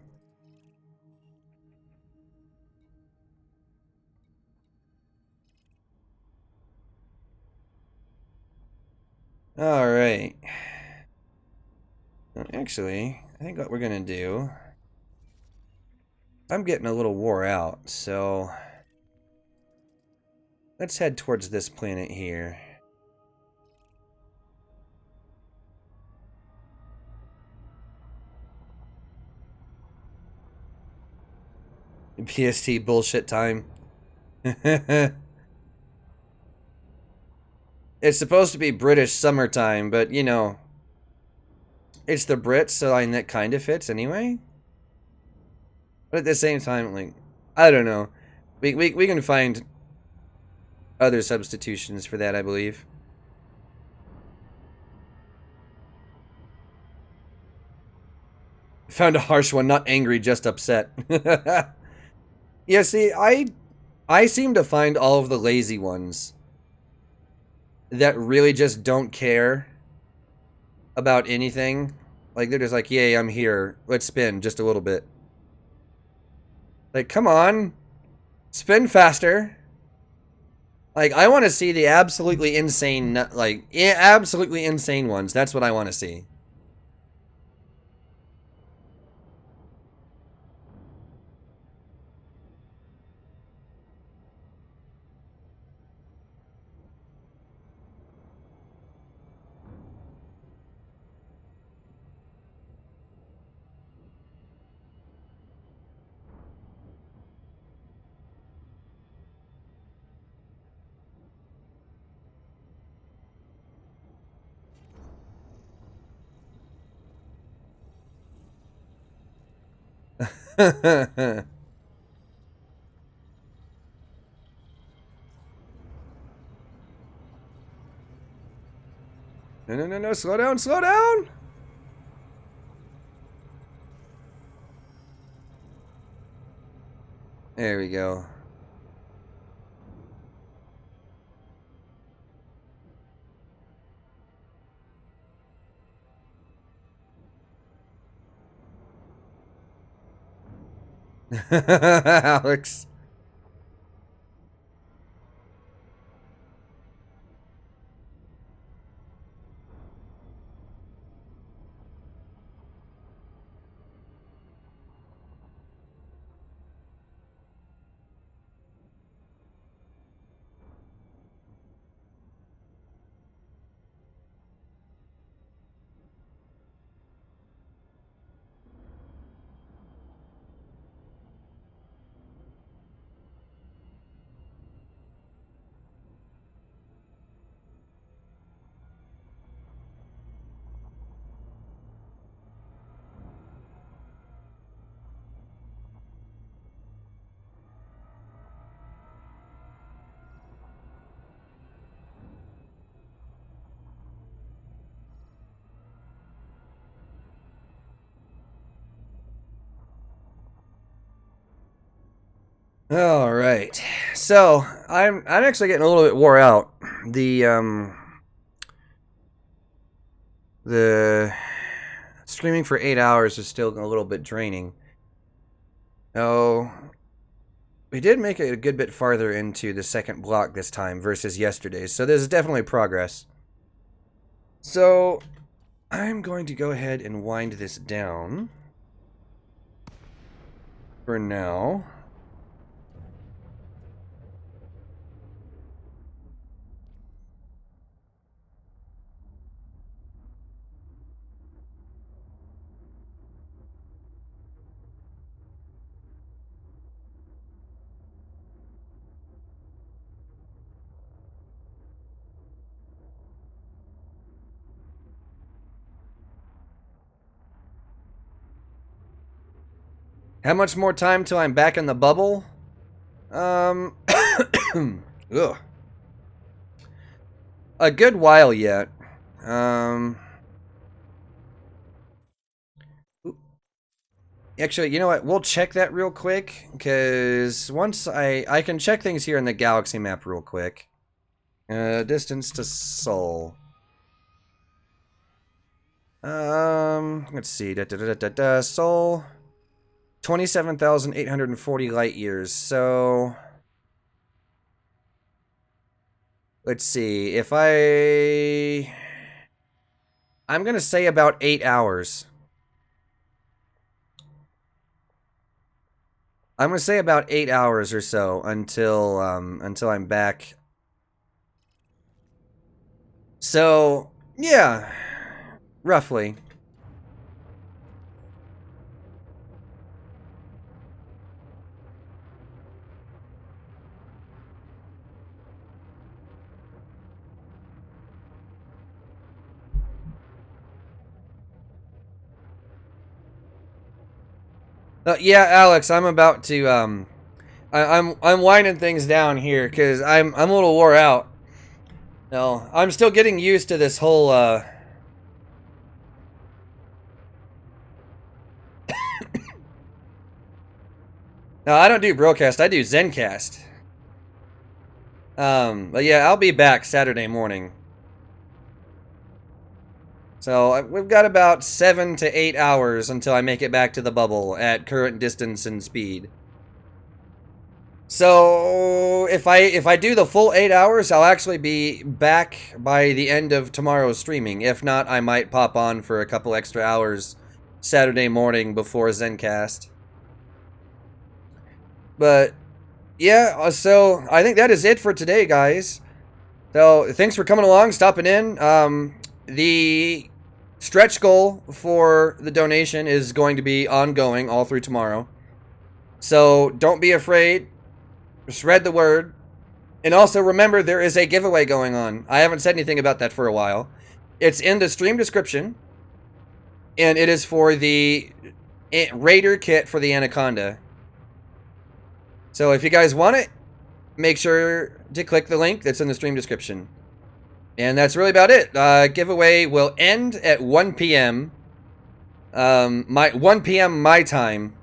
Speaker 1: Alright. Actually, I think what we're gonna do... I'm getting a little wore out, so... let's head towards this planet here. PST bullshit time. It's supposed to be British summertime, but you know, it's the Brits, so I mean, that kind of fits anyway. But at the same time, like, I don't know. We can find other substitutions for that, I believe. Found a harsh one, not angry, just upset. Yeah, see, I seem to find all of the lazy ones that really just don't care about anything. Like, they're just like, yay, I'm here. Let's spin just a little bit. Like, come on. Spin faster. Like, I want to see the absolutely insane, like, absolutely insane ones. That's what I want to see. No, no, no, no, slow down, slow down! There we go. Alex. All right. So I'm actually getting a little bit wore out. The streaming for 8 hours is still a little bit draining. Oh, we did make it a good bit farther into the second block this time versus yesterday's, so there's definitely progress. So I'm going to go ahead and wind this down for now. How much more time till I'm back in the bubble? Ugh. A good while yet. Actually, you know what? We'll check that real quick, because once I can check things here in the galaxy map real quick. Distance to Sol. Let's see. Sol. 27,840 light years. So let's see. If I'm gonna say about 8 hours. I'm gonna say about 8 hours or so until I'm back. So yeah, roughly. Yeah, Alex, I'm about to I'm winding things down here because I'm a little wore out. No, I'm still getting used to this whole No, I don't do broadcast. I do Zencast. But yeah, I'll be back Saturday morning. So we've got about 7 to 8 hours until I make it back to the bubble at current distance and speed. So if I do the full 8 hours, I'll actually be back by the end of tomorrow's streaming. If not, I might pop on for a couple extra hours Saturday morning before Zencast. But yeah, so I think that is it for today, guys. So thanks for coming along, stopping in. The stretch goal for the donation is going to be ongoing all through tomorrow. So don't be afraid. Spread the word. And also remember, there is a giveaway going on. I haven't said anything about that for a while. It's in the stream description. And it is for the Raider Kit for the Anaconda. So if you guys want it, make sure to click the link that's in the stream description. And that's really about it. Giveaway will end at 1 p.m. 1 p.m. my time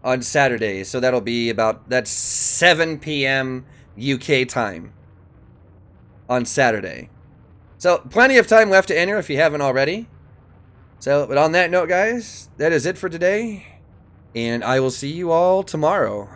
Speaker 1: on Saturday. So that'll be that's 7 p.m. UK time on Saturday. So plenty of time left to enter if you haven't already. So, but on that note, guys, that is it for today. And I will see you all tomorrow.